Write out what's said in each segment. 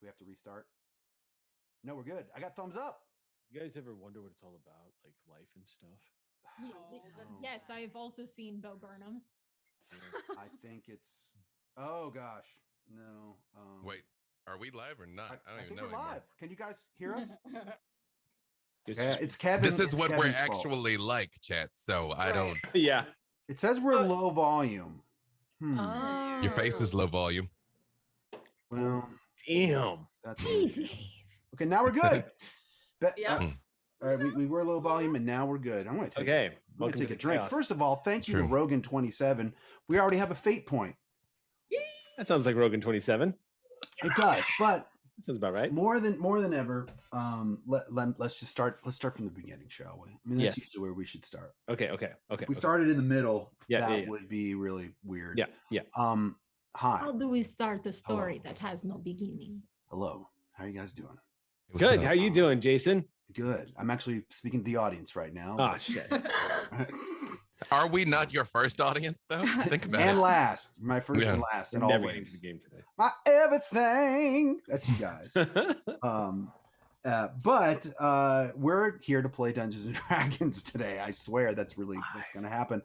we have to restart? No, we're good. I got thumbs up. You guys ever wonder what it's all about, like life and stuff? Yes, I've also seen Bo Burnham. I think it's. Oh gosh, no. Wait, are we live or not? I don't even think know we're anymore. live. Can you guys hear us? Yeah, it's Kevin. This is what we're Kevin's fault. actually like, chat. So I don't. Yeah. It says we're low volume. Your face is low volume. Well, damn. That's okay. Now we're good. All right, we were low volume, and now we're good. I'm going to take a drink. Chaos. First of all, thank you to Rogan27. We already have a fate point. Yay! That sounds like Rogan 27. It does, but that sounds about right. More than ever. Let's just start. Let's start from the beginning, shall we? I mean, that's usually where we should start. Okay. If we started in the middle, that would be really weird. Yeah. Hi. How do we start a story that has no beginning? Hello. How are you guys doing? Good. How are you doing, Jason? Good. I'm actually speaking to the audience right now. Oh, shit. Are we not your first audience, though? Think about it. And last. My first and last. And never always. The game today. My everything. That's you guys. But we're here to play Dungeons and Dragons today. I swear that's really what's going to happen.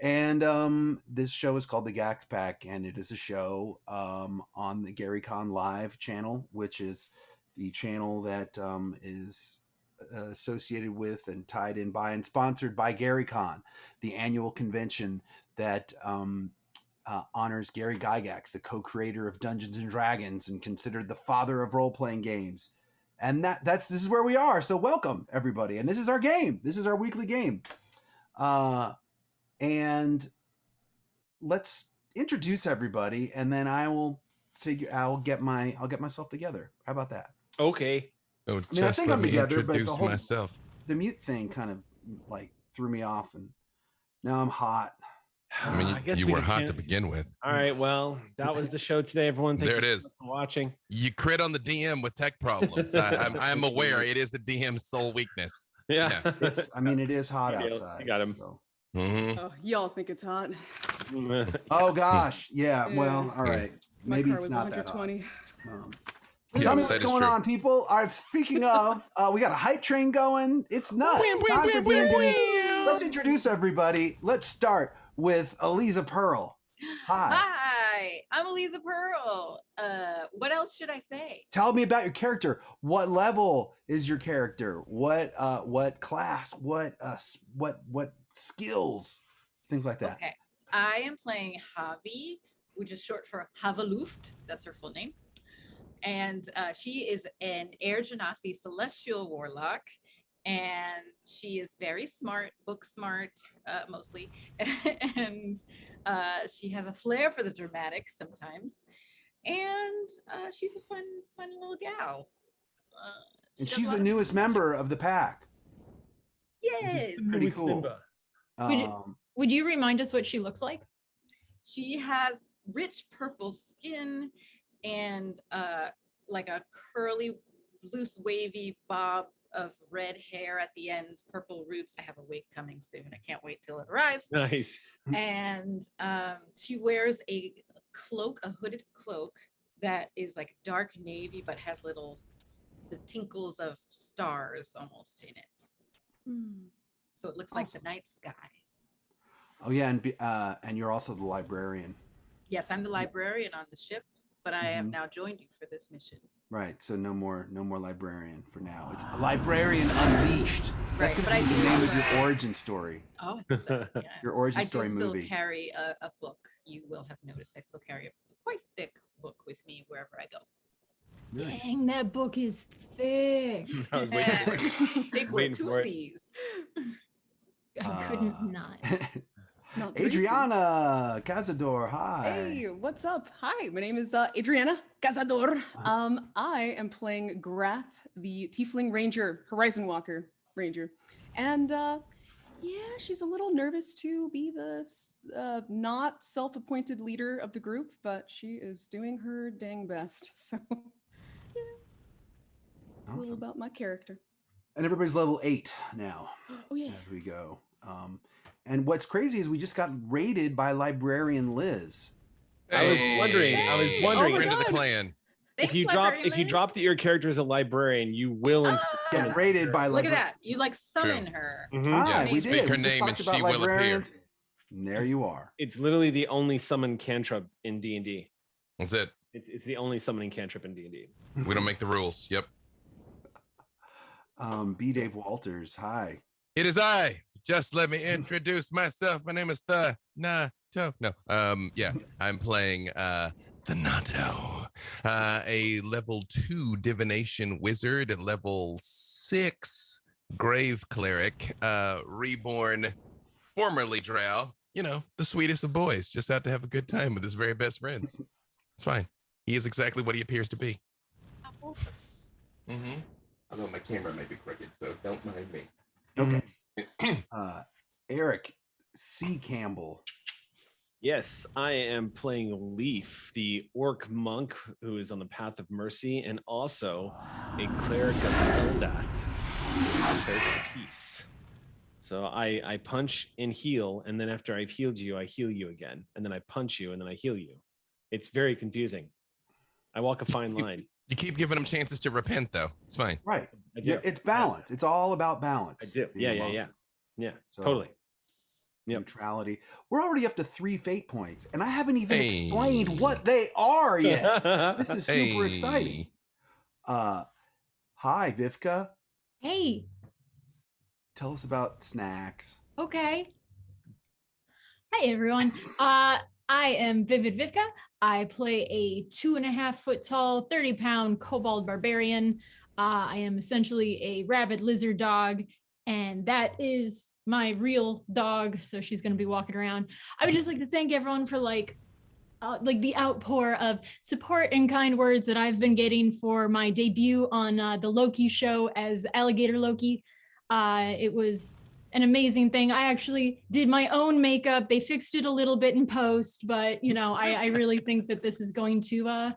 And this show is called the Gaxx Pack, and it is a show on the Gary Con Live channel, which is the channel that is associated with and tied in by and sponsored by Gary Con, the annual convention that honors Gary Gygax, the co-creator of Dungeons and Dragons and considered the father of role-playing games. And this is where we are. So welcome everybody. And this is our game. This is our weekly game. And let's introduce everybody, and then I'll get myself together. How about that? Okay. Oh, I think I'm together, but the mute thing kind of like threw me off, and now I'm hot. I mean, I guess you were hot to begin with. All right, well, that was the show today, everyone. Thank there you it is. For watching. You crit on the DM with tech problems. I'm aware it is the DM's sole weakness. Yeah. It is hot outside. You got him. So. Mm-hmm. Oh, y'all think it's hot? Oh gosh, yeah. Well, all right. Maybe it's not 120. That hot. Tell me what's going on, people. Speaking of, we got a hype train going. It's nuts. Let's introduce everybody. Let's start with Eliza Pearl. Hi, I'm Eliza Pearl. What else should I say? Tell me about your character. What level is your character? What class? What skills? Things like that. Okay, I am playing Javi, which is short for Havaluft. That's her full name. And she is an Air Genasi celestial warlock. And she is very smart, book smart, mostly. And she has a flair for the dramatic sometimes. And she's a fun little gal. And she's the newest member of the pack. Yes. Pretty cool. Would you remind us what she looks like? She has rich purple skin and like a curly, loose, wavy bob of red hair at the ends, purple roots. I have a wig coming soon. I can't wait till it arrives. Nice. And she wears a hooded cloak that is like dark navy, but has the tinkles of stars almost in it. So it looks like the night sky. Oh yeah, and you're also the librarian. Yes, I'm the librarian on the ship, but I have now joined you for this mission. Right, so no more librarian for now. It's Librarian Unleashed. That's going to be the name of your origin story. Oh, your origin story movie. I do still carry a book. You will have noticed I still carry a quite thick book with me wherever I go. Nice. Dang, that book is thick. I was waiting for it. Thick with two C's. I couldn't not. Adriana Cazador, hi. Hey, what's up? Hi, my name is Adriana Cazador. I am playing Grath, the Tiefling Ranger, Horizon Walker Ranger. And she's a little nervous to be the not self-appointed leader of the group, but she is doing her dang best. So, yeah. Awesome. A little about my character. And everybody's level 8 now. Oh, yeah. As we go. And what's crazy is we just got raided by Librarian Liz. I was wondering. Into the clan. Thanks, if you librarian drop that your character is a librarian, you will in fact Ah! summon Get rated by Look at librarians. that. You like summon her. Mhm. Hi, Yeah, we speak did. her We just name and talked about she will appear. librarians. And there you are. It's literally the only summon cantrip in D&D. That's it. It's the only summoning cantrip in D&D. We don't make the rules. Yep. B. Dave Walters. Hi. It is I. Just let me introduce myself. My name is the Nato. No. Yeah. I'm playing the Nato. A level 2 divination wizard, at level 6 grave cleric, reborn, formerly drow. You know, the sweetest of boys, just out to have a good time with his very best friends. It's fine. He is exactly what he appears to be. Mm-hmm. Although my camera may be crooked, so don't mind me. Okay. Eric C. Campbell. Yes, I am playing Leaf, the orc monk who is on the path of mercy, and also a cleric of Eldath, cleric of peace. So I punch and heal, and then after I've healed you, I heal you again, and then I punch you, and then I heal you. It's very confusing. I walk a fine line. You keep giving them chances to repent, though. It's fine. Right. I do. Yeah, it's balance. It's all about balance. I do. being a monk. Yeah. So, Totally. Yep. Neutrality. We're already up to 3 fate points, and I haven't even explained Hey. what they are yet. This is super Hey. exciting. Hi, Vivka. Hey, Tell us about snacks. okay. Hi everyone. I am Vivid Vivka. I play a 2.5 foot tall, 30-pound kobold barbarian. I am essentially a rabid lizard dog, and that is my real dog. So she's going to be walking around. I would just like to thank everyone for like the outpour of support and kind words that I've been getting for my debut on the Loki show as Alligator Loki. It was an amazing thing. I actually did my own makeup. They fixed it a little bit in post, but you know, I really think that this is going to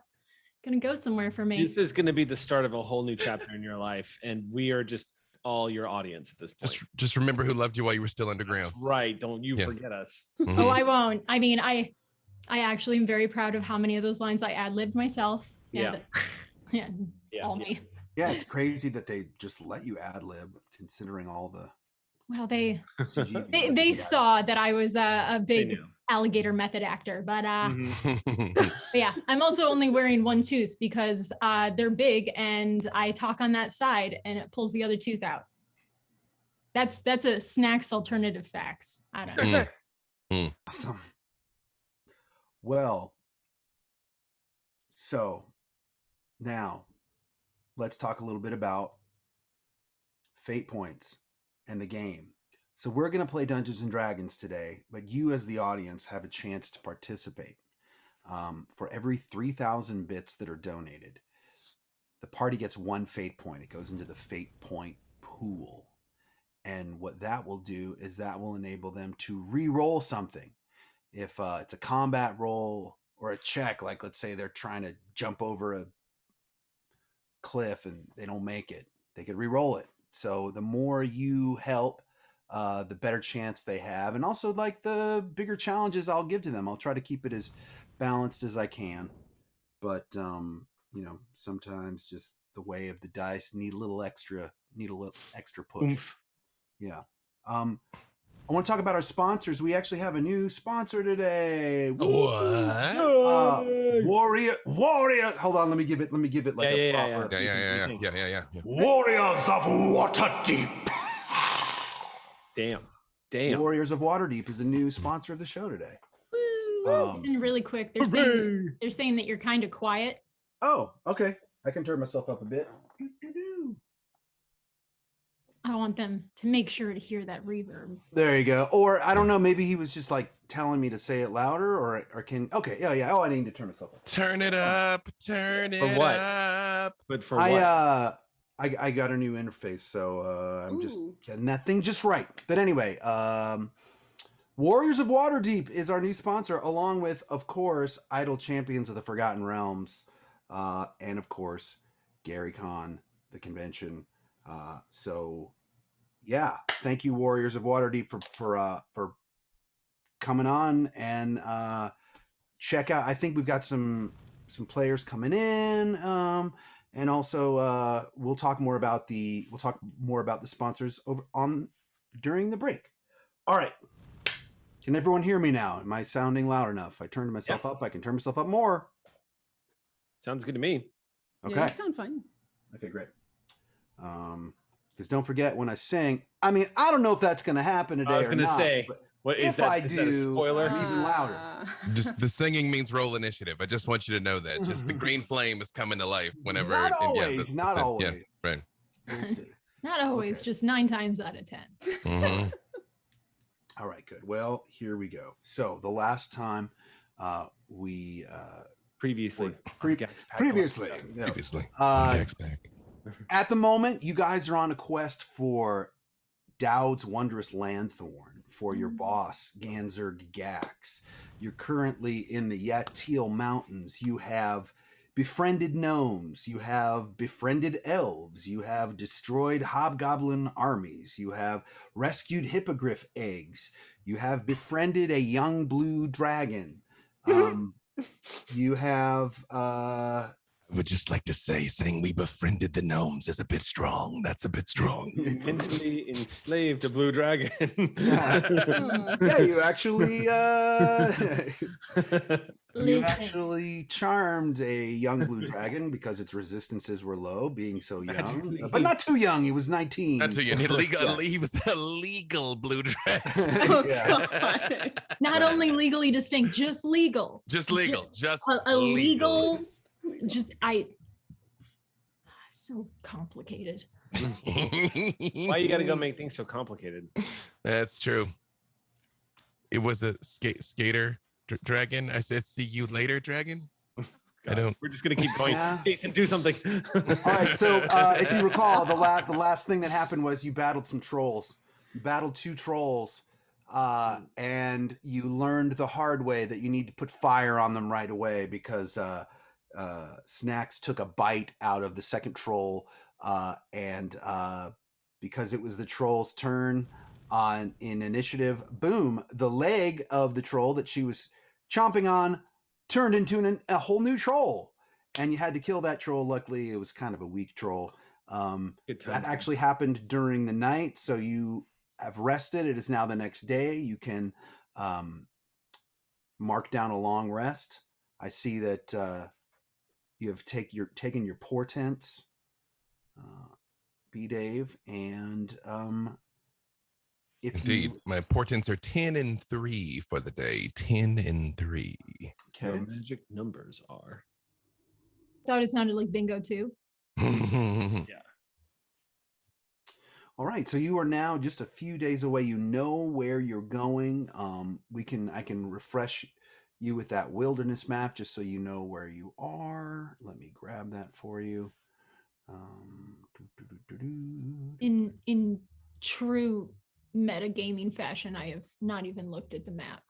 go somewhere for me. This is going to be the start of a whole new chapter in your life, and we are just all your audience at this point. Just remember who loved you while you were still underground. Right. Don't you Yeah. forget us. Mhm. Oh, I won't. I mean, I actually am very proud of how many of those lines I ad-libbed myself. Yeah. Yeah. Yeah, All yeah. me. Yeah, it's crazy that they just let you ad lib, considering all the Well, they CG. they saw that I was a They big knew. alligator method actor, but Mhm. but yeah, I'm also only wearing one tooth because they're big and I talk on that side and it pulls the other tooth out. That's a snacks alternative facts. I don't know. Awesome. Well, so now let's talk a little bit about fate points and the game. So we're going to play Dungeons and Dragons today, but you as the audience have a chance to participate. For every 3,000 bits that are donated, the party gets 1 fate point. It goes into the fate point pool. And what that will do is that will enable them to re-roll something. If it's a combat roll or a check, like let's say they're trying to jump over a cliff and they don't make it, they could re-roll it. So the more you help, the better chance they have. And also, like, the bigger challenges I'll give to them. I'll try to keep it as balanced as I can. But, you know, sometimes just the way of the dice need a little extra push. Oomph. Yeah. I want to talk about our sponsors. We actually have a new sponsor today. What? Warrior. Hold on, let me give it like a proper. Yeah. Warriors of Waterdeep. Damn. Warriors of Waterdeep is a new sponsor of the show today. Woo! Listen really quick. They're saying that you're kind of quiet. Oh, okay. I can turn myself up a bit. I want them to make sure to hear that reverb. There you go. Or I don't know, maybe he was just like telling me to say it louder, or can. Okay, yeah. Oh, I need to turn myself up. Turn it up. Turn it what? up. But for what? I got a new interface, so I'm just Ooh. getting that thing just right. But anyway, Warriors of Waterdeep is our new sponsor, along with, of course, Idle Champions of the Forgotten Realms, and of course, Gary Con, the convention. So yeah, thank you, Warriors of Waterdeep, for coming on and check out. I think we've got some some players coming in, and also we'll talk more about the sponsors over on during the break. All right. Can everyone hear me now? Am I sounding loud enough? I turned myself up. I can turn myself up more. Sounds good to me. Okay. Yeah, you sound fine. Okay, great. Because don't forget when I sing. I mean, I don't know if that's going to happen today. I was going to say, what is if that? I Is that a do, spoiler? I'm even louder. Just the singing means roll initiative. I just want you to know that. Just the green flame is coming to life whenever. Not and yeah, always. that's Not it. always. Yeah, right. We'll see. Not always, Okay. just 9 times out of 10. Mhm. All right, good. Well, here we go. So the last time we Previously. Pre- on Gaxx Pack previously, Collection. no. Previously. Gaxx back. At the moment, you guys are on a quest for Dowd's Wondrous Lanthorn for your boss, Ganzer Gaxx. You're currently in the Yatil Mountains. You have befriended gnomes. You have befriended elves. You have destroyed hobgoblin armies. You have rescued hippogriff eggs. You have befriended a young blue dragon. You have I would just like to say, saying we befriended the gnomes is a bit strong. That's a bit strong. Mentally enslaved a blue dragon. yeah, you actually you actually charmed a young blue dragon because its resistances were low, being so young, but not too young. He was 19. Not too young. Yeah. He was a legal blue dragon. Oh, Yeah. God. Not only legally distinct, just legal. Just legal. Just A legal. Just- So complicated. Why you got to go make things so complicated? That's true. It was a skater dragon. I said, "See you later, dragon." I don't. We're just gonna keep going. Yeah. Jason, do something. All right. So if you recall, the last thing that happened was you battled some trolls. You battled 2 trolls, and you learned the hard way that you need to put fire on them right away because Snacks took a bite out of the second troll, and because it was the troll's turn in initiative, boom, the leg of the troll that she was chomping on turned into a whole new troll, and you had to kill that troll. Luckily, it was kind of a weak troll. Good That times. actually happened during the night, so you have rested. It is now the next day. You can mark down a long rest. I see that you have taken your portents, B. Dave, and if Indeed, you my portents are 10 and 3 for the day. 10 and 3. Your okay. magic numbers are. Thought it sounded like bingo too. All right, so you are now just a few days away. You know where you're going. I can refresh you with that wilderness map just so you know where you are. Let me grab that for you. In true metagaming fashion, I have not even looked at the map.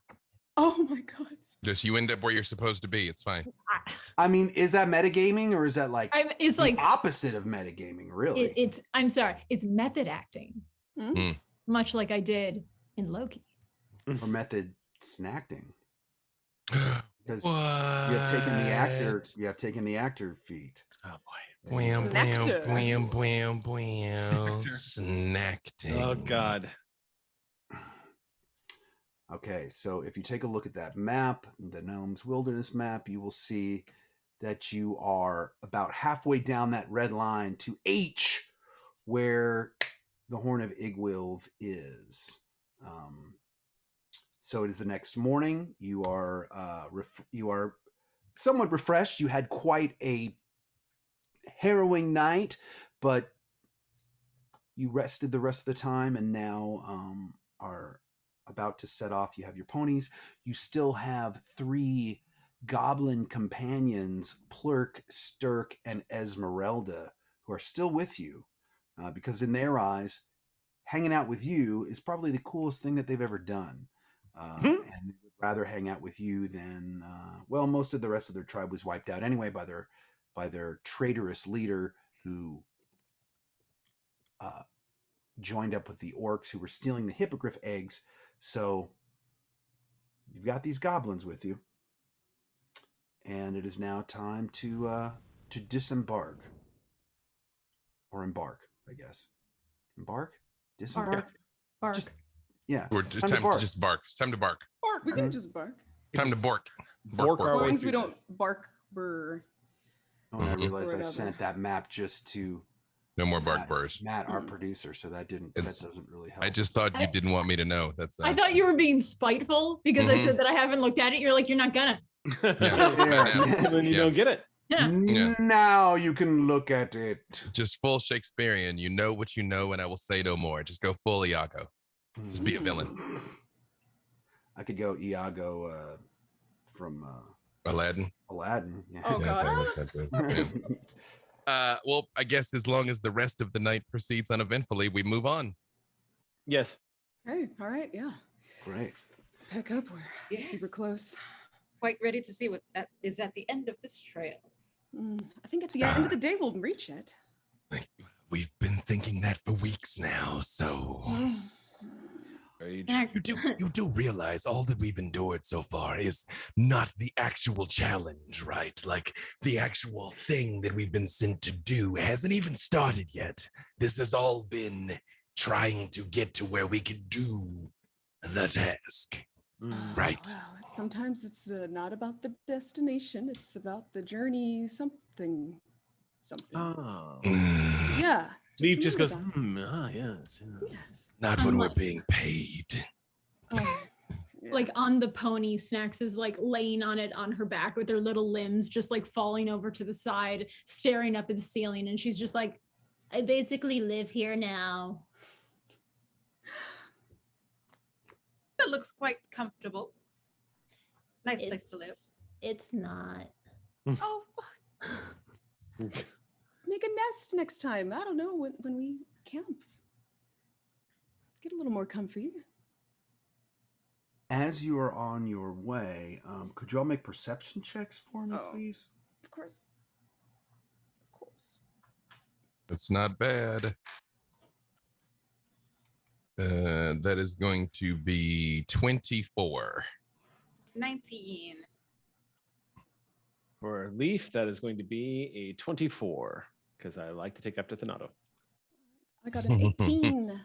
Oh my God. Just you end up where you're supposed to be. It's fine. I mean, is that metagaming or is that like It's the like opposite of metagaming? Really? I'm sorry, it's method acting, Hmm? much like I did in Loki. Or method snackting? Because What? you have taken the actor feat. Oh boy. Wham, wham, Snackter. wham, wham, wham. Snackting. Oh God. Okay, so if you take a look at that map, the Gnome's Wilderness map, you will see that you are about halfway down that red line to H, where the Horn of Igwilv is. So it is the next morning. You are somewhat refreshed. You had quite a harrowing night, but you rested the rest of the time, and now are about to set off. You have your ponies. You still have 3 Goblin Companions, Plurk, Stirk, and Esmeralda, who are still with you, because in their eyes, hanging out with you is probably the coolest thing that they've ever done. And they would rather hang out with you than, well, most of the rest of their tribe was wiped out anyway by their traitorous leader who joined up with the orcs who were stealing the hippogriff eggs. So you've got these goblins with you. and it is now time to disembark or embark. I guess embark, disembark. Bark. Just yeah. We're it's just time to time to bark. just bark. It's time to bark. Bark. We can Mhm. just bark. Time to bork. Bork our As way long as we through don't this. bark burr. Oh, and I Mhm. realized I Whatever. sent that map just to No more bark burrs. Matt, our Mm. producer, so that It's- doesn't really help. I just thought you didn't want me to know. That's. I thought you were being spiteful because I Mhm. said that I haven't looked at it. You're like, you're not gonna. Yeah. There. Then you Yeah. don't get it. Yeah. Yeah. Now you can look at it. Just full Shakespearean. You know what you know, and I will say no more. Just go full Iago. Just be a villain. I could go Iago from Aladdin. Aladdin. Yeah. Oh, God. I like that bit. Yeah. Well, I guess as long as the rest of the night proceeds uneventfully, we move on. Yes. Hey, all right, yeah. Great. Let's pick up. We're super Yes. close. Quite ready to see what is at the end of this trail. I think at the end of the day we'll reach it. We've been thinking that for weeks now, so Very Next. you do realize all that we've endured so far is not the actual challenge, right? Like the actual thing that we've been sent to do hasn't even started yet. This has all been trying to get to where we can do the task. Right. Well, sometimes it's not about the destination. It's about the journey. Something. Oh. Yeah. Leaf just goes, remember that. yes. Yes. Not when we're Unlike- being paid. Oh, yeah. Like on the pony, Snacks is like laying on it on her back with her little limbs just like falling over to the side, staring up at the ceiling. And she's just like, I basically live here now. That looks quite comfortable. Nice It- place to live. It's not. Oh, make a nest next time. I don't know when we camp. Get a little more comfy. As you are on your way, could you all make perception checks for me, Oh. please? Of course. Of course. That's not bad. That is going to be 24. 19. For Leaf, that is going to be a 24 because I like to take up to Thanato. I got an 18.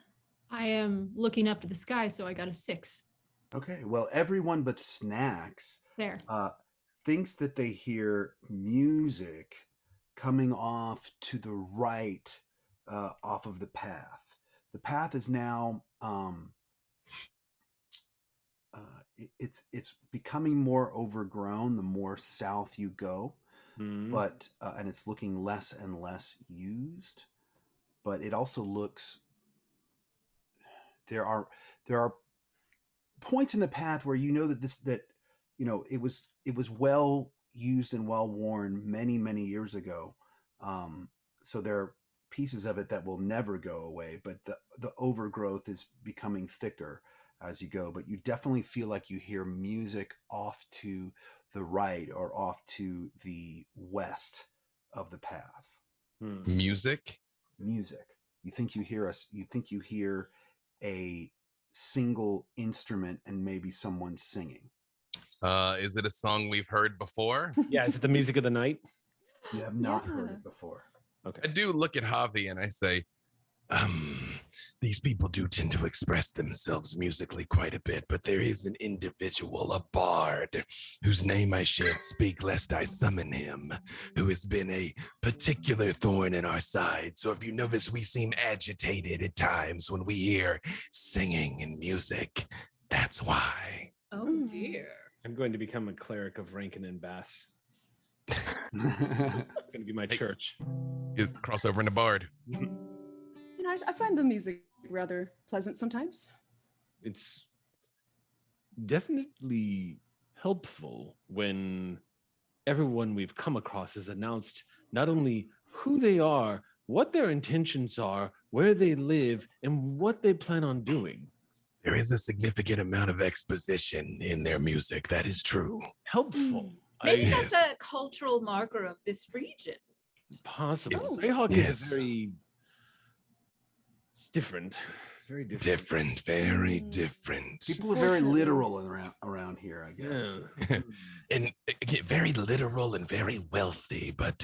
I am looking up at the sky, so I got a 6. Okay. Well, everyone but Snacks There. thinks that they hear music coming off to the right, off of the path. The path is now it's becoming more overgrown the more south you go, but and it's looking less and less used. But it also looks there are points in the path where you know that it was well used and well worn many years ago. So there are pieces of it that will never go away, but the overgrowth is becoming thicker as you go. But you definitely feel like you hear music off to the right or off to the west of the path. Music? Music. You think you hear a single instrument and maybe someone singing. Is it a song we've heard before? Yeah, is it the music of the night? You have not heard Yeah. it before. Okay. I do look at Javi and I say, these people do tend to express themselves musically quite a bit, but there is an individual, a bard, whose name I shan't speak lest I summon him, who has been a particular thorn in our side. So if you notice, we seem agitated at times when we hear singing and music. That's why. Oh dear. I'm going to become a cleric of Rankin and Bass. It's going to be my church. You cross over into bard. You know, I find the music rather pleasant sometimes. It's definitely helpful when everyone we've come across has announced not only who they are, what their intentions are, where they live, and what they plan on doing. There is a significant amount of exposition in their music. That is true. Helpful. Maybe Yes. that's a cultural marker of this region. Possible. Yes. Greyhawk Yes. is it's different. Very different. Different, very different. People are very literal around here, I guess. Yeah. And very literal. literal and very wealthy, but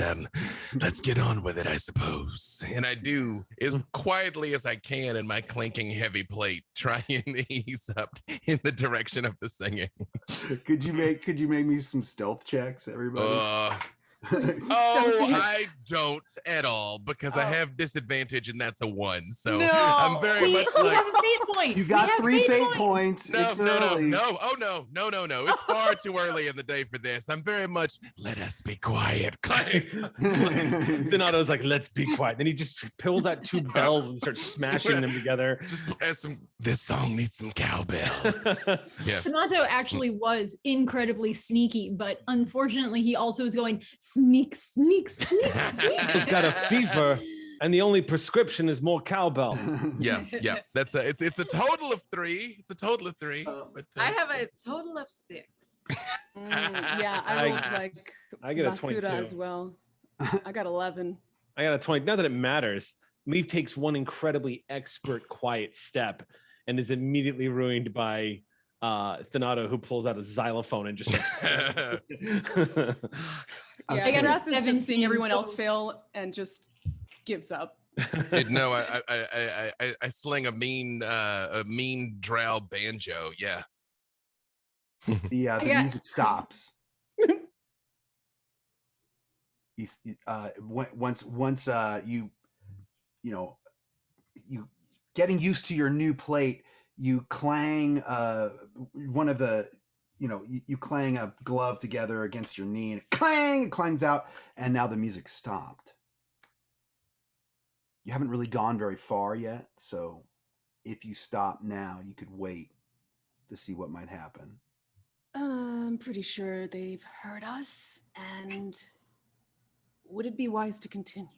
let's get on with it, I suppose. And I do as quietly as I can in my clanking heavy plate, try and ease up in the direction of the singing. Could you make me some stealth checks, everybody? I don't at all because I have disadvantage and that's a 1. So I'm very much we like have a fate point. You got We have 3 fate points. no, It's no, no, early. no. Oh no, no, no, no. It's far too early in the day for this. I'm very much let us be quiet. Donato's like, let's be quiet. Then he just pulls out 2 bells and starts smashing them together. Just this song needs some cowbell. Yeah. Donato actually was incredibly sneaky, but unfortunately, he also was going sneak, sneak, sneak. He's got a fever, and the only prescription is more cowbell. Yeah. That's it's a total of 3. It's a total of 3. But I have a total of 6. Yeah, I rolled like I get a Basuda 22. as well. I got 11. I got a 20. Not that it matters. Leaf takes one incredibly expert quiet step and is immediately ruined by Thanato, who pulls out a xylophone and just Yeah, I got a Wrath is just seeing 17 everyone else total. fail and just gives up. no, I sling a mean drow banjo. Yeah. The music stops. Once you getting used to your new plate, you clang one of the you clang a glove together against your knee, and it clangs out, and now the music stopped. You haven't really gone very far yet, so if you stop now, you could wait to see what might happen. I'm pretty sure they've heard us, and would it be wise to continue?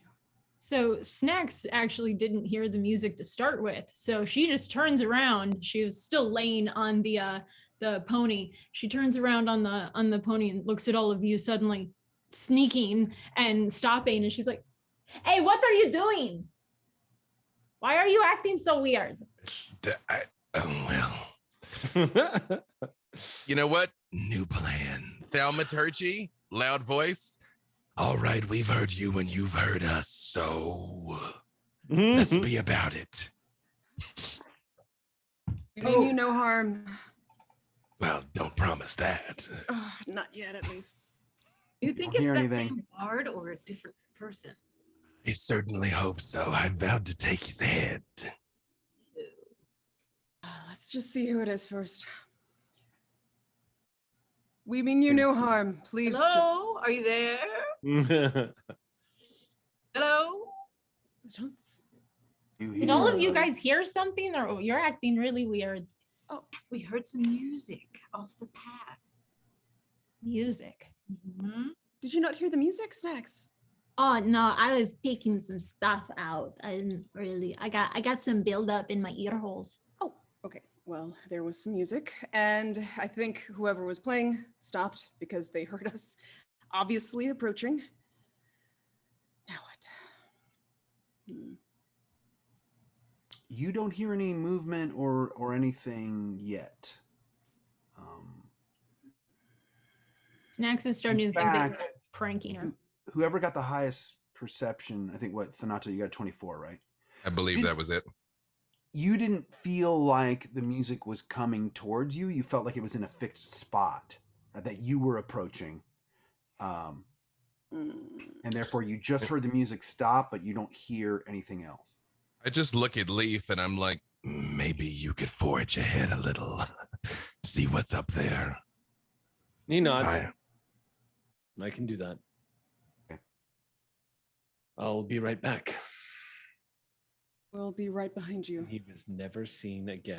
So Snacks actually didn't hear the music to start with, so she just turns around. She was still laying on the pony. She turns around on the pony and looks at all of you suddenly, sneaking and stopping, and she's like, "Hey, what are you doing? Why are you acting so weird?" You know what? New plan. Thaumaturgy, loud voice. All right, we've heard you and you've heard us, so let's be about it. We mean you no harm. Well, don't promise that. Not yet, at least. Do you think Don't it's hear that anything. same bard or a different person? I certainly hope so. I vowed to take his head. Let's just see who it is first. We mean you no harm. Please. Hello? Are you there? Hello? Did all of you guys hear something, or you're acting really weird? Oh, yes, we heard some music off the path. Music. Mhm. Did you not hear the music, Snacks? Oh no, I was picking some stuff out. I didn't really. I got some buildup in my ear holes. Oh, okay. Well, there was some music, and I think whoever was playing stopped because they heard us obviously approaching. Now what? You don't hear any movement or anything yet. Snacks is starting In to think that fact, you're pranking her. Whoever got the highest perception, I think Thanato, you got 24, right? I believe that was it. You didn't feel like the music was coming towards you. You felt like it was in a fixed spot that you were approaching. And therefore you just heard the music stop, but you don't hear anything else. I just look at Leaf and I'm like, maybe you could forge ahead a little, see what's up there. He nods. I can do that. Okay. I'll be right back. We'll be right behind you. He was never seen again.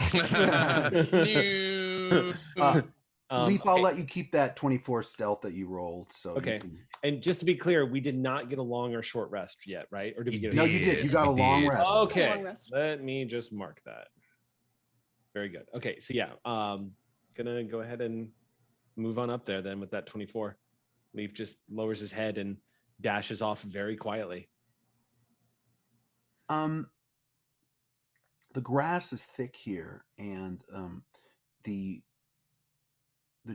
Leaf, I'll let you keep that 24 stealth that you rolled. So okay. And just to be clear, we did not get a long or short rest yet, right? Or did we get? No, you did. You got a long rest. Okay. Long rest. Let me just mark that. Very good. Okay, so yeah, gonna go ahead and move on up there then with that 24. Leaf just lowers his head and dashes off very quietly. The grass is thick here, and the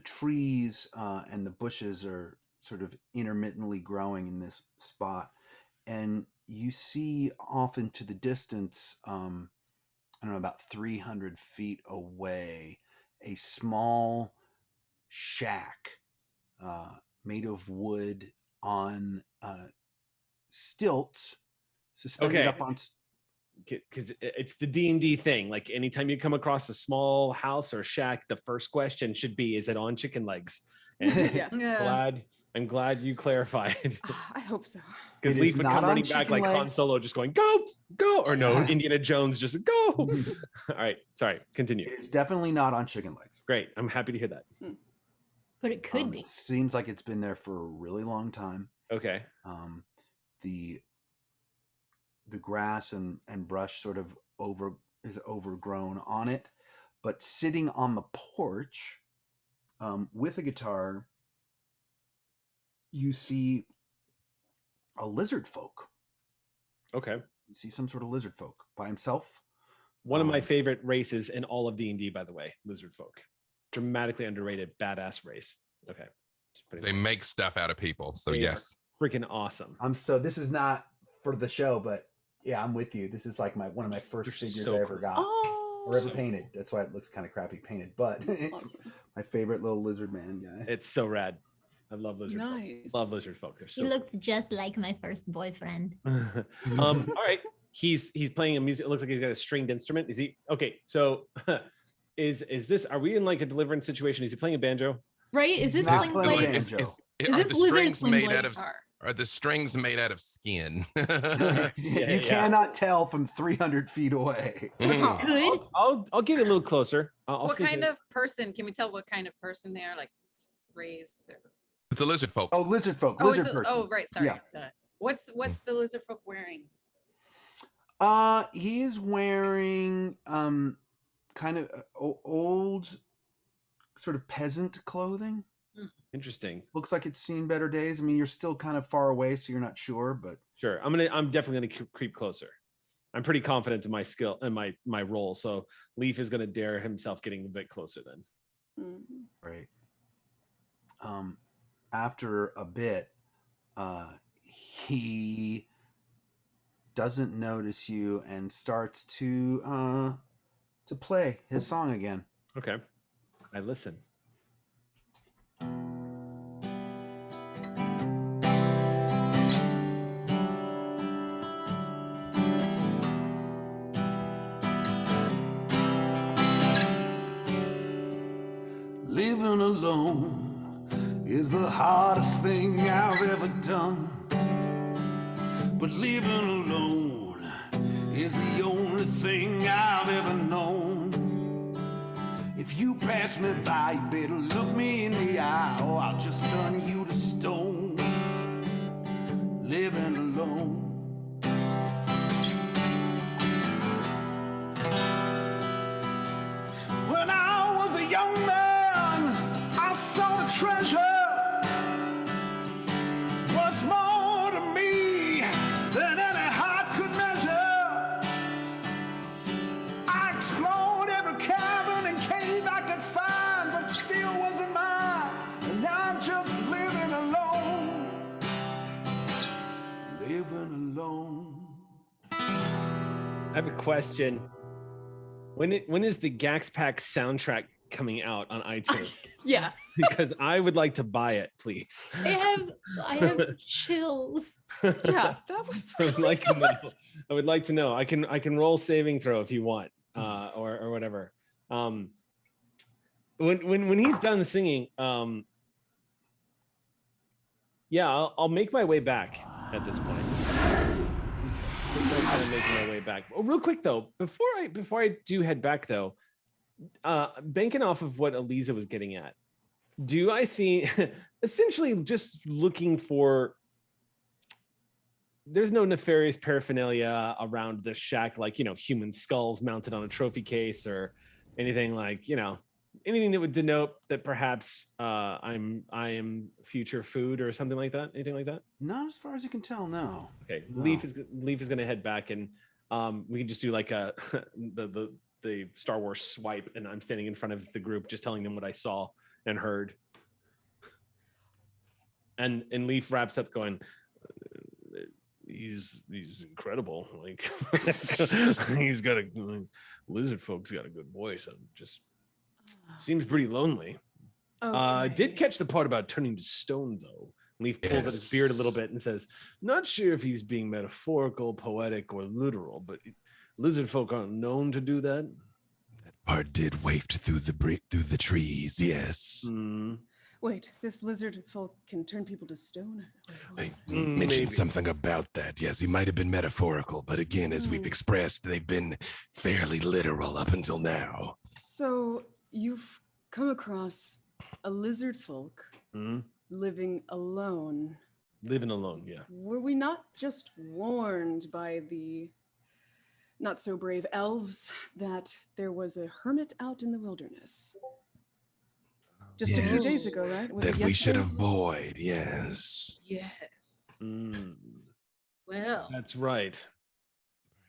trees and the bushes are sort of intermittently growing in this spot, and you see off into the distance, I don't know, about 300 feet away, a small shack made of wood on stilts, suspended Okay. up on. Because it's the D&D thing. Like anytime you come across a small house or shack, the first question should be, is it on chicken legs? And Yeah. I'm glad you clarified. I hope so. Because It Leaf is would not come on running back chicken like Han legs. Solo, just going, go, go. Or no, Indiana Jones just go. All right. Sorry. Continue. It's definitely not on chicken legs. Great. I'm happy to hear that. But it could be. It seems like it's been there for a really long time. Okay. The grass and brush sort of is overgrown on it, but sitting on the porch with a guitar, you see a lizard folk. Okay. You see some sort of lizard folk by himself. One of my favorite races in all of D&D, by the way, lizard folk. Dramatically underrated, badass race. Okay. They make stuff out of people, so They yes. Freaking awesome. This is not for the show, but yeah, I'm with you. This is like one of my first figures so I ever cool. got or ever painted. That's why it looks kind of crappy painted, but it's Awesome. my favorite little lizard man guy. It's so rad. I love lizard folk. Nice. Love lizard folk. They're so He looked just like my first boyfriend. all right. He's playing a music. It looks like he's got a stringed instrument. Is he okay? So is this, are we in like a deliverance situation? Is he playing a banjo? Right? Is this Not Sling playing Blade? banjo. Is Are this the lizard strings Sling made Blade? out of are the strings made out of skin? You cannot tell from 300 feet away. Good. I'll get a little closer. I'll What sneak kind in. of person? Can we tell what kind of person they are? Like race? Or... It's a lizard folk. Oh, lizard folk, Oh, lizard it's person. oh, right. Sorry. Yeah. What's the lizard folk wearing? He is wearing kind of old sort of peasant clothing. Interesting. Looks like it's seen better days. I mean, you're still kind of far away, so you're not sure, but Sure. I'm definitely gonna creep closer. I'm pretty confident in my skill and my role. So Leaf is gonna dare himself getting a bit closer then. right. After a bit, he doesn't notice you and starts to play his song again. Okay. I listen. Living alone is the hardest thing I've ever done. But living alone is the only thing I've ever known. If you pass me by, you better look me in the eye, or I'll just turn you to stone. Living alone. When I was a young man, I saw the treasure was more to me than any heart could measure. I explored every cabin and cave I could find, but it still wasn't mine. And now I'm just living alone. Living alone. I have a question. When is the Gaxx Pack soundtrack coming out on iTunes? Yeah. Because I would like to buy it, please. I have chills. Yeah, that was I would really like to good. know. I would like to know. I can roll saving throw if you want, or whatever. When he's done singing, yeah, I'll make my way back at this point. I'm making my way back. Oh, real quick though, before I do head back though, banking off of what Eliza was getting at, do I see essentially just looking for? There's no nefarious paraphernalia around the shack, like human skulls mounted on a trophy case or anything like anything that would denote that perhaps I am future food or something like that. Anything like that? Not as far as you can tell, no. Okay, No. Leaf is going to head back, and we can just do like a the Star Wars swipe, and I'm standing in front of the group, just telling them what I saw and heard. And Leaf wraps up going, he's incredible. Like he's got lizard folk's got a good voice. I'm just seems pretty lonely. Did catch the part about turning to stone though. Leaf pulls at his beard a little bit and says, not sure if he's being metaphorical, poetic, or literal, but lizard folk aren't known to do that. That part did waft through the trees, yes. Wait, this lizard folk can turn people to stone? I mentioned something about that. Yes, he might have been metaphorical, but again, as we've expressed, they've been fairly literal up until now. So you've come across a lizard folk living alone. Living alone, yeah. Were we not just warned by the not so brave elves that there was a hermit out in the wilderness? Just a few days ago, right? Was that it we should yesterday? avoid, yes. Yes. Well, That's right.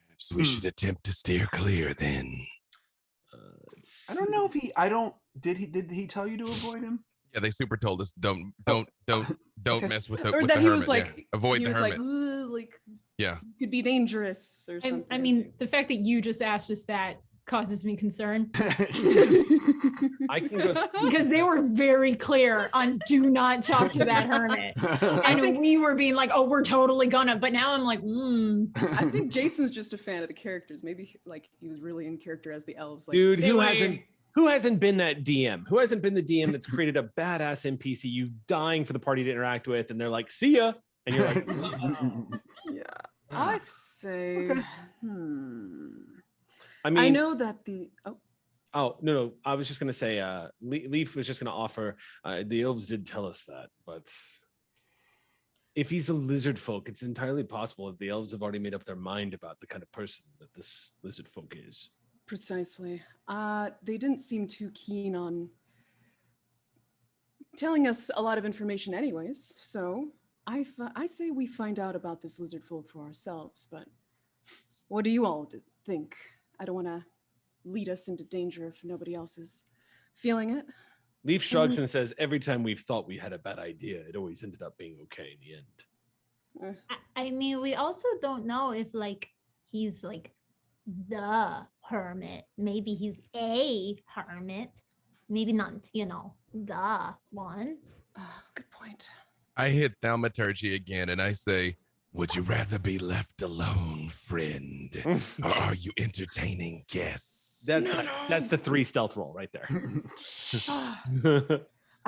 Perhaps we should attempt to steer clear then. I don't know if did he tell you to avoid him? Yeah, they super told us don't mess with the Or with that the he hermit. was like, yeah. Avoid he the was hermit. like, Yeah. could be dangerous or something. I mean, the fact that you just asked us that causes me concern I can go. because they were very clear on do not talk to that hermit. And we were being like, oh, we're totally gonna. But now I'm like, I think Jason's just a fan of the characters. Maybe like he was really in character as the elves. Like, Dude, "Stay away." who hasn't been that DM? Who hasn't been the DM that's created a badass NPC you dying for the party to interact with, and they're like, see ya. And you're like, Yeah, I'd say. I mean, I know that the Oh no! I was just gonna say, Leaf was just gonna offer. The elves did tell us that, but if he's a lizard folk, it's entirely possible that the elves have already made up their mind about the kind of person that this lizard folk is. Precisely. They didn't seem too keen on telling us a lot of information, anyways. So I say we find out about this lizard folk for ourselves. But what do you all think? I don't want to lead us into danger if nobody else is feeling it. Leaf shrugs and says, every time we've thought we had a bad idea, it always ended up being okay in the end. I mean, we also don't know if like he's like the hermit. Maybe he's a hermit. Maybe not, the one. Good point. I hit thaumaturgy again and I say, would you rather be left alone, friend? Or are you entertaining guests? That's the 3 stealth roll right there.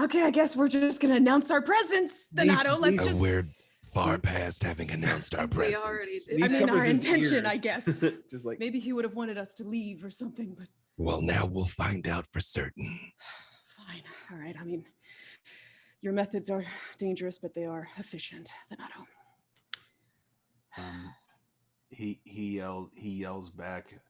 Okay, I guess we're just gonna announce our presence. Donato, let's just. We're far past having announced our we presence. already did. Leaf I mean, covers our his intention, I ears. guess. Just like Maybe he would have wanted us to leave or something, but Well, now we'll find out for certain. fine. All right. I mean, your methods are dangerous, but they are efficient, Donato. He yells back.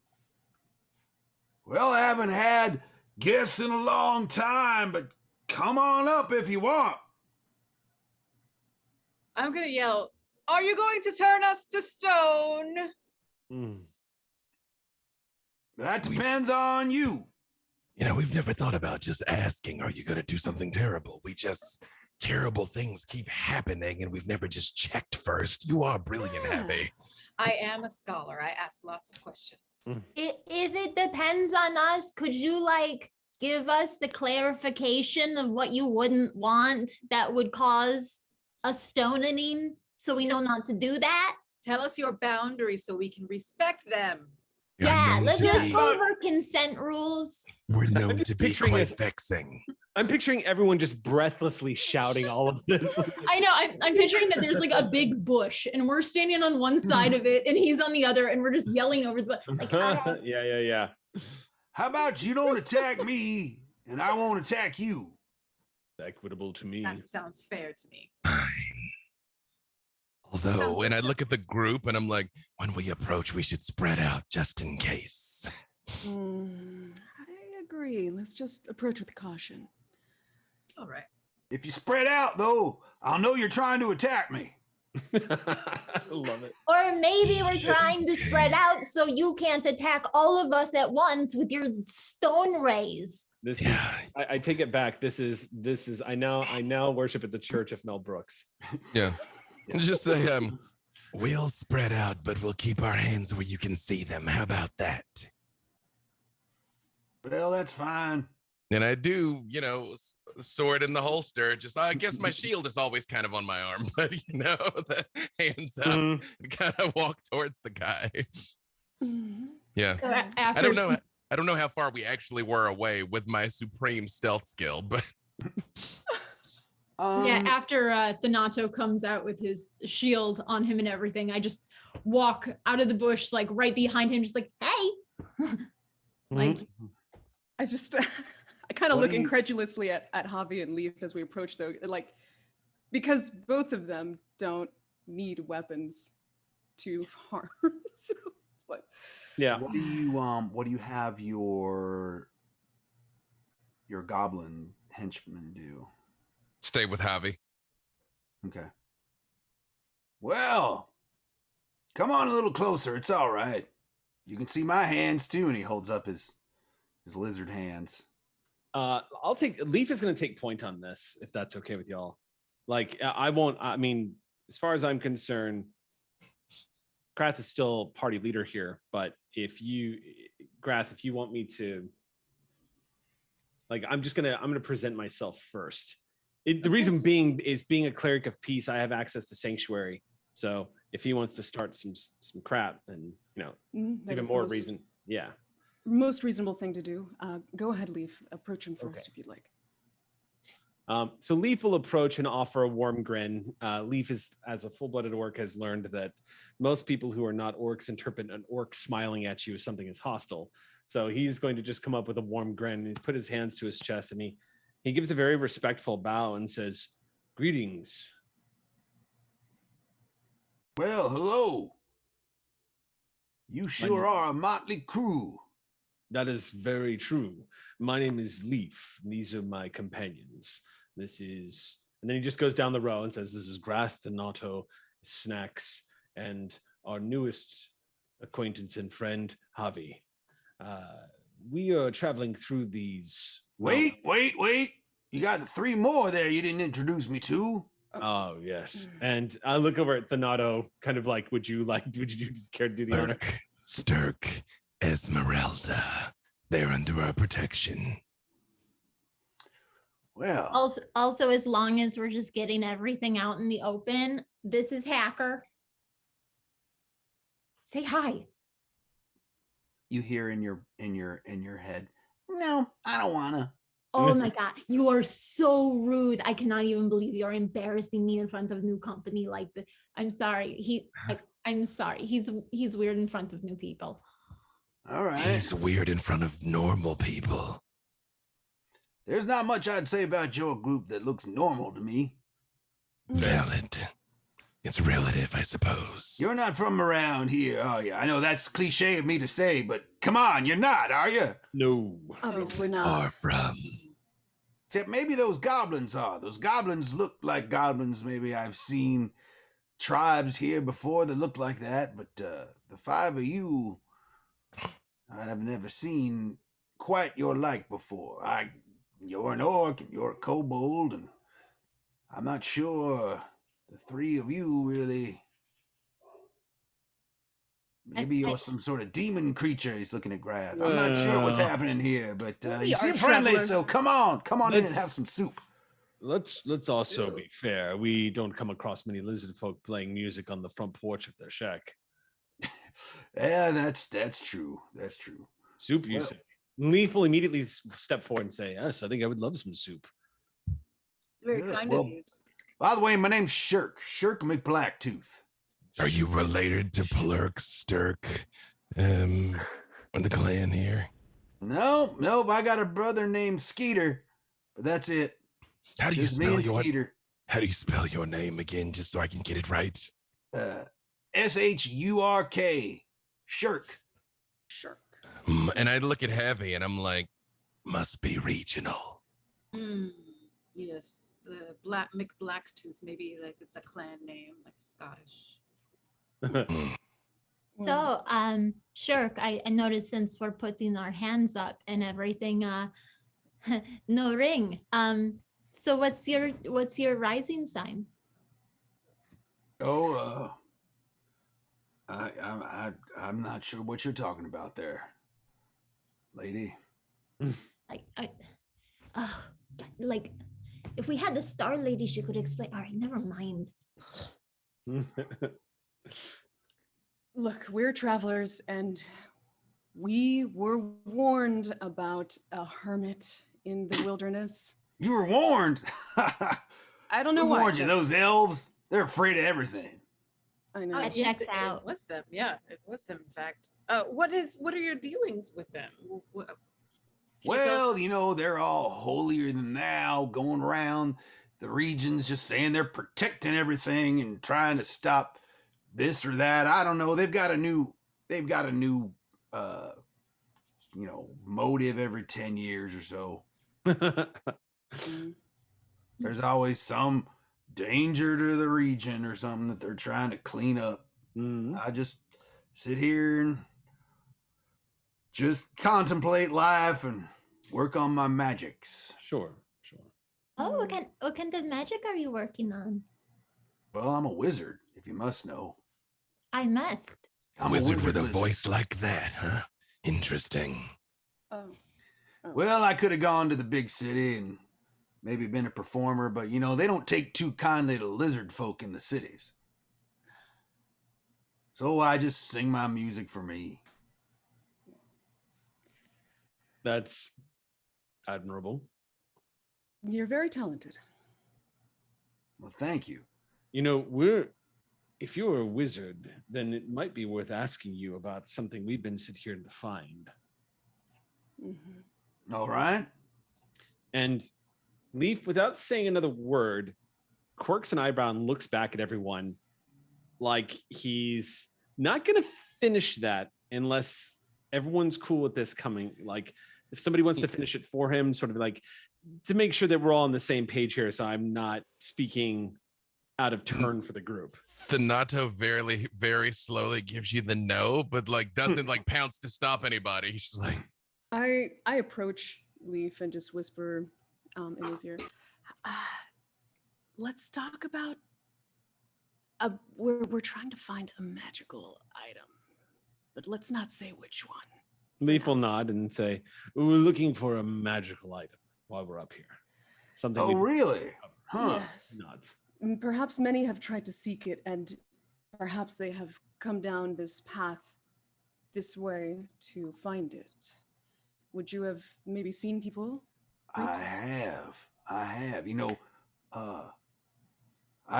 Well, I haven't had guests in a long time, but come on up if you want. I'm gonna yell, are you going to turn us to stone? That depends on you. We've never thought about just asking, are you going to do something terrible? Terrible things keep happening and we've never just checked first. You are brilliant, Abby. I am a scholar. I ask lots of questions. If it depends on us, could you like give us the clarification of what you wouldn't want that would cause a stoning so we know not to do that? Tell us your boundaries so we can respect them. You're Yeah, known let's to just be- go over consent rules. We're known I'm to just be picturing quite this- vexing. I'm picturing everyone just breathlessly shouting all of this. I know, I'm picturing that there's like a big bush and we're standing on one side of it and he's on the other and we're just yelling over the bush. Like, all right. Yeah. How about you don't attack me and I won't attack you? Equitable to me. That sounds fair to me. Although, when I look at the group and I'm like, when we approach, we should spread out just in case. I agree. Let's just approach with caution. All right. If you spread out, though, I'll know you're trying to attack me. I love it. Or maybe we're trying to spread out so you can't attack all of us at once with your stone rays. This Yeah. is. I take it back. This is. I now worship at the Church of Mel Brooks. Yeah. Just say, we'll spread out, but we'll keep our hands where you can see them. How about that? Well, that's fine. And I do, sword in the holster. Just, I guess my shield is always kind of on my arm, but the hands up and kind of walk towards the guy. Yeah. So I after don't know. I don't know how far we actually were away with my supreme stealth skill, but after Thanato comes out with his shield on him and everything, I just walk out of the bush, like right behind him, just like, hey. Like, I just, I kind of What look do you- incredulously at Javi and Leaf as we approach, though, like, because both of them don't need weapons to harm. So it's like, Yeah. What do you have your goblin henchmen do? stay with Javi. Okay. Well, come on a little closer. It's all right. You can see my hands too, and he holds up his lizard hands. I'll take. Leaf is going to take point on this if that's okay with y'all. Like, I won't. I mean, as far as I'm concerned, Grath is still party leader here. But if you want me to, like, I'm gonna present myself first. The reason being is, being a cleric of peace, I have access to sanctuary. So if he wants to start some crap, then that even is the more reason. Yeah. most reasonable thing to do. Go ahead, Leaf. Approach him first if you'd like. So Leaf will approach and offer a warm grin. Leaf, as a full-blooded orc, has learned that most people who are not orcs interpret an orc smiling at you as something as hostile. So he's going to just come up with a warm grin and put his hands to his chest, and he gives a very respectful bow and says, "Greetings." Well, hello. You sure are a motley crew. That is very true. My name is Leaf. These are my companions. This is, and then he just goes down the row and says, "This is Grath, Thanato, Snacks, and our newest acquaintance and friend, Javi. We are traveling through these." Wait. You got 3 more there you didn't introduce me to. Oh, yes. And I look over at Thanato, kind of like, would you care to do the honor? Lurk, Stirk, Esmeralda. They're under our protection. Well, Also, as long as we're just getting everything out in the open, this is Hacker. Say hi. you hear in your head, no, I don't wanna. Oh my god, you are so rude. I cannot even believe you're embarrassing me in front of new company like this. I'm sorry. I'm sorry. He's weird in front of new people. All right. He's weird in front of normal people. There's not much I'd say about your group that looks normal to me. Valid. It's relative, I suppose. You're not from around here, are you? I know that's cliche of me to say, but come on, you're not, are you? No. Obviously not. Far from. Except maybe those goblins are. Those goblins look like goblins. Maybe I've seen tribes here before that look like that, but the 5 of you, I've never seen quite your like before. You're an orc and you're a kobold, and I'm not sure the 3 of you really. Maybe you're some sort of demon creature. He's looking at Grath. I'm not sure what's happening here, but We you are seem friendly, travelers. so come on in and have some soup. Let's also be fair. We don't come across many lizard folk playing music on the front porch of their shack. Yeah, that's true. That's true. Soup, you Well- say? Leaf will immediately step forward and say, "Yes, I think I would love some soup." It's very Good. kind Well, of you. by the way, my name's Shirk McBlacktooth. Are you related to Plurk, Stirk, the clan here? Nope. I got a brother named Skeeter, but that's it. How do you Just me spell and your Skeeter. How do you spell your name again, just so I can get it right? SHURK. Shirk. Sure. And I look at Heavy and I'm like, must be regional. Yes, the McBlacktooth. Maybe like it's a clan name, like Scottish. So, Shirk, I noticed since we're putting our hands up and everything, No ring. So what's your rising sign? Oh, I'm not sure what you're talking about there, lady. Oh, like if we had the Star Lady, she could explain. All right, never mind. Look, we're travelers, and we were warned about a hermit in the wilderness. You were warned. I don't know Who why. warned you? Those elves? They're afraid of everything. I know. That Yes, checks it out. was them. Yeah, it was them. In fact, what are your dealings with them? Can you tell us- Well, they're all holier than thou, going around the regions just saying they're protecting everything and trying to stop this or that. I don't know. They've got a new motive every 10 years or so. Mm. There's always some danger to the region or something that they're trying to clean up. I just sit here and just contemplate life and work on my magics. Sure. Oh, what kind of magic are you working on? Well, I'm a wizard, if you must know. I must. I'm Wizard with a wizard. voice like that, huh? Interesting. Oh. Well, I could have gone to the big city and maybe been a performer, but they don't take too kindly to lizard folk in the cities. So I just sing my music for me. That's admirable. You're very talented. Well, thank you. If you're a wizard, then it might be worth asking you about something we've been sitting here to find. Mm-hmm. All right. And Leaf, without saying another word, quirks an eyebrow and looks back at everyone like he's not going to finish that unless everyone's cool with this coming. Like if somebody wants to finish it for him, sort of like to make sure that we're all on the same page here. So I'm not speaking out of turn for the group. The Nato very, very slowly gives you the no, but doesn't pounce to stop anybody. He's just like, I approach Leaf and just whisper in his ear. Let's talk about. We're trying to find a magical item, but let's not say which one. Leaf will nod and say, "We're looking for a magical item while we're up here." Something. Oh, really? Huh. Yes. Nods. Perhaps many have tried to seek it, and perhaps they have come down this path, this way to find it. Would you have maybe seen people? I have. I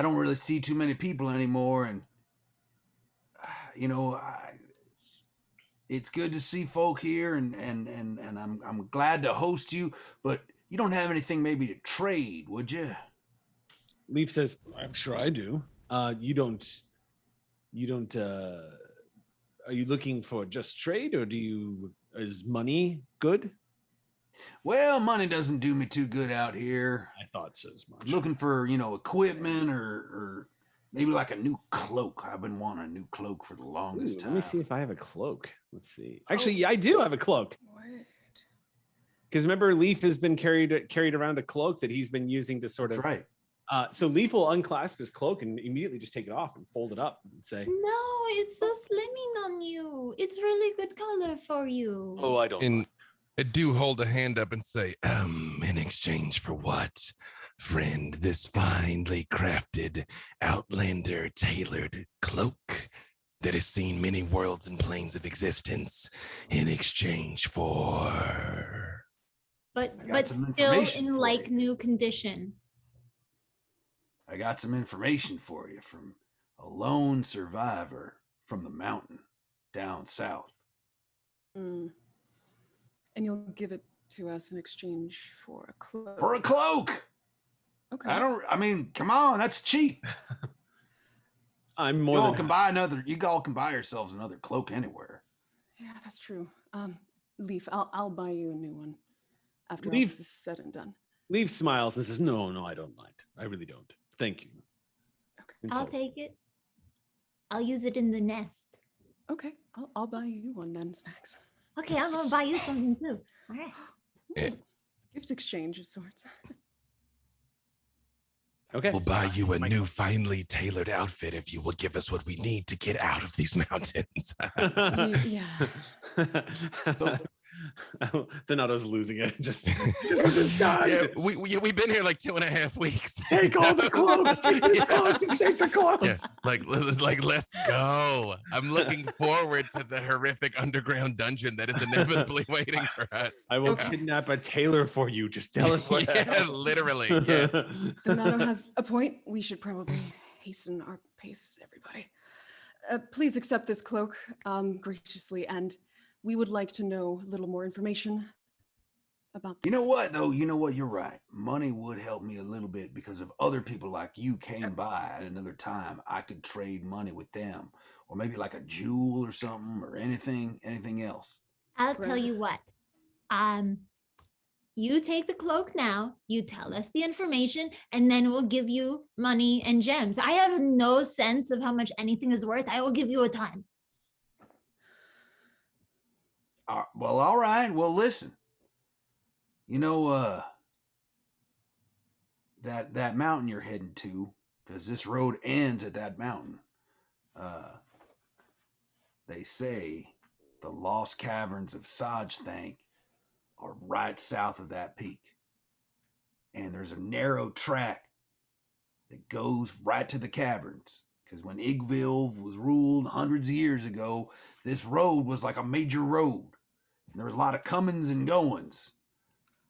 don't really see too many people anymore, and it's good to see folk here, and I'm glad to host you. But you don't have anything maybe to trade, would you? Leaf says, "I'm sure I do. You don't. Are you looking for just trade, or is money good?" Well, money doesn't do me too good out here. I thought so as much. Looking for equipment or maybe like a new cloak. I've been wanting a new cloak for the longest time. Let me see if I have a cloak. Let's see. Actually, yeah, I do have a cloak. Wait. Because remember, Leaf has been carried around a cloak that he's been using to sort of. That's right. So Leaf will unclasp his cloak and immediately just take it off and fold it up and say, No, it's so slimming on you. It's really good color for you. "Oh, I don't." and I do hold a hand up and say, in exchange for what? Friend, this finely crafted, outlander tailored cloak that has seen many worlds and planes of existence in exchange for... But I got some still information in for like you. new condition. I got some information for you from a lone survivor from the mountain down south. Mm. And you'll give it to us in exchange for a cloak. For a cloak! Okay. I mean, come on, that's cheap. I'm You more all than can buy another. You all can buy yourselves another cloak anywhere. Yeah, that's true. Leaf, I'll buy you a new one after all Leaf- this is said and done. Leaf smiles and says, "No, I don't mind. I really don't. Thank you." Okay. And I'll so- take it. I'll use it in the nest. Okay, I'll buy you one then, Snacks. Okay, I'm gonna buy you something too. All right. Eh, gift exchange of sorts. Okay. We'll buy you a new, finely tailored outfit if you will give us what we need to get out of these mountains. Yeah. Donato's losing it. Just Yeah, we've been here like 2.5 weeks. take all the clothes. Take these clothes. Just take the clothes. Yes, let's go. I'm looking forward to the horrific underground dungeon that is inevitably waiting for us. I will Okay. kidnap a tailor for you. Just tell us what Yeah, happened. literally. Yes. Donato has a point. We should probably hasten our pace, everybody. Please accept this cloak graciously, and we would like to know a little more information about this. You know what, though? You know what? You're right. Money would help me a little bit because if other people like you came by at another time, I could trade money with them. Or maybe like a jewel or something or anything else. I'll tell you what. You take the cloak now, you tell us the information, and then we'll give you money and gems. I have no sense of how much anything is worth. I will give you a ton. Well, all right. Well, listen. You know, that mountain you're heading to, because this road ends at that mountain. They say the lost caverns of Sajthank are right south of that peak. And there's a narrow track that goes right to the caverns. Because when Igville was ruled hundreds of years ago, this road was like a major road. And there was a lot of comings and goings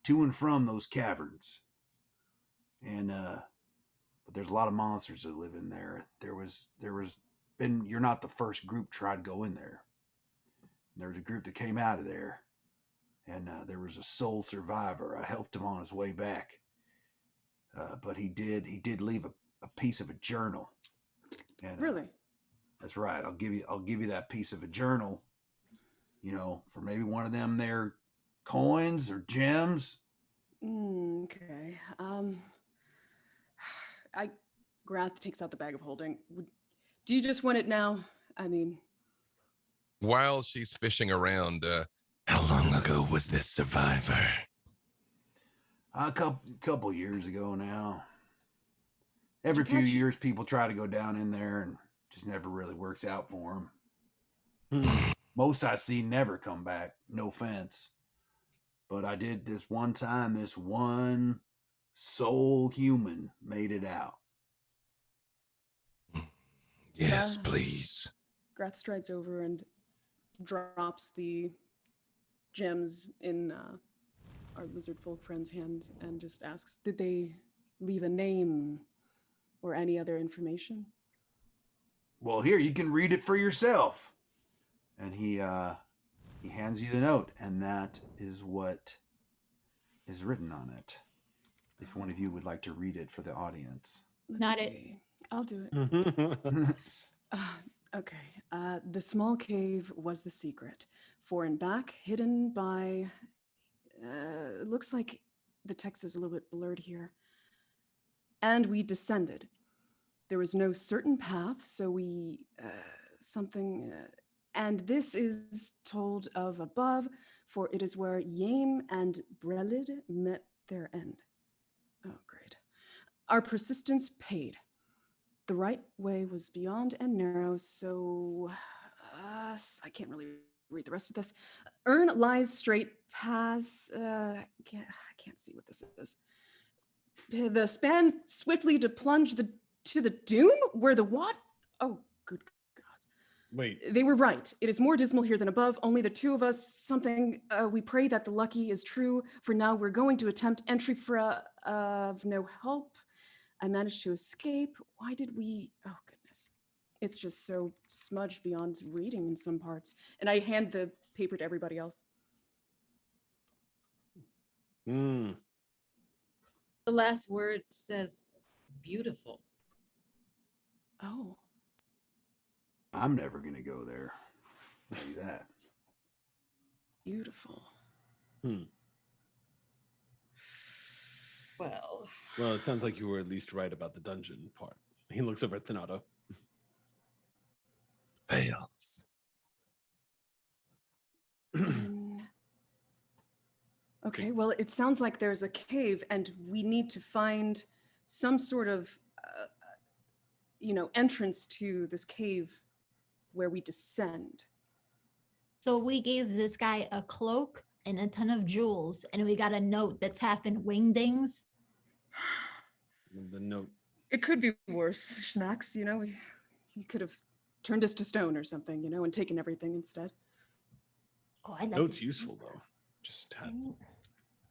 to and from those caverns. And but there's a lot of monsters that live in there. You're not the first group to try to go in there. There was a group that came out of there, and there was a sole survivor. I helped him on his way back, but he did leave a piece of a journal. And, Really? That's right. I'll give you that piece of a journal. You know, for maybe one of them there coins or gems. Okay. Grath takes out the bag of holding. Do you just want it now? I mean, While she's fishing around, how long ago was this survivor? A couple years ago now. Every Did you few catch- years, people try to go down in there, and just never really works out for them. Most I see never come back. No offense, but I did this one time. This one sole human made it out. Yes, please. Grath strides over and drops the gems in our lizard folk friend's hand and just asks, did they leave a name or any other information? Well, here, you can read it for yourself. And he hands you the note, and that is what is written on it. If one of you would like to read it for the audience. Not it. see. I'll do it. Okay. The small cave was the secret. For and back, hidden by. It looks like the text is a little bit blurred here. And we descended. There was no certain path, so we. And this is told of above, for it is where Yame and Brelid met their end. Oh, great. Our persistence paid. The right way was beyond and narrow, so I can't really read the rest of this. Urn lies straight past. I can't see what this is. The span swiftly to plunge to the doom where the what? Oh, good gods! Wait. They were right. It is more dismal here than above. Only the two of us. Something. We pray that the lucky is true. For now, we're going to attempt entry of no help. I managed to escape. Why did we? Oh, goodness. It's just so smudged beyond reading in some parts. And I hand the paper to everybody else. The last word says beautiful. Oh. I'm never going to go there. I'll tell you that. Beautiful. Well, it sounds like you were at least right about the dungeon part. He looks over at Thanato. Fails. Then Okay, well, it sounds like there's a cave, and we need to find some sort of, entrance to this cave where we descend. So we gave this guy a cloak and a ton of jewels, and we got a note that's half in wingdings. The note. It could be worse, Schnacks. He could have turned us to stone or something, and taken everything instead. Oh, I like Note's it. useful though. Just had.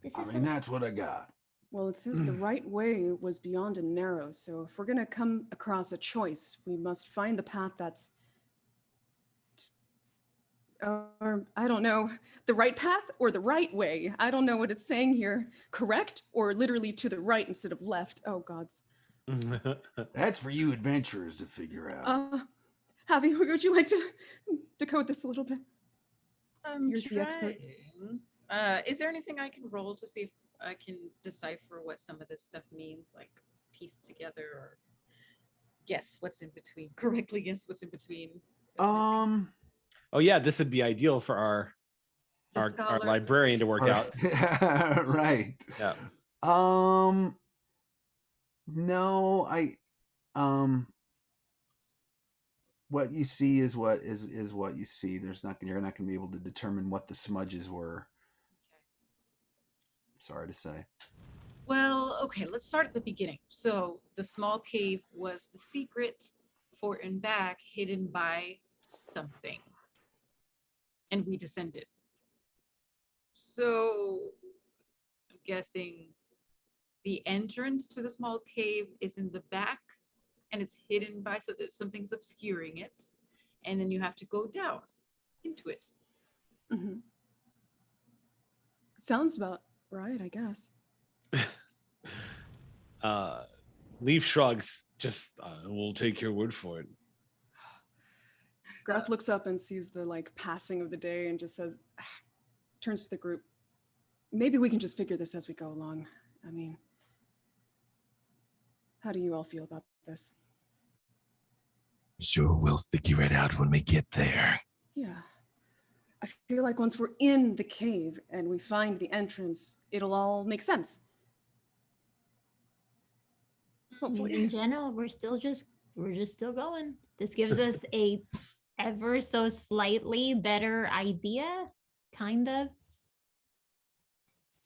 This I is mean, that's what I got. Well, it says the right way was beyond and narrow, so if we're gonna come across a choice, we must find the path that's, or I don't know, the right path or the right way. I don't know what it's saying here. Correct or literally to the right instead of left. Oh gods. That's for you adventurers to figure out. Javi, would you like to decode this a little bit? I'm You're the expert. trying. Is there anything I can roll to see if I can decipher what some of this stuff means, like piece together or guess what's in between? Correctly guess what's in between. that's missing? Oh yeah, this would be ideal for our The our scholar. librarian to work out. Right. Yeah. No, what you see is what you see. You're not gonna be able to determine what the smudges were. Sorry to say. Well, okay, let's start at the beginning. So the small cave was the secret fort and back hidden by something. And we descended. So I'm guessing the entrance to the small cave is in the back and it's hidden by something's obscuring it. And then you have to go down into it. Mm-hmm. Sounds about right, I guess. Leaf shrugs. Just we'll take your word for it. Grath looks up and sees the passing of the day and just says, turns to the group. Maybe we can just figure this as we go along. I mean, how do you all feel about this? Sure, we'll figure it out when we get there. Yeah. I feel like once we're in the cave and we find the entrance, it'll all make sense. Hopefully. In general, we're just still going. This gives us a ever so slightly better idea, kind of.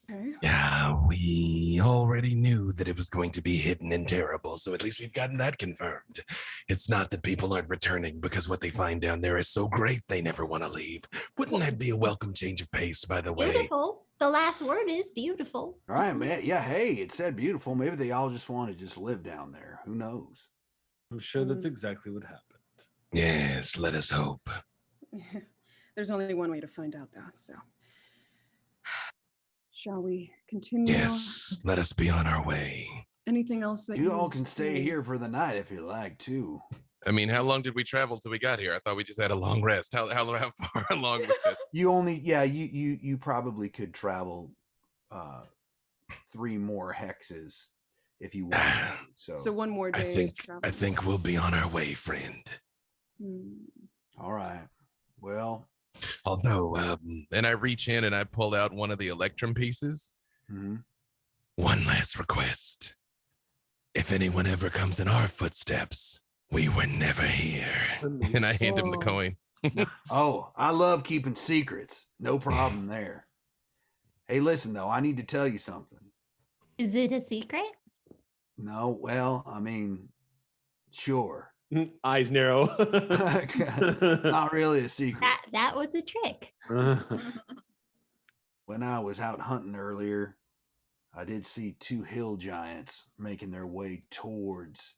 Okay. Yeah, we already knew that it was going to be hidden and terrible, so at least we've gotten that confirmed. It's not that people aren't returning because what they find down there is so great they never want to leave. Wouldn't that be a welcome change of pace, by the way? Beautiful. The last word is beautiful. All right, man. Yeah, hey, it said beautiful. Maybe they all just want to just live down there. Who knows? I'm sure that's exactly what happened. Yes, let us hope. There's only one way to find out, though, so. Shall we continue? Yes, let us be on our way. Anything else that You all can stay here for the night if you like, too. I mean, how long did we travel till we got here? I thought we just had a long rest. How far along was this? You probably could travel 3 more hexes if you want. So one more day. I think we'll be on our way, friend. All right. Well, although, and I reach in and I pull out one of the electrum pieces. Mm-hmm. One last request. If anyone ever comes in our footsteps, we were never here. And I hand him the coin. Oh, I love keeping secrets. No problem there. Hey, listen, though, I need to tell you something. Is it a secret? No, well, I mean, sure. Eyes narrow. Not really a secret. That was a trick. When I was out hunting earlier, I did see 2 hill giants making their way towards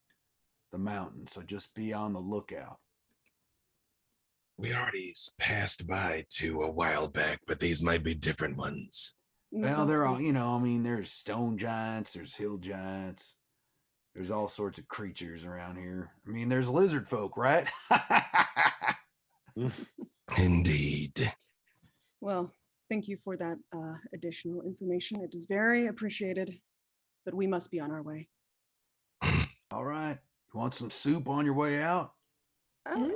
the mountain, so just be on the lookout. We already passed by 2 a while back, but these might be different ones. Well, they're all, there's stone giants, there's hill giants. There's all sorts of creatures around here. I mean, there's lizard folk, right? Indeed. Well, thank you for that additional information. It is very appreciated, but we must be on our way. All right. You want some soup on your way out?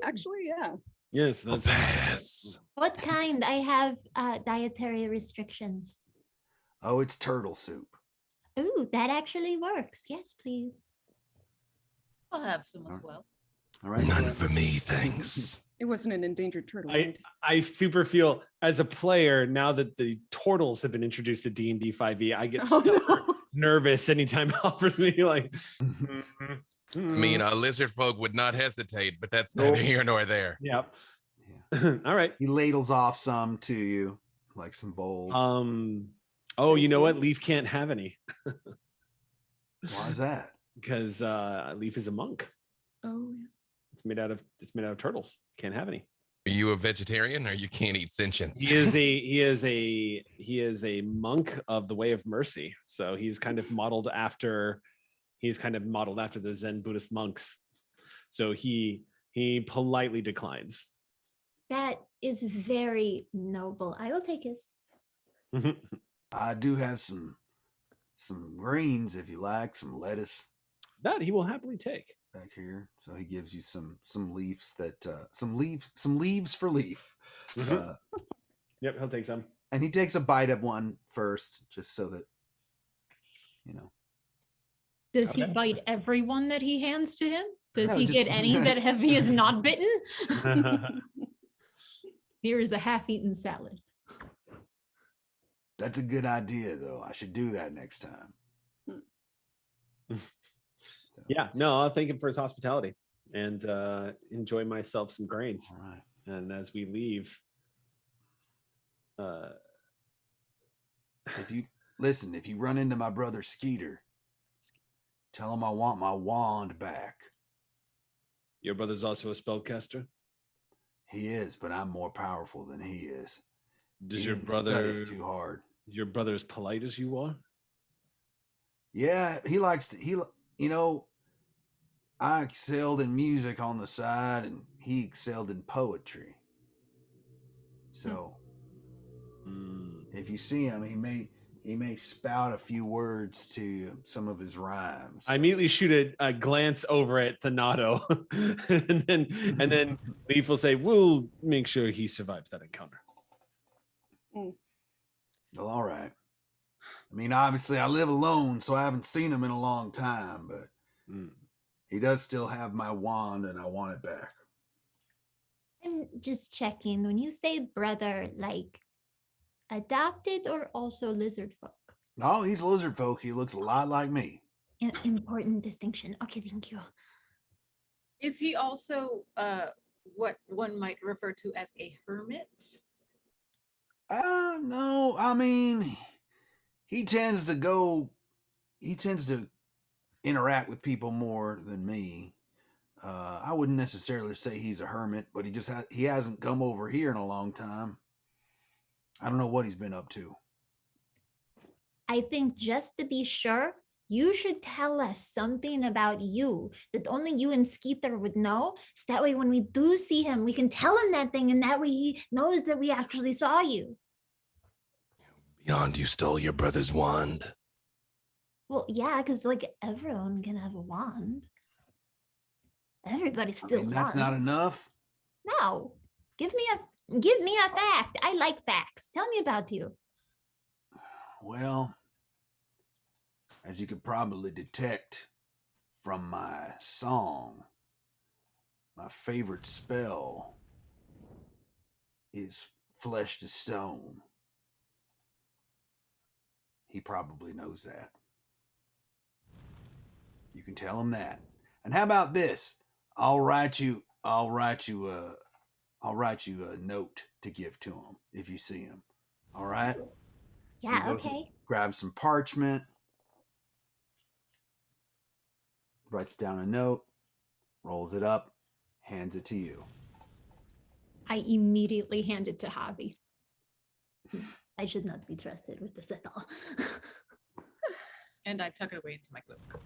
Actually, yeah. Yes, that's pass. What kind? I have dietary restrictions. Oh, it's turtle soup. Ooh, that actually works. Yes, please. I'll have some as well. All right. None for me, thanks. It wasn't an endangered turtle, I right? I super feel as a player now that the turtles have been introduced to D&D 5e, I get Oh, super no. nervous anytime it offers me like. I mean, lizard folk would not hesitate, but that's Nope. neither here nor there. Yep. Yeah. All right. He ladles off some to you, like some bowls. Oh, you know what? Leaf can't have any Why is that? because Leaf is a monk. Oh, yeah. It's made out of turtles. Can't have any. Are you a vegetarian or you can't eat sentience? He is a monk of the Way of Mercy. So he's kind of modeled after the Zen Buddhist monks. So he politely declines. That is very noble. I will take his. I do have some greens if you like, some lettuce That he will happily take. back here. So he gives you some leaves that some leaves for Leaf. Mhm. Yep, he'll take some. And he takes a bite of one first, just so that you know. Does he Okay. bite everyone that he hands to him? Does No, he just- get any that he is not bitten? Here is a half-eaten salad. That's a good idea, though. I should do that next time. So, Yeah, no, I'll thank him for his hospitality and enjoy myself some grains. all right. And as we leave, If you run into my brother Skeeter, tell him I want my wand back. your brother's also a spellcaster. He is, but I'm more powerful than he is. Does He your didn't brother study too hard? your brother as polite as you are? Yeah, he likes to. I excelled in music on the side, and he excelled in poetry. So, if you see him, he may spout a few words to some of his rhymes. I immediately shoot a glance over at Thanato, and then Leaf will say, "We'll make sure he survives that encounter." Well, all right. I mean, obviously, I live alone, so I haven't seen him in a long time, but he does still have my wand, and I want it back. I'm just checking. When you say brother, like adopted or also lizard folk? No, he's lizard folk. He looks a lot like me. Important distinction. Okay, thank you. Is he also what one might refer to as a hermit? No, I mean, he tends to interact with people more than me. I wouldn't necessarily say he's a hermit, but he hasn't come over here in a long time. I don't know what he's been up to. I think just to be sure, you should tell us something about you that only you and Skeeter would know. So that way, when we do see him, we can tell him that thing, and that way he knows that we actually saw you. Beyond you stole your brother's wand. Well, yeah, because like everyone can have a wand. Everybody I steals mean, that's one. not enough. No, give me a fact. I like facts. Tell me about you. Well, as you could probably detect from my song, my favorite spell is flesh to stone. He probably knows that. You can tell him that. And how about this? I'll write you a note to give to him if you see him. All right? Yeah, He goes, okay. Grabs some parchment, writes down a note, rolls it up, hands it to you. I immediately hand it to Javi. I should not be trusted with this at all. And I tuck it away into my cloak.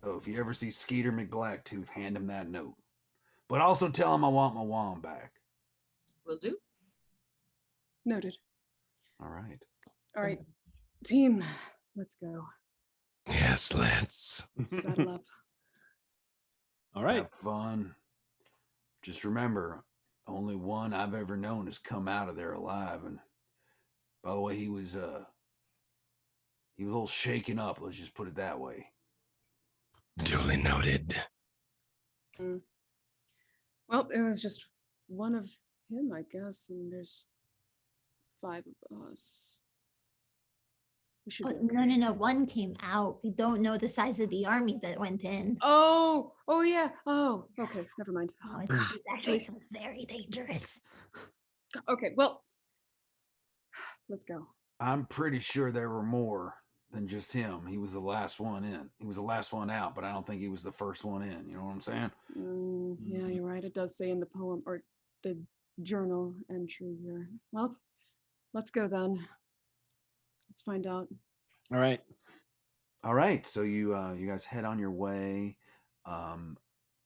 So if you ever see Skeeter McBlacktooth, hand him that note. But also tell him I want my wand back. Will do. Noted. All right. All right, team, let's go. Yes, let's. Saddle up. All right. Have fun. Just remember, only one I've ever known has come out of there alive. And by the way, he was He was a little shaken up. Let's just put it that way. Duly noted. Well, it was just one of him, I guess, and there's 5 of us. We should Oh, be no, okay. no, no. One came out. We don't know the size of the army that went in. Oh yeah. Oh, okay. Never mind. Oh, it actually sounds very dangerous. Okay, well, let's go. I'm pretty sure there were more than just him. He was the last one in. He was the last one out, but I don't think he was the first one in. You know what I'm saying? Yeah, you're right. It does say in the poem or the journal entry here. Well, let's go then. Let's find out. All right. All right. So you guys head on your way,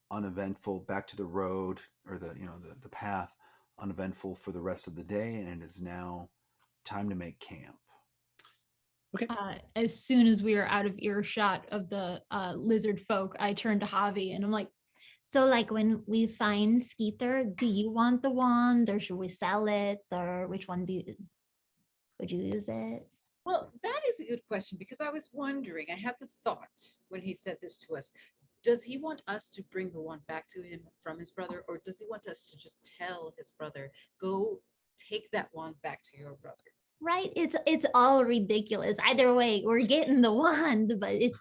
uneventful, back to the road or the path, uneventful for the rest of the day, and it is now time to make camp. Okay. As soon as we are out of earshot of the lizard folk, I turn to Javi and I'm like, So, like, when we find Skeeter, do you want the wand, or should we sell it, or which one would you use it? Well, that is a good question because I was wondering, I had the thought when he said this to us, does he want us to bring the wand back to him from his brother, or does he want us to just tell his brother, go take that wand back to your brother? Right? It's all ridiculous. Either way, we're getting the wand, but it's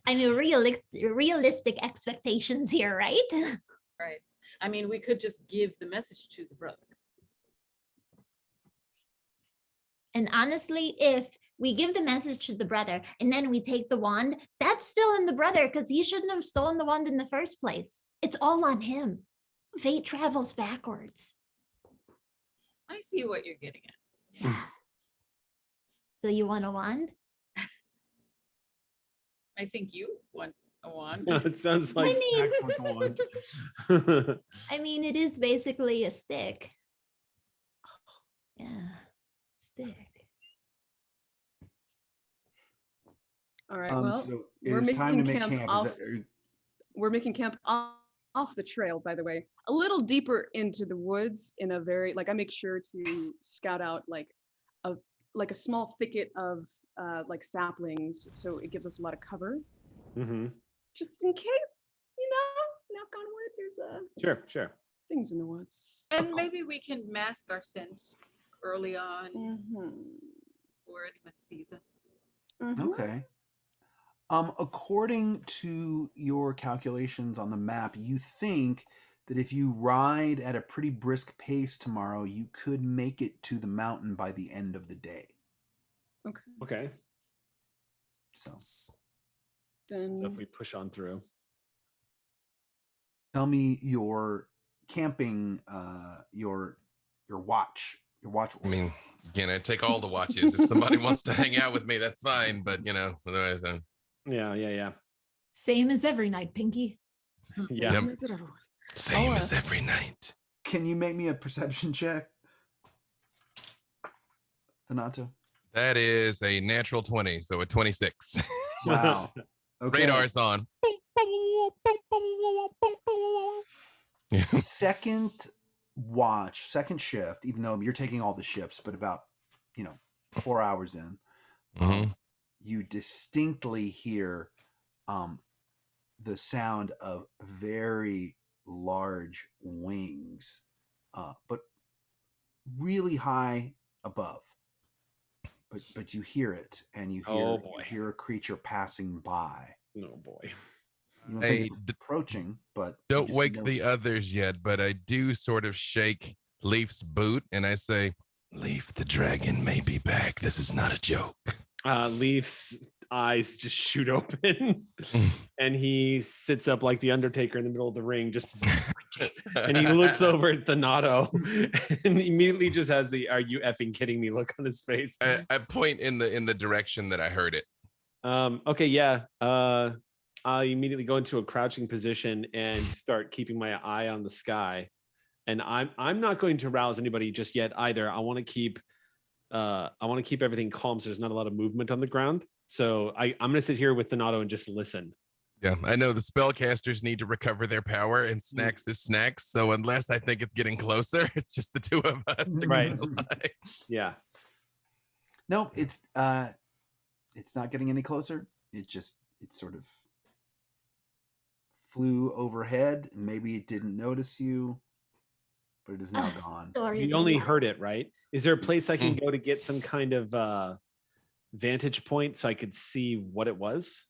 I mean realistic expectations here, right? Right. I mean, we could just give the message to the brother. And honestly, if we give the message to the brother and then we take the wand, that's still in the brother because he shouldn't have stolen the wand in the first place. It's all on him. Fate travels backwards. I see what you're getting at. So you want a wand? I think you want a wand. It sounds like I Snacks wants a wand. I mean, it is basically a stick. Yeah, stick. All right. Well, So it we're is time to making make camp camp. off- Is that, we're making camp off the trail, by the way, a little deeper into the woods in a very, like, I make sure to scout out like a small thicket of like saplings, so it gives us a lot of cover, just in case, knock on wood, there's Sure. things in the woods. And maybe we can mask our scent early on Mm-hmm. before anyone sees us. okay. According to your calculations on the map, you think that if you ride at a pretty brisk pace tomorrow, you could make it to the mountain by the end of the day. Okay. So Then So if we push on through. tell me your camping, your watch. I mean, again, I take all the watches. If somebody wants to hang out with me, that's fine. But otherwise, Yeah. same as every night, Pinky. Yeah. Yep. is it everyone? Same Oh, as every night. Can you make me a perception check, Donato? That is a natural 20, so a 26. Wow. Okay. Radar's on. Second watch, second shift, even though you're taking all the shifts, but about 4 hours in, you distinctly hear the sound of very large wings, but really high above. But you hear it, and you hear a creature passing by. Oh boy. You don't Hey, think it's approaching, but you Don't just wake know the it. others yet, but I do sort of shake Leaf's boot and I say, Leaf, the dragon may be back. This is not a joke. Leaf's eyes just shoot open and he sits up like the Undertaker in the middle of the ring, just and he looks over at Thanato and immediately just has the "Are you effing kidding me?" look on his face. I point in the direction that I heard it. Okay, yeah. I immediately go into a crouching position and start keeping my eye on the sky. And I'm not going to rouse anybody just yet either. I want to keep everything calm so there's not a lot of movement on the ground. So I'm gonna sit here with Thanato and just listen. Yeah, I know the spellcasters need to recover their power, and Snacks is Snacks. So unless I think it's getting closer, it's just the two of us. Right. Yeah. No, it's it's not getting any closer. It sort of flew overhead. Maybe it didn't notice you, but it is now gone. We only heard it, right? Is there a place I can go to get some kind of vantage point so I could see what it was?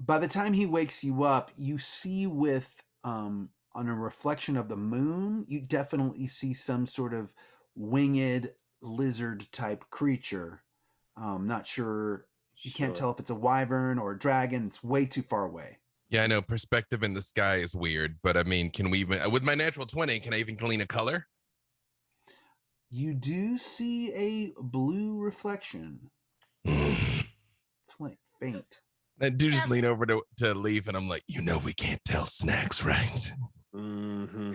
By the time he wakes you up, you see with on a reflection of the moon, you definitely see some sort of winged lizard type creature. Not sure. You can't tell if it's a wyvern or a dragon. It's way too far away. Yeah, I know perspective in the sky is weird, but I mean, can we even, with my natural 20, can I even glean a color? You do see a blue reflection. Faint. I do just lean over to Leaf and I'm like, we can't tell Snacks, right? Mm-hmm.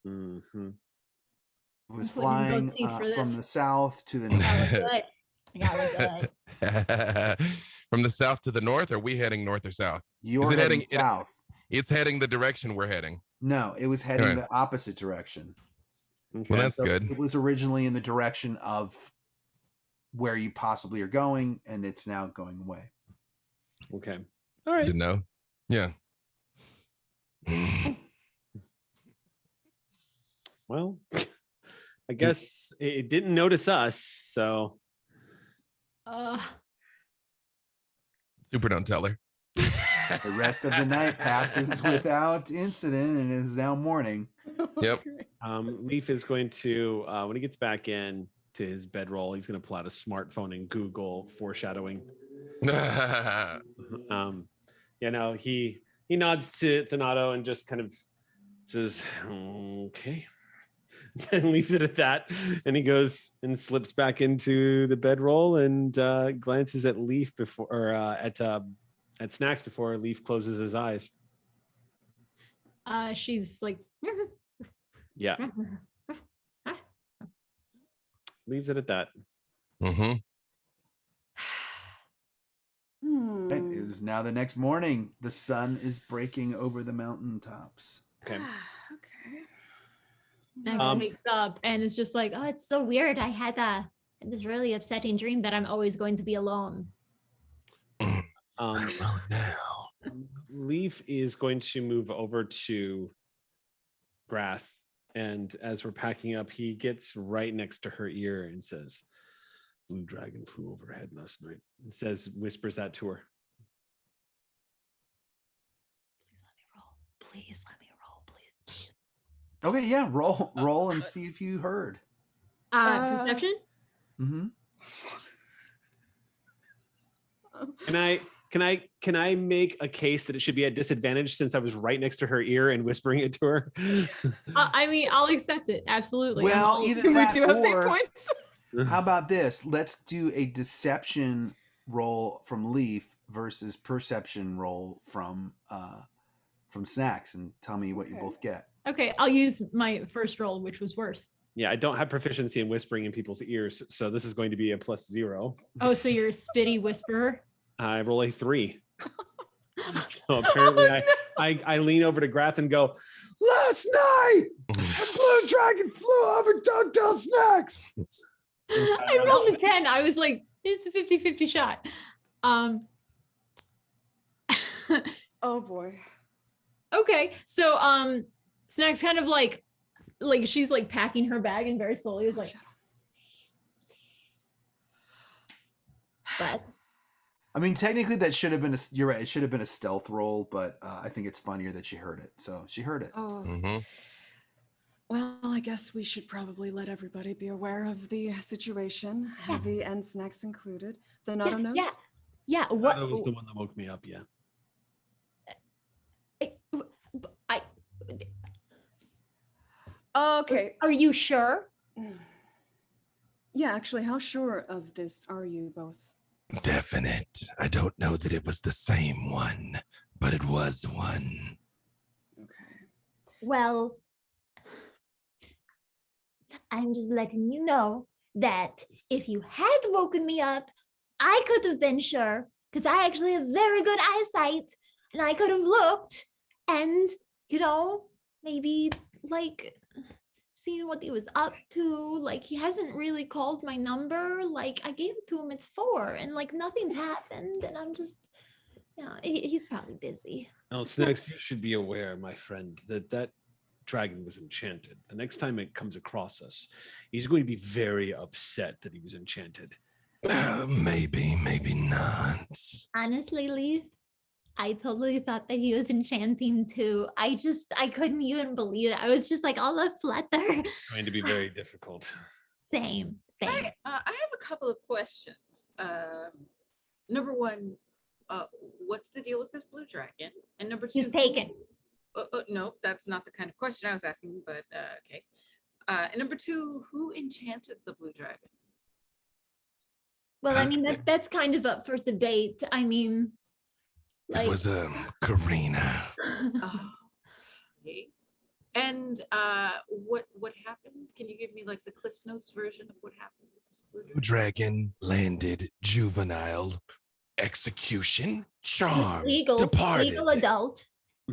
Mm-hmm. It was flying from the south to the north. From the south to the north, are we heading north or south? You're heading south. It's heading the direction we're heading. No, it was heading the opposite direction. Okay. Well, that's good. It was originally in the direction of where you possibly are going, and it's now going away. Okay. All right. Didn't know. Yeah. Well, I guess it didn't notice us, so. Super don't tell her. The rest of the night passes without incident and is now morning. Yep. Leaf is going to, when he gets back in to his bedroll, he's going to pull out a smartphone and Google foreshadowing. He nods to Thanato and just kind of says, okay. And leaves it at that, and he goes and slips back into the bedroll and glances at Leaf before, or at Snacks before Leaf closes his eyes. She's like, yeah, leaves it at that. Mm-hmm. Right, it is now the next morning. The sun is breaking over the mountaintops. Okay. Next wakes up and is just like, oh, it's so weird. I had this really upsetting dream that I'm always going to be alone. Now. Leaf is going to move over to Grath, and as we're packing up, he gets right next to her ear and says, "Blue dragon flew overhead last night." And whispers that to her. Please let me roll, please. Okay, yeah, roll and see if you heard. Perception? Mm-hmm. Can I make a case that it should be at disadvantage since I was right next to her ear and whispering it to her? I mean, I'll accept it. Absolutely. Well, either We that do have big or points. how about this? Let's do a deception roll from Leaf versus perception roll from Snacks, and tell me what you both get. Okay, I'll use my first roll, which was worse. Yeah, I don't have proficiency in whispering in people's ears, so this is going to be a +0. Oh, so you're a spitty whisperer? I roll a 3. So apparently I lean over to Grath and go, "Last night, a blue dragon flew over Don't Tell Snacks." I rolled a 10. I was like, it's a 50-50 shot. Oh boy. Okay, so Snacks kind of like she's like packing her bag and very slowly is like, but I mean, technically that should have been you're right, it should have been a stealth roll, but I think it's funnier that she heard it. So she heard it. Oh. Mm-hmm. Well, I guess we should probably let everybody be aware of the situation, Heavy and Snacks included. The Notto knows? Yeah. What? That was the one that woke me up. Yeah. Okay. Are you sure? Yeah, actually, how sure of this are you both? Definite. I don't know that it was the same one, but it was one. Okay. Well, I'm just letting you know that if you had woken me up, I could have been sure, because I actually have very good eyesight, and I could have looked and, maybe seeing what he was up to. Like, he hasn't really called my number. Like, I gave it to him, it's 4, and like nothing's happened. And I'm just, he's probably busy. Now, Snacks, you should be aware, my friend, that dragon was enchanted. The next time it comes across us, he's going to be very upset that he was enchanted. Maybe not. Honestly, Leaf, I totally thought that he was enchanting too. I couldn't even believe it. I was just like all aflutter. Going to be very difficult. Same. I have a couple of questions. Number one, what's the deal with this blue dragon? And number 2, He's taken. No, that's not the kind of question I was asking, but okay. And number 2, who enchanted the blue dragon? Well, I mean, that's kind of up for debate. I mean, like, It was Karina. Oh, okay. And what happened? Can you give me like the Cliff's Notes version of what happened with this blue Blue dragon landed, juvenile, execution, charm, departed. legal adult,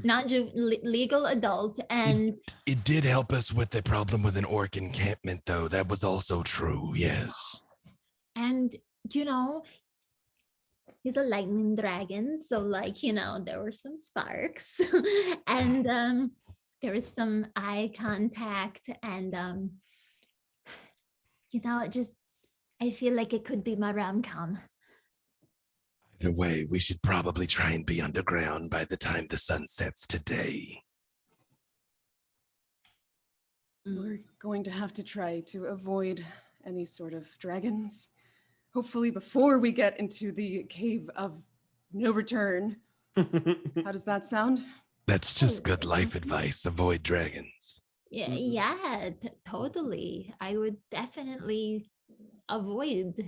not legal adult, and It did help us with the problem with an orc encampment, though. That was also true, yes. and he's a lightning dragon, so like there were some sparks, and there was some eye contact, and I feel like it could be my rom-com. Either way, we should probably try and be underground by the time the sun sets today. We're going to have to try to avoid any sort of dragons. Hopefully before we get into the cave of no return. How does that sound? That's just good life advice. Avoid dragons. Yeah, totally. I would definitely avoid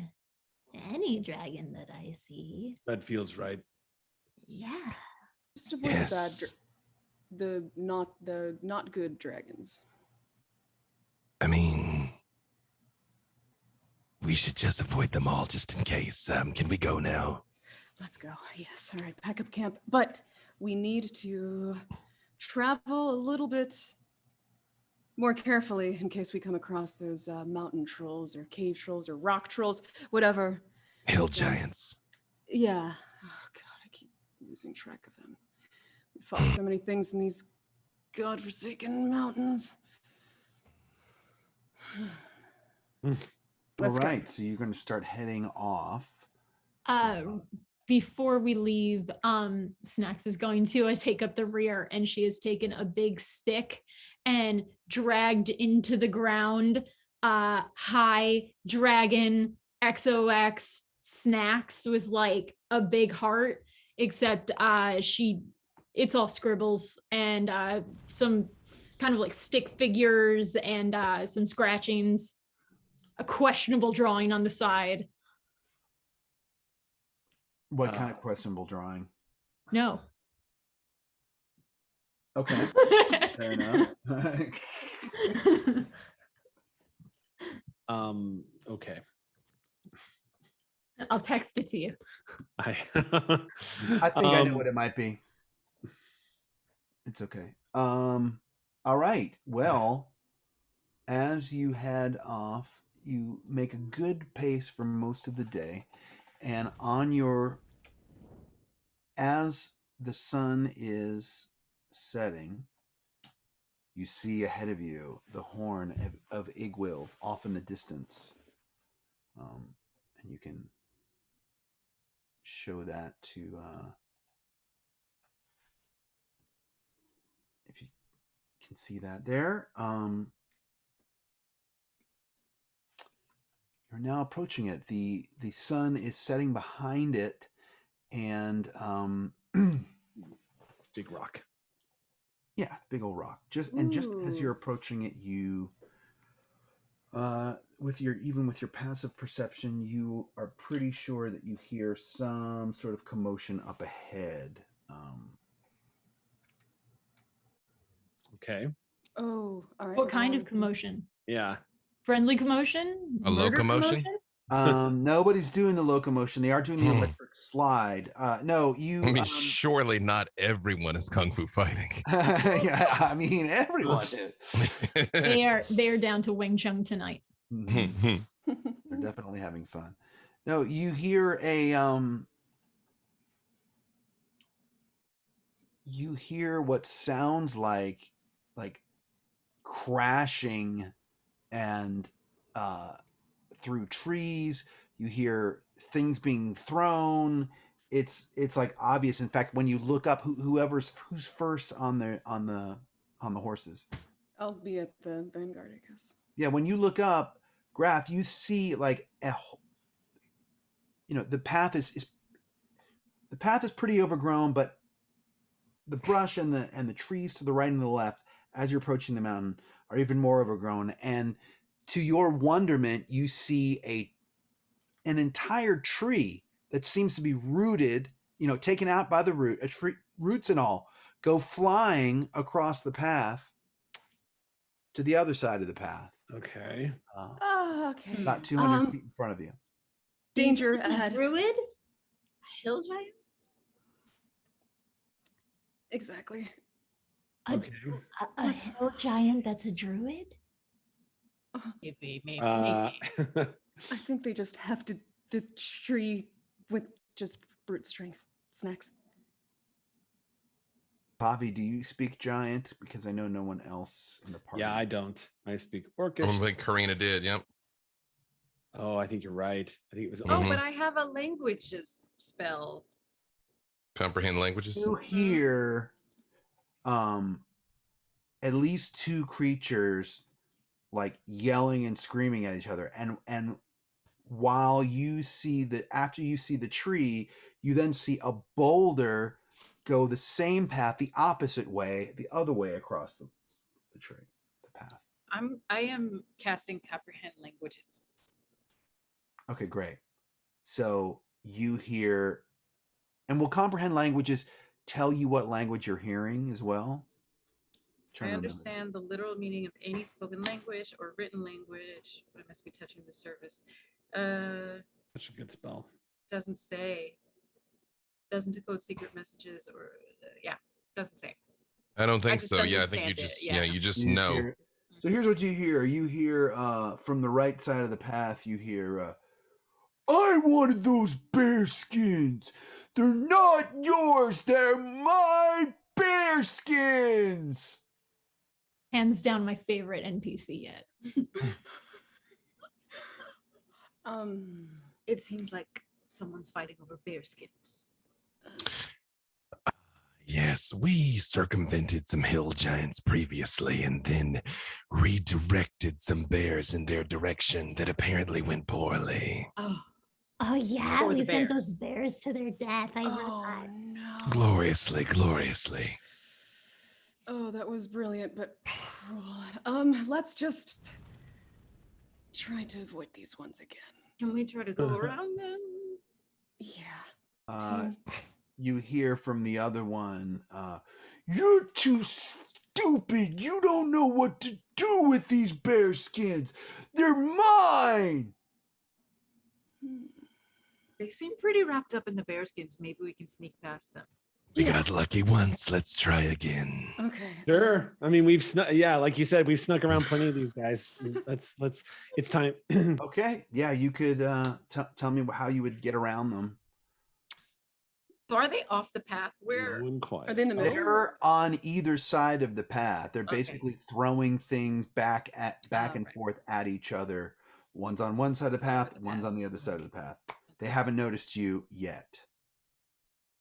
any dragon that I see. That feels right. Yeah. Just avoid the not good dragons. I mean, we should just avoid them all just in case. Can we go now? Let's go. Yes. All right. Pack up camp. But we need to travel a little bit more carefully in case we come across those mountain trolls or cave trolls or rock trolls, whatever. Hill giants. Yeah. Oh, God. I keep losing track of them. We fought so many things in these godforsaken mountains. All right, so you're going to start heading off. Before we leave, Snacks is going to take up the rear, and she has taken a big stick and dragged into the ground high dragon XOX Snacks with like a big heart, except it's all scribbles and some kind of like stick figures and some scratchings, a questionable drawing on the side. What kind of questionable drawing? No. Okay. Fair enough. Okay. I'll text it to you. I think I know what it might be. It's okay. All right. Well, as you head off, you make a good pace for most of the day. And as the sun is setting, you see ahead of you the horn of Igwilv off in the distance. And you can show that to, if you can see that there. You're now approaching it. The sun is setting behind it, and big rock. Yeah, big old rock. Just as you're approaching it, you with your passive perception, you are pretty sure that you hear some sort of commotion up ahead. Okay. Oh, all right. What kind of commotion? Yeah. Friendly commotion? A Murder locomotion? commotion? Nobody's doing the locomotion. They are doing the electric slide. No, you. I mean, surely not everyone is kung fu fighting. Yeah, I mean everyone is. They're down to Wing Chun tonight. Mhm. They're definitely having fun. No, you hear you hear what sounds like crashing and through trees. You hear things being thrown. It's like obvious. In fact, when you look up, who's first on the horses. I'll be at the vanguard, I guess. Yeah, when you look up, Grath, you see like the path is pretty overgrown, but the brush and the trees to the right and the left, as you're approaching the mountain, are even more overgrown. And to your wonderment, you see an entire tree that seems to be rooted, taken out by the root, roots and all, go flying across the path to the other side of the path. Okay. Okay. About 200 feet in front of you. Danger ahead. Druid? Hill giants? Exactly. Okay. A hill giant that's a druid? Maybe. I think they just have the tree with just brute strength. Snacks. Pavi, do you speak giant? Because I know no one else in the party. Yeah, I don't. I speak I Orcish. don't think Karina did. Yep. Oh, I think you're right. I think it was. Oh, but I have a languages spell. Comprehend languages. You hear at least two creatures like yelling and screaming at each other, and while you see after you see the tree, you then see a boulder go the same path, the opposite way, the other way across the tree, the path. I am casting comprehend languages. Okay, great. So you hear, and will comprehend languages tell you what language you're hearing as well? I understand the literal meaning of any spoken language or written language, but I must be touching the surface. Such a good spell. Doesn't say. Doesn't decode secret messages or doesn't say. I don't think just so. Yeah, I think you understand just it, yeah. you just know. So here's what you hear. You hear from the right side of the path, you hear, I wanted those bear skins. They're not yours. They're my bear skins. Hands down, my favorite NPC yet. It seems like someone's fighting over bear skins. Yes, we circumvented some hill giants previously and then redirected some bears in their direction that apparently went poorly. Oh yeah, For the we sent bears. those bears to their death. I heard that. No. Gloriously, gloriously. Oh, that was brilliant, but cruel. Let's just try to avoid these ones again. Can we try to go around them? Yeah. You hear from the other one, you're too stupid. You don't know what to do with these bear skins. They're mine. They seem pretty wrapped up in the bear skins. Maybe we can sneak past them. We got lucky once. Let's try again. Okay. Sure. I mean, we've snuck. Yeah, like you said, we've snuck around plenty of these guys. Let's. It's time. Okay. Yeah, you could tell me how you would get around them. So are they off the path? Where? Low and quiet. Are they in the middle? They're on either side of the path. They're Okay. basically throwing things back and right. forth at each other. One's on one side of the path, one's on the other side of the path. They haven't noticed you yet.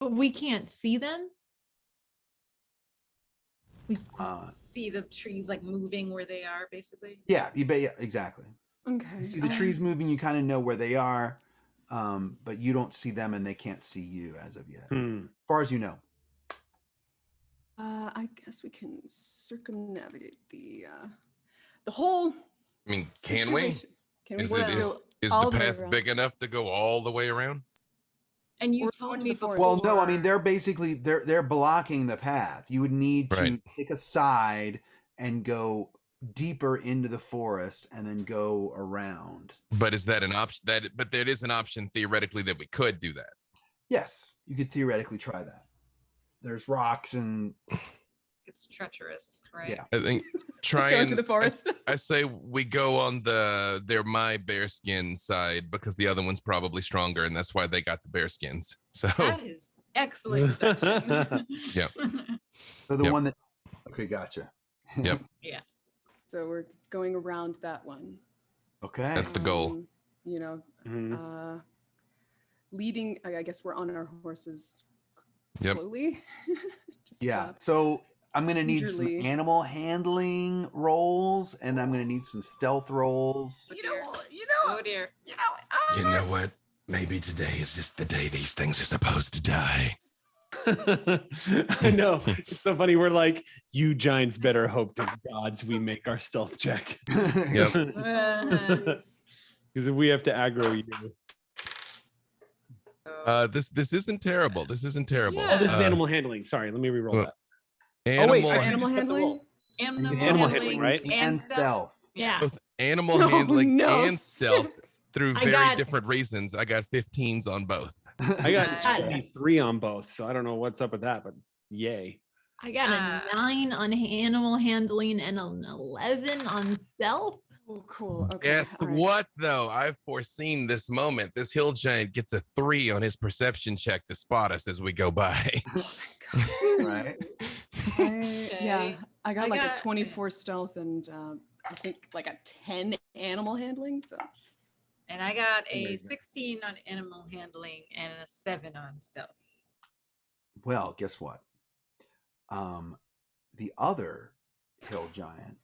But we can't see them. We See the trees like moving where they are, basically. Yeah, exactly. Okay. You see the trees moving, you kind of know where they are, but you don't see them and they can't see you as of yet. As far as you know. I guess we can circumnavigate the whole. I mean, can we? situation. Can we Is just the go is all the way path around? big enough to go all the way around? And you We're told going to me the forest. before. Well, no, I mean they're blocking the path. You would need to Right. take a side and go deeper into the forest and then go around. But is that an option? But there is an option theoretically that we could do that. Yes, you could theoretically try that. There's rocks and It's treacherous, right? yeah. I think try Let's go and into the forest. I say we go on they're my bearskin side because the other one's probably stronger and that's why they got the bearskins. So That is excellent deduction. Yeah. So the Yep. one that okay, gotcha. Yep. Yeah. So we're going around that one. Okay. That's the goal. You know, Mhm. leading. I guess we're on our horses Yep. slowly. Just Yeah. stop. So I'm gonna need some Gingerly. animal handling rolls, and I'm gonna need some stealth rolls. Oh dear. You know what? Maybe today is just the day these things are supposed to die. I know. It's so funny. We're like, you giants better hope to gods we make our stealth check. Yep. Because if we have to aggro you. This isn't terrible. This isn't terrible. Yeah. Oh, this is animal handling. Sorry, let me re-roll well, that. Animal, wait, I Animal just got the handling? roll. Animal handling, right? And stealth. Yeah. both animal No, handling no. and stealth through I very got- different reasons. I got 15s on both. I got Nice. 23 on both, so I don't know what's up with that, but yay. I got a 9 on animal handling and an 11 on stealth. Oh, cool. Okay. Guess all right. what, though? I've foreseen this moment. This hill giant gets a 3 on his perception check to spot us as we go by. Right. Yeah, Okay. I got I like got- a 24 stealth and I think like a 10 animal handling. So And I got There a you go. 16 on animal handling and a 7 on stealth. Well, guess what? The other hill giant.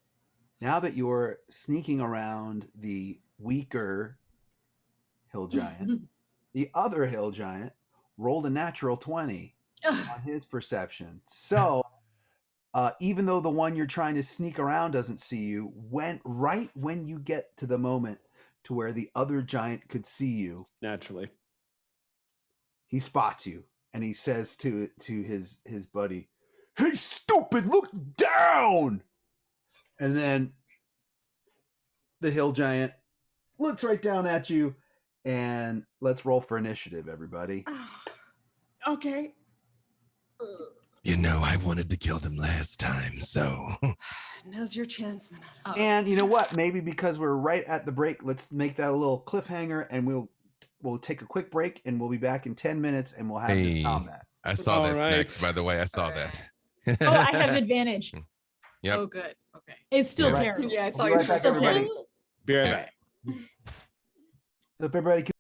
Now that you're sneaking around the weaker hill giant, the other hill giant rolled a natural 20 on his perception. So, even though the one you're trying to sneak around doesn't see you, right when you get to the moment to where the other giant could see you, Naturally. he spots you and he says to his buddy, "Hey, stupid, look down!" And then the hill giant looks right down at you, and let's roll for initiative, everybody. okay. You know, I wanted to kill them last time, so Now's your chance then. Oh, And you know what? Maybe because we're right at the break, let's make that a little cliffhanger, and we'll take a quick break, and we'll be back in 10 minutes, and we'll have this Hey. combat. I saw All that right. next, by the way. I saw Alright. that. Oh, I have advantage. Yep. Oh, good. Okay. It's still Right. terrible. Yeah, I saw We'll be your right back, picture. everybody. Be right Yeah. back. So if everybody can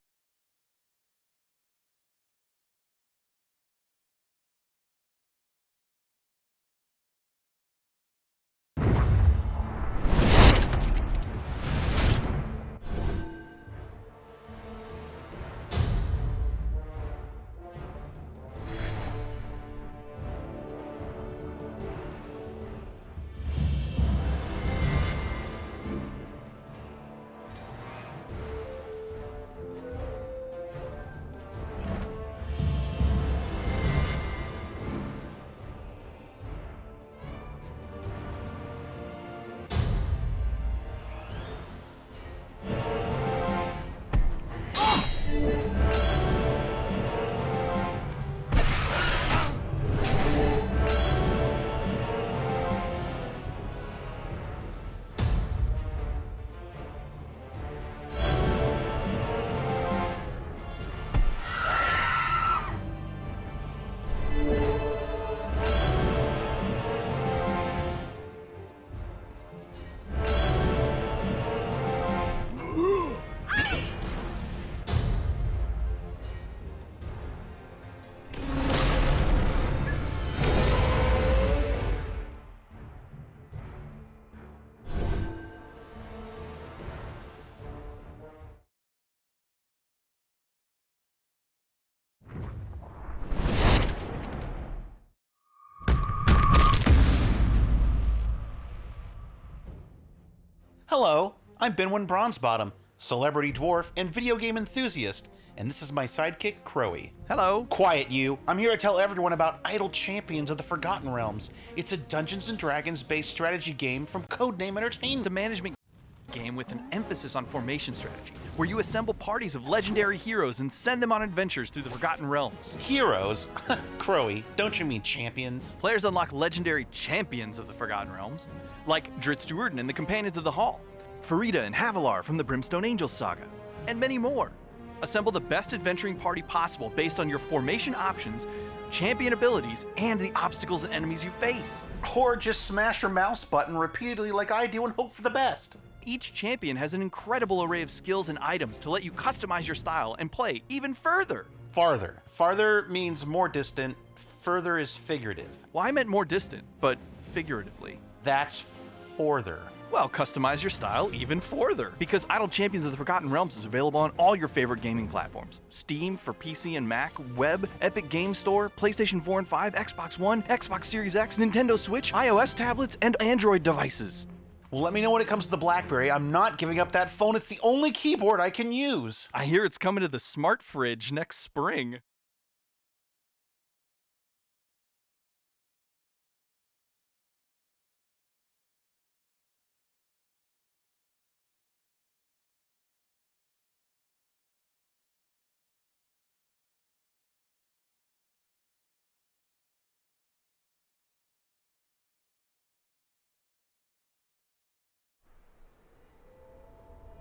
Hello, I'm Benwin Bronzebottom. celebrity dwarf, and video game enthusiast, and this is my sidekick, Crowy. Hello. Quiet, you. I'm here to tell everyone about Untitled Champions of the Forgotten Realms. It's a Dungeons & Dragons-based strategy game from Codename Entertainment. It's a management game with an emphasis on formation strategy, where you assemble parties of legendary heroes and send them on adventures through the Forgotten Realms. Heroes? Crowy, don't you mean champions? Players unlock legendary champions of the Forgotten Realms, like Dritz Duerden and the Companions of the Hall, Farida and Havilar from the Brimstone Angels saga, and many more. Assemble the best adventuring party possible based on your formation options, champion abilities, and the obstacles and enemies you face. Or just smash your mouse button repeatedly like I do and hope for the best. Each champion has an incredible array of skills and items to let you customize your style and play even further. Farther. Farther means more distant, further is figurative. Well, I meant more distant, but figuratively. That's forther. Well, customize your style even further, because Untitled Champions of the Forgotten Realms is available on all your favorite gaming platforms. Steam for PC and Mac, Web, Epic Game Store, PlayStation 4 and 5, Xbox One, Xbox Series X, Nintendo Switch, iOS tablets, and Android devices. Well, let me know when it comes to the BlackBerry. I'm not giving up that phone. It's the only keyboard I can use. I hear it's coming to the smart fridge next spring.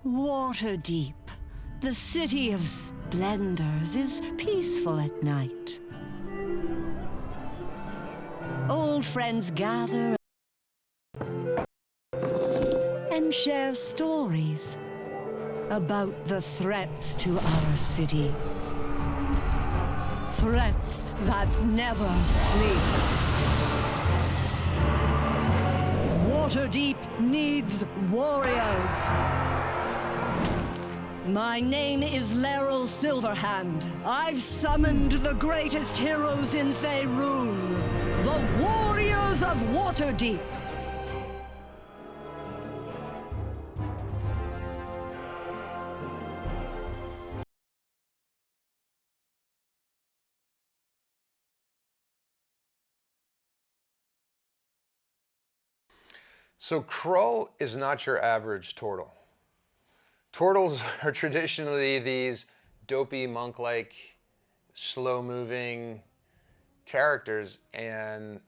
Waterdeep, the city of splendors, is peaceful at night. Old friends gather and share stories about the threats to our city. Threats that never sleep. Waterdeep needs warriors. My name is Laeral Silverhand. I've summoned the greatest heroes in Faerun, the Warriors of Waterdeep. So Krull is not your average turtle. Turtles are traditionally these dopey, monk-like, slow-moving characters, and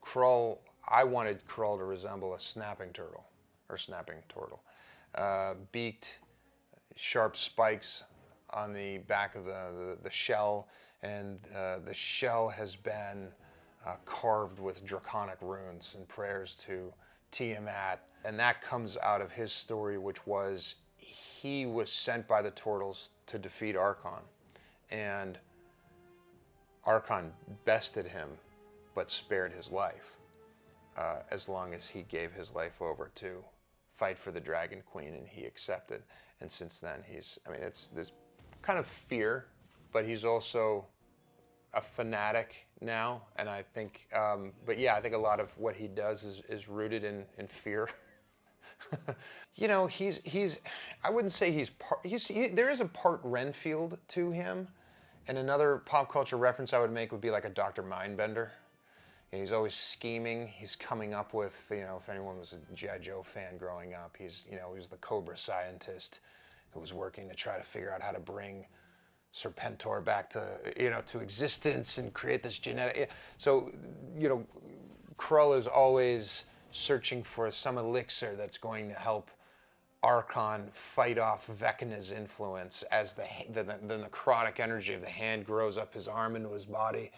Krull, I wanted Krull to resemble a snapping turtle, or snapping turtle. Beaked, sharp spikes on the back of the shell, and the shell has been carved with draconic runes and prayers to Tiamat, and that comes out of his story, which was he was sent by the Turtles to defeat Archon, and Archon bested him, but spared his life, as long as he gave his life over to fight for the Dragon Queen, and he accepted. And since then, it's this kind of fear, but he's also a fanatic now, and I think, but yeah, I think a lot of what he does is rooted in fear. You know, I wouldn't say there is a part Renfield to him, and another pop culture reference I would make would be like a Dr. Mindbender. And he's always scheming. He's coming up with, you know, if anyone was a G.I. Joe fan growing up, he was the Cobra scientist who was working to try to figure out how to bring Serpentor back to, to existence and create this genetic. So, Krull is always searching for some elixir that's going to help Archon fight off Vecna's influence as the necrotic energy of the hand grows up his arm into his body.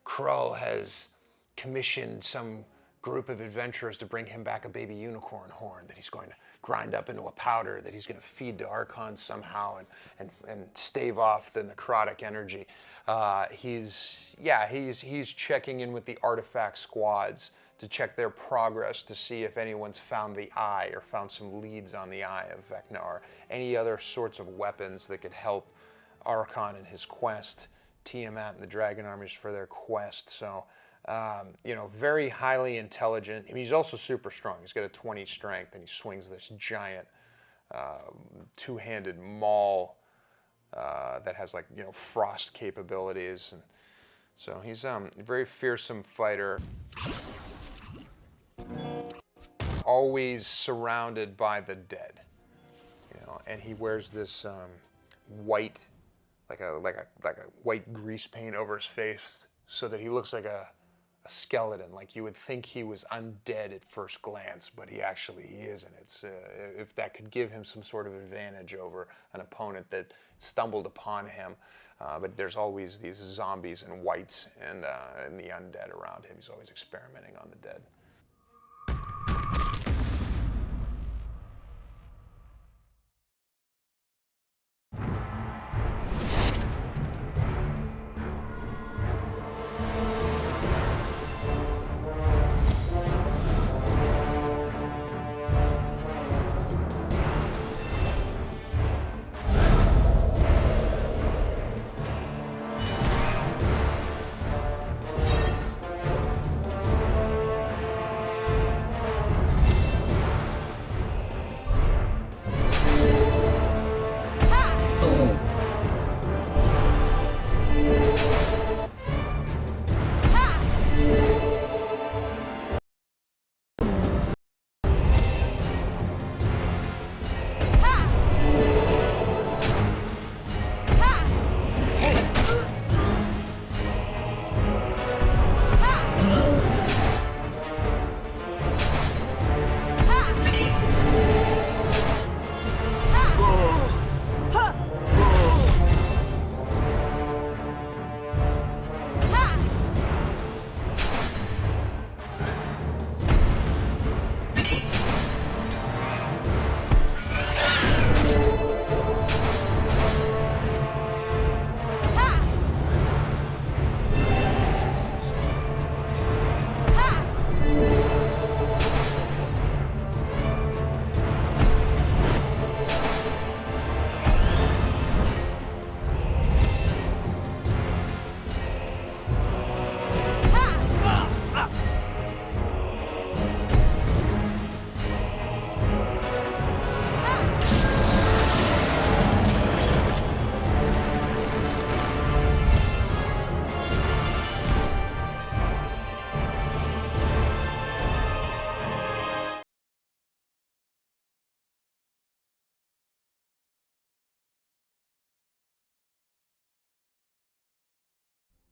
Krull has commissioned some group of adventurers to bring him back a baby unicorn horn that he's going to grind up into a powder that he's going to feed to Archon somehow and stave off the necrotic energy. He's checking in with the artifact squads to check their progress to see if anyone's found the eye or found some leads on the eye of Vecna or any other sorts of weapons that could help Archon in his quest, Tiamat and the Dragon armies for their quest. So, very highly intelligent. I mean, he's also super strong. He's got a 20 strength and he swings this giant two-handed maul that has like, you know, frost capabilities. And so he's a very fearsome fighter. Always surrounded by the dead, you know, and he wears this white, like a white grease paint over his face, so that he looks like a skeleton. Like you would think he was undead at first glance, but he actually isn't. It's if that could give him some sort of advantage over an opponent that stumbled upon him. But there's always these zombies and whites and the undead around him. He's always experimenting on the dead.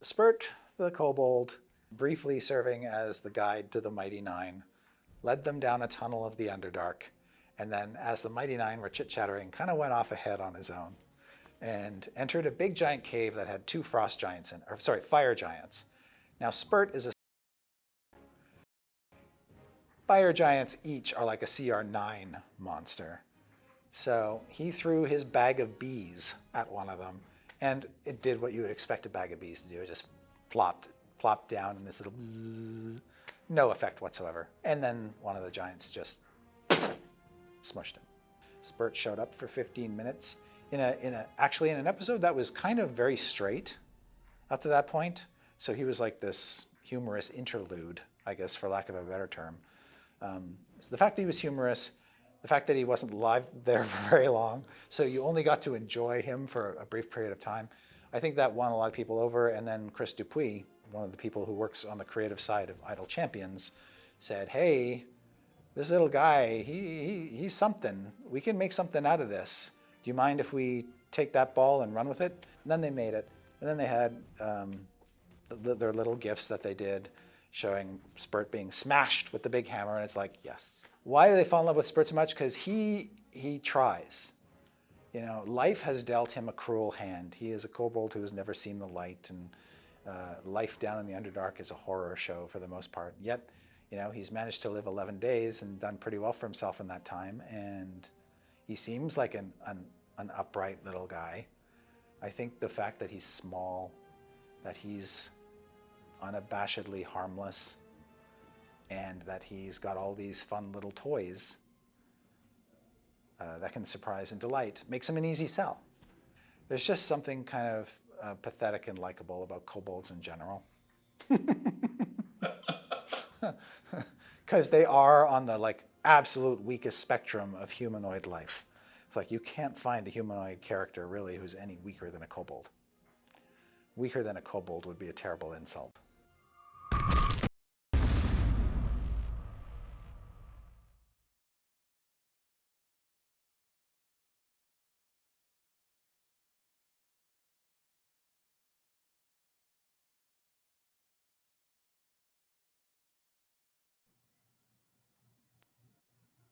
Spurt, the kobold, briefly serving as the guide to the Mighty Nine, led them down a tunnel of the Underdark, and then as the Mighty Nine were chit-chattering, kind of went off ahead on his own, and entered a big giant cave that had two fire giants. Now Spurt is a fire giants each are like a CR9 monster. So he threw his bag of bees at one of them, and it did what you would expect a bag of bees to do. It just plopped down in this little bzzz, no effect whatsoever. And then one of the giants just smushed him. Spurt showed up for 15 minutes actually in an episode that was kind of very straight up to that point. So he was like this humorous interlude, I guess, for lack of a better term. So the fact that he was humorous, the fact that he wasn't live there for very long, so you only got to enjoy him for a brief period of time, I think that won a lot of people over. And then Chris Dupuis, one of the people who works on the creative side of Idle Champions, said, hey, this little guy, he's something. We can make something out of this. Do you mind if we take that ball and run with it? And then they made it. And then they had their little gifts that they did showing Spurt being smashed with the big hammer, and it's like, yes. Why do they fall in love with Spurt so much? Because he tries. You know, life has dealt him a cruel hand. He is a kobold who has never seen the light, and life down in the Underdark is a horror show for the most part. Yet, you know, he's managed to live 11 days and done pretty well for himself in that time, and he seems like an upright little guy. I think the fact that he's small, that he's unabashedly harmless, and that he's got all these fun little toys that can surprise and delight makes him an easy sell. There's just something kind of pathetic and likable about kobolds in general. Because they are on the like absolute weakest spectrum of humanoid life. It's like you can't find a humanoid character really who's any weaker than a kobold. Weaker than a kobold would be a terrible insult.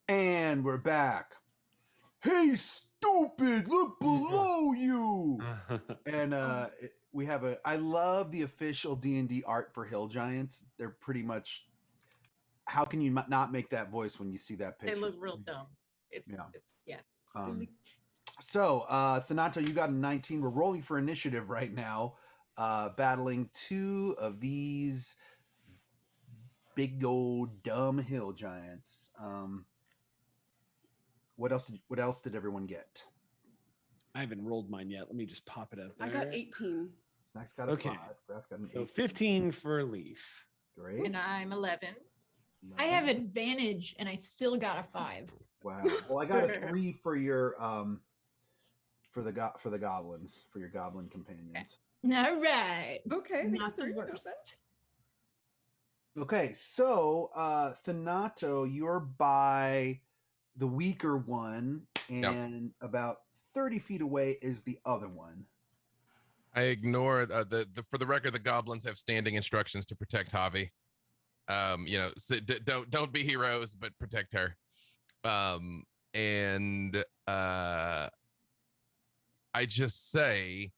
And we're back. Hey, stupid, look below you. And we have I love the official D&D art for Hill Giants. They're pretty much, how can you not make that voice when you see that picture? They look real dumb. It's yeah. So, Thanato, you got a 19. We're rolling for initiative right now, battling two of these big old dumb hill giants. What else did everyone get? I haven't rolled mine yet. Let me just pop it out there. I got 18. Snack's got a 5. Graf got an 8. So 15 for Leaf. Great. And I'm 11. I have advantage, and I still got a 5. Wow. Well, I got a 3 for your for the goblins, for your Goblin Companions. All right. Okay. Not the worst. Okay, so Thanato, you're by the weaker one, and about 30 feet away is the other one. I ignore the for the record, the goblins have standing instructions to protect Javi. So don't be heroes, but protect her. And I just say,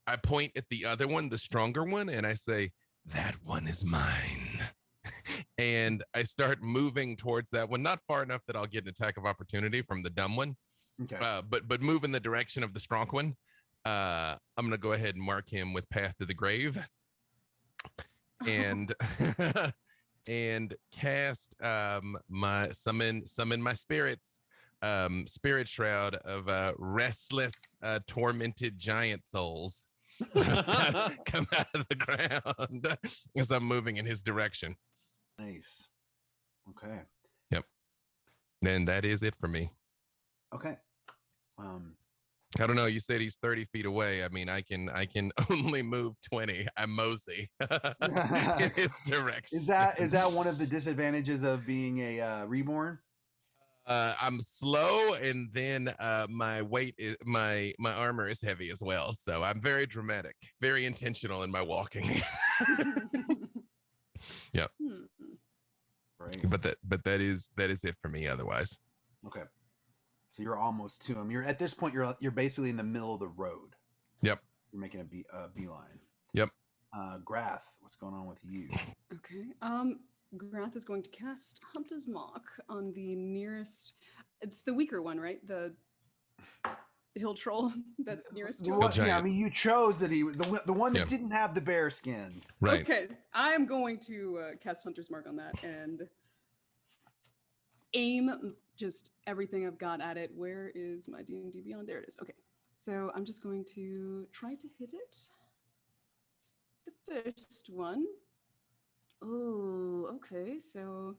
I point at the other one, the stronger one, and I say, that one is mine. And I start moving towards that one, not far enough that I'll get an attack of opportunity from the dumb one. Okay. But move in the direction of the strong one. I'm gonna go ahead and mark him with Path to the Grave, and and cast my summon my spirits, spirit shroud of restless, tormented giant souls come out of the ground as I'm moving in his direction. Nice. Okay. Yep. And that is it for me. Okay. I don't know. You said he's 30 feet away. I mean, I can only move 20. I'm mosey in his direction. Is that one of the disadvantages of being a reborn? I'm slow, and then my weight is my armor is heavy as well. So I'm very dramatic, very intentional in my walking. Yep. Right. But that is it for me. Otherwise. Okay. So you're almost to him. You're at this point. You're basically in the middle of the road. Yep. You're making a beeline. Yep. Grath, what's going on with you? Okay. Grath is going to cast Hunter's Mark on the nearest. It's the weaker one, right? The hill troll that's nearest to him. Yeah, I mean, you chose that he the one that didn't have the bear skins. Right. Okay, I am going to cast Hunter's Mark on that and aim just everything I've got at it. Where is my D&D Beyond? There it is. Okay, so I'm just going to try to hit it. The first one. Oh, okay. So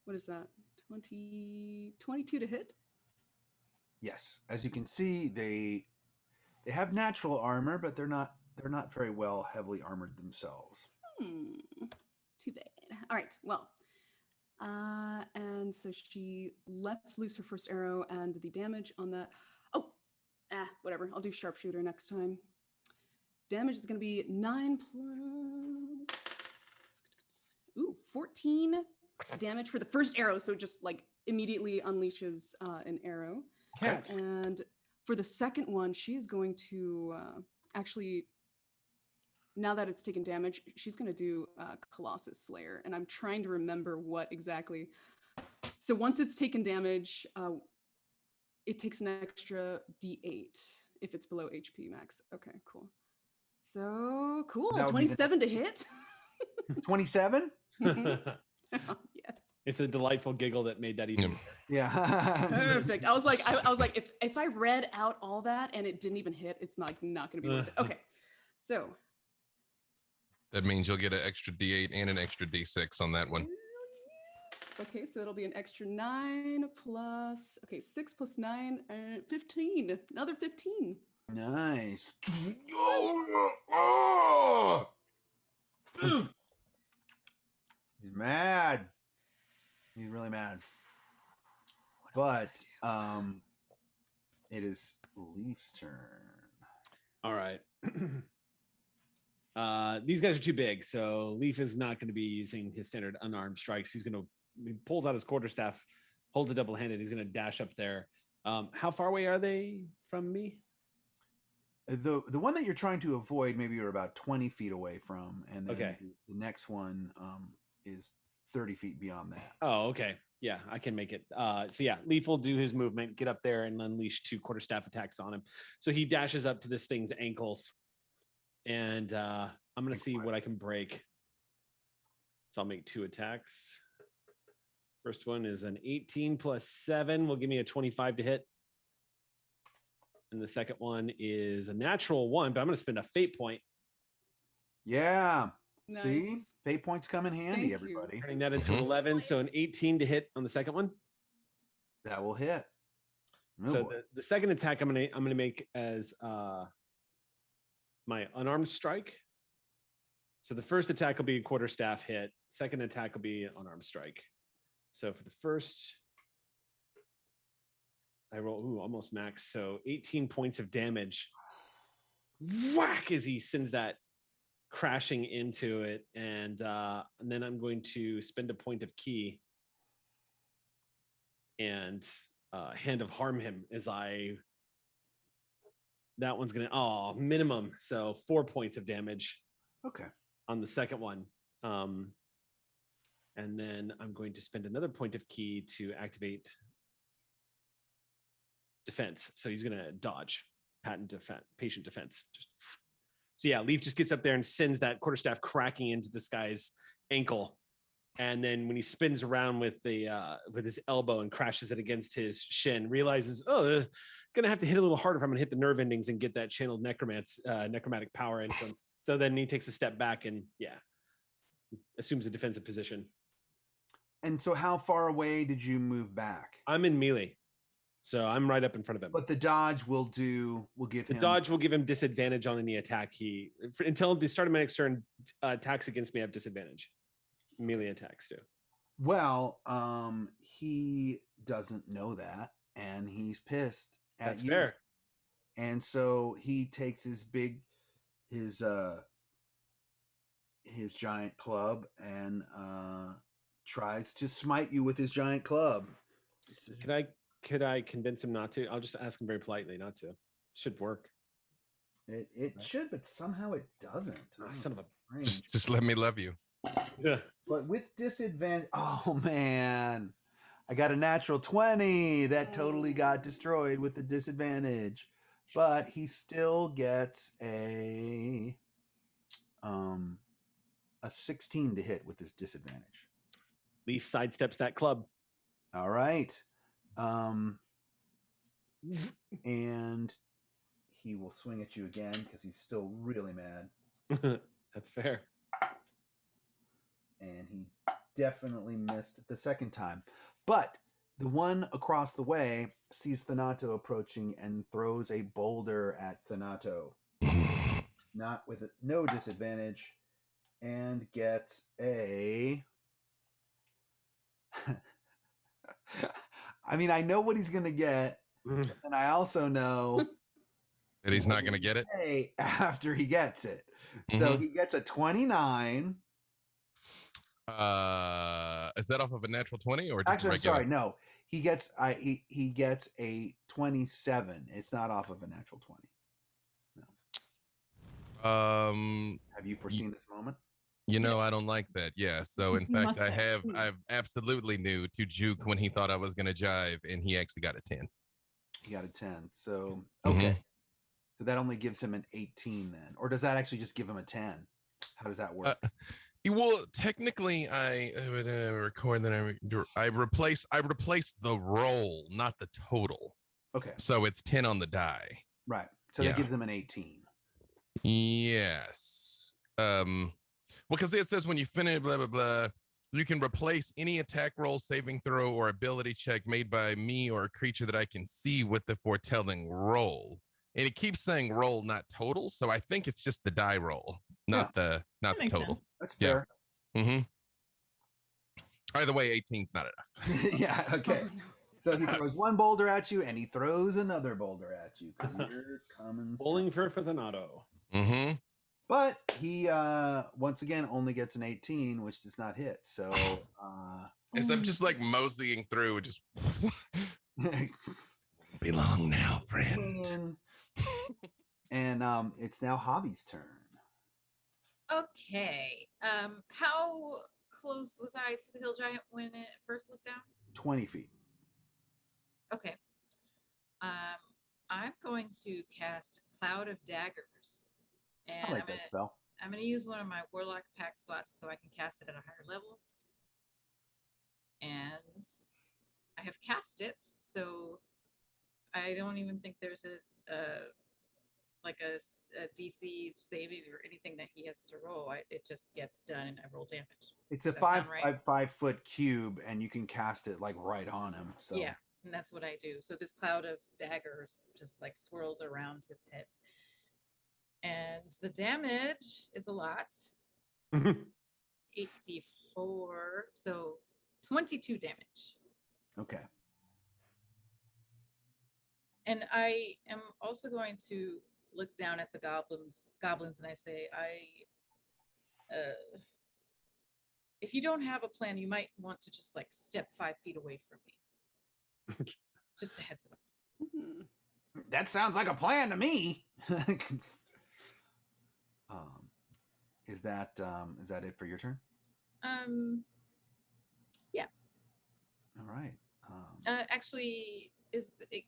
what is that? 22 to hit? Yes. As you can see, they have natural armor, but they're not very well heavily armored themselves. Too bad. All right. Well, and so she lets loose her first arrow, and the damage on that. Whatever. I'll do sharpshooter next time. Damage is going to be 9 plus 14 damage for the first arrow. So just like immediately unleashes an arrow. Okay. And for the second one, she is going to actually, now that it's taken damage, she's going to do Colossus Slayer. And I'm trying to remember what exactly. So once it's taken damage, it takes an extra D8 if it's below HP max. Okay, cool. So cool. 27 to hit. 27? Yes. It's a delightful giggle that made that even. Yeah. Perfect. I was like, if I read out all that and it didn't even hit, it's not going to be worth it. Okay. So that means you'll get an extra D8 and an extra D6 on that one. Okay, so it'll be an extra 9 plus, 6 plus 9, 15. Another 15. Nice. He's mad. He's really mad. But it is Leaf's turn. All right. These guys are too big, so Leaf is not going to be using his standard unarmed strikes. He pulls out his quarterstaff, holds it double-handed. He's going to dash up there. How far away are they from me? The one that you're trying to avoid, maybe you're about 20 feet away from, and then Okay. the next one is 30 feet beyond that. Oh, okay. Yeah, I can make it. So yeah, Leaf will do his movement, get up there, and unleash 2 quarterstaff attacks on him. So he dashes up to this thing's ankles, and I'm going to see what I can break. So I'll make 2 attacks. First one is an 18 plus 7 will give me a 25 to hit. And the second one is a natural 1, but I'm going to spend a fate point. Yeah. Nice. See? Fate points come in handy, Thank you. everybody. Turning that into 11, so an 18 to hit on the second one. That will hit. Oh, So boy. the second attack I'm gonna make as my unarmed strike. So the first attack will be a quarterstaff hit. Second attack will be an unarmed strike. So for the first, I roll almost max. So 18 points of damage. Whack as he sends that crashing into it, and then I'm going to spend a point of key and hand of harm him as that one's gonna minimum, so 4 points of damage. Okay. On the second one, and then I'm going to spend another point of key to activate defense. So he's gonna dodge patient defense. So yeah, Leaf just gets up there and sends that quarterstaff cracking into this guy's ankle, and then when he spins around with his elbow and crashes it against his shin, realizes, gonna have to hit a little harder if I'm gonna hit the nerve endings and get that channeled necromantic power into him. So then he takes a step back and assumes a defensive position. And so how far away did you move back? I'm in melee, so I'm right up in front of him. But the dodge will give him... The dodge will give him disadvantage on any attack until the start of my next turn. Attacks against me have disadvantage. Melee attacks do. Well, he doesn't know that, and he's pissed at That's you. fair. And so he takes his giant club and tries to smite you with his giant club. Could I convince him not to? I'll just ask him very politely not to. Should work. It right? Should, but somehow it doesn't. Son of a... Just let me love you. Yeah. But with disadvantage... Oh, man. I got a natural 20. That totally got destroyed with the disadvantage. But he still gets a 16 to hit with his disadvantage. Leaf sidesteps that club. All right. And he will swing at you again because he's still really mad. That's fair. And he definitely missed the second time. But the one across the way sees Thanato approaching and throws a boulder at Thanato. No disadvantage. And gets a... I mean, I know what he's going to get. And I also know... that he's not going to get it? After he gets it. So he gets a 29. Is that off of a natural 20 or just actually? regular? I'm sorry. No, he gets he gets a 27. It's not off of a natural 20. No. Have you foreseen this moment? You know, I don't like that. Yeah. So in fact, I've absolutely knew to juke when he thought I was going to jive, and he actually got a 10. He got a 10. So okay. So that only gives him an 18 then, or does that actually just give him a 10? How does that work? Well, technically, I record that I replace the roll, not the total. Okay. So it's 10 on the die. Right. So that gives him an 18. Yes. Well, because it says when you finish blah blah blah, You can replace any attack roll, saving throw, or ability check made by me or a creature that I can see with the foretelling roll. And it keeps saying roll, not total. So I think it's just the die roll, not the total. Sense. That's fair. Mm-hmm. Either way, 18's not enough. Yeah. Okay. So he throws one boulder at you, and he throws another boulder at you because you're coming. Bowling for Donato. Mm-hmm. But he once again only gets an 18, which does not hit. So as I'm just like moseying through, just be long now, friend. And it's now Javi's turn. Okay. How close was I to the hill giant when it first looked down? 20 feet. Okay. I'm going to cast Cloud of Daggers. And I like that spell. I'm going to use one of my Warlock pack slots so I can cast it at a higher level. And I have cast it, so I don't even think there's a DC saving or anything that he has to roll. It just gets done and I roll damage. It's a Does that sound right? 5-foot cube, and you can cast it like right on him. So yeah, and that's what I do. So this cloud of daggers just like swirls around his head. And the damage is a lot. 84, so 22 damage. Okay. And I am also going to look down at the goblins, and I say, if you don't have a plan, you might want to just like step 5 feet away from me. Just a heads up. That sounds like a plan to me. Is that it for your turn? Yeah. All right. Actually,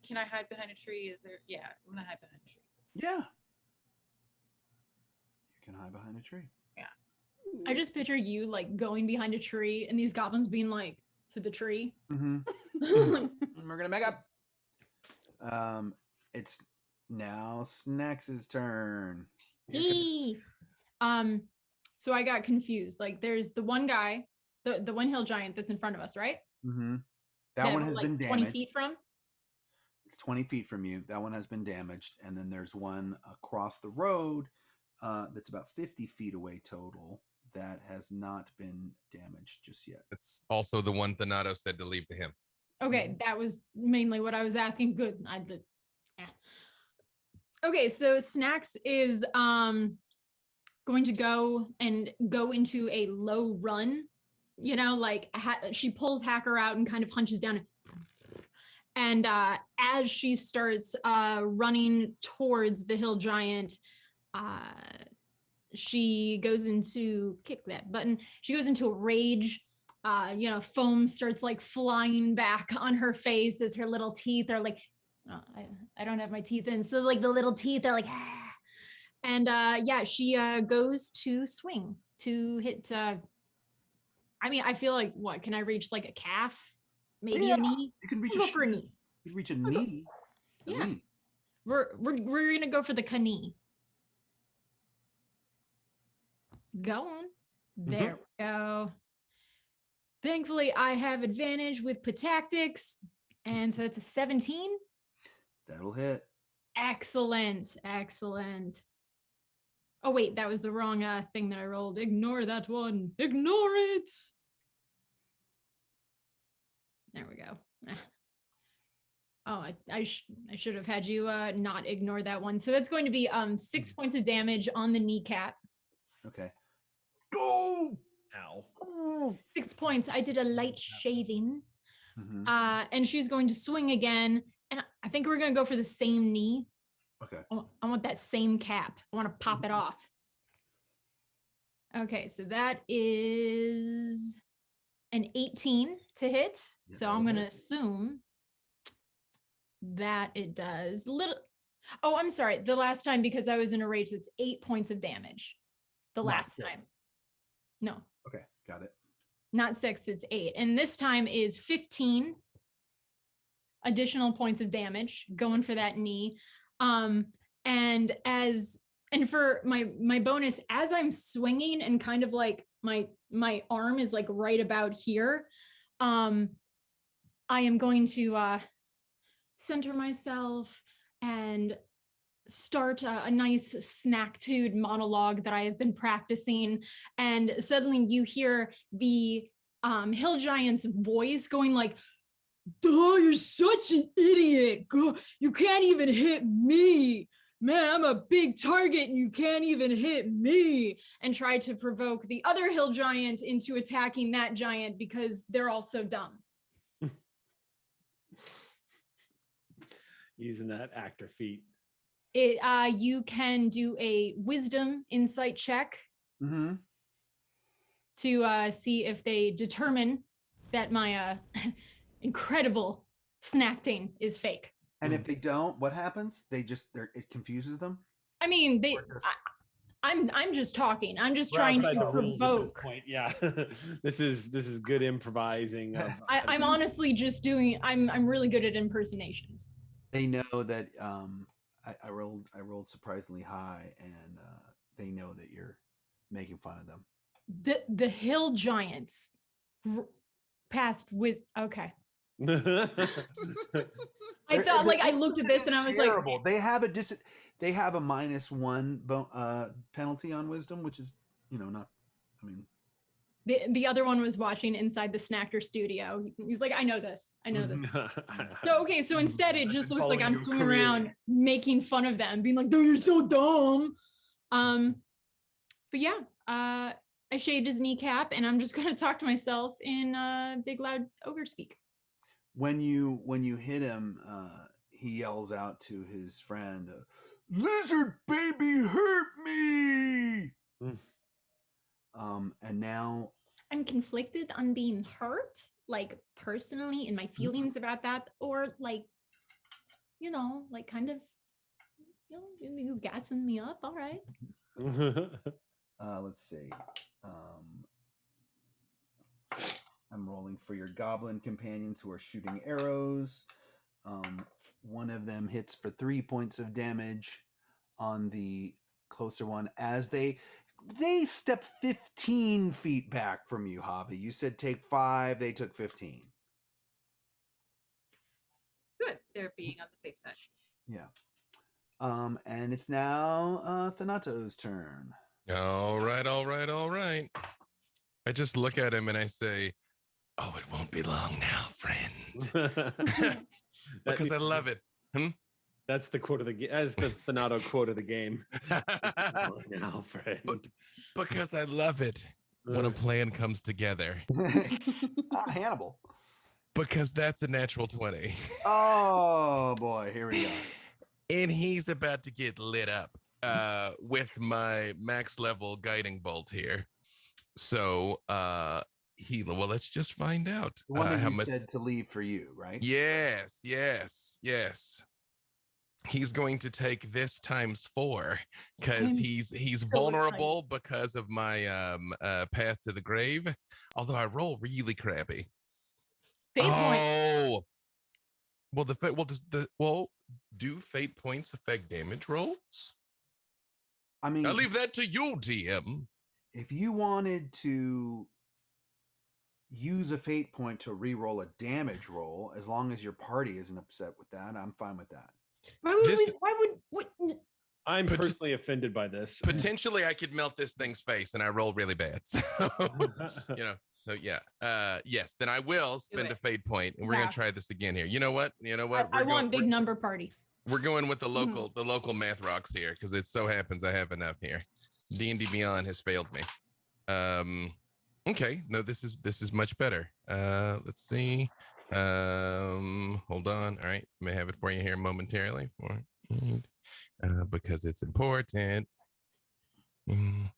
can I hide behind a tree? Is there? Yeah, I'm gonna hide behind a tree. Yeah. You can hide behind a tree. Yeah. I just picture you like going behind a tree and these goblins being like to the tree. Mm-hmm. We're gonna make up. It's now Snacks' turn. So I got confused. Like there's the one guy, the one hill giant that's in front of us, right? Mm-hmm. That one has been damaged. 20 feet from? It's 20 feet from you. That one has been damaged. And then there's one across the road that's about 50 feet away total that has not been damaged just yet. It's also the one Donato said to leave to him. Okay, that was mainly what I was asking. Good. Okay, so Snacks is going to go into a low run. You know, like she pulls Hacker out and kind of hunches down. And as she starts running towards the hill giant, she goes into kick that button. She goes into a rage. Foam starts like flying back on her face as her little teeth are like, I don't have my teeth in. So like the little teeth are like, and she goes to swing to hit. I feel like what can I reach like a calf, maybe a knee? You can reach for a knee. You can reach a knee. Yeah, we're gonna go for the knee. Going there we go. Thankfully, I have advantage with Patactics, and so it's a 17. That'll hit. Excellent. Oh wait, that was the wrong thing that I rolled. Ignore that one. Ignore it. There we go. Oh, I should have had you not ignore that one. So that's going to be 6 points of damage on the kneecap. Okay. Go. Ow. 6 points. I did a light shaving. Mm-hmm. And she's going to swing again. And I think we're going to go for the same knee. Okay. I want that same cap. I want to pop it off. Okay, so that is an 18 to hit. Yeah, so I'm going to assume that it does little. Oh, I'm sorry. The last time, because I was in a rage, it's 8 points of damage. The last time. No. Okay, got it. Not 6, it's 8. And this time is 15 additional points of damage going for that knee. And And for my bonus, as I'm swinging and kind of like my arm is like right about here, I am going to center myself and start a nice snack-tude monologue that I have been practicing. And suddenly you hear the hill giant's voice going like, "Duh, you're such an idiot. You can't even hit me. Man, I'm a big target and you can't even hit me." And try to provoke the other hill giant into attacking that giant because they're all so dumb. Using that actor feat. You can do a wisdom insight check to see if they determine that my incredible snackting is fake. And if they don't, what happens? It confuses them. I mean, I'm just talking. I'm just trying to provoke. Yeah, this is good improvising. I'm honestly just doing. I'm really good at impersonations. They know that I rolled surprisingly high, and they know that you're making fun of them. The hill giants passed with okay. I thought like I looked at this and I was terrible. Like, they have a -1 penalty on wisdom, which is not. I mean, the other one was watching inside the Snacker studio. He's like, I know this. So instead it just looks like I'm swinging around making fun of them, being like, "Dude, you're so dumb." But yeah, I shaved his kneecap and I'm just gonna talk to myself in big loud ogre speak. When you hit him, he yells out to his friend, "Lizard baby hurt me!" And now I'm conflicted on being hurt, like personally in my feelings about that, or like, like kind of, you gassing me up. All right. Let's see. I'm rolling for your Goblin Companions who are shooting arrows. One of them hits for 3 points of damage on the closer one as they step 15 feet back from you, Javi. You said take 5, they took 15. Good. They're being on the safe side. Yeah. And it's now Thanato's turn. All right. I just look at him and I say, "Oh, it won't be long now, friend." Because I love it. That's the quote of the game. As the Thanato quote of the game. Now, friend. Because I love it when a plan comes together. Hannibal. Because that's a natural 20. Oh boy, here we go. And he's about to get lit up with my max level guiding bolt here. So let's just find out. The one that you said to leave for you, right? Yes. He's going to take this ×4 because he's so vulnerable because of my path to the grave. Although I roll really crappy. Well, do fate points affect damage rolls? I mean, I leave that to you, DM. If you wanted to use a fate point to re-roll a damage roll, as long as your party isn't upset with that, I'm fine with that. I'm personally offended by this. Potentially, I could melt this thing's face, and I roll really bad. So, yes. Then I will spend a fate point, and we're gonna try this again here. You know what? I want big number party. We're going with the local math rocks here because it so happens I have enough here. D&D Beyond has failed me. Okay, no, this is much better. Let's see. Hold on. All right, may have it for you here momentarily because it's important. 90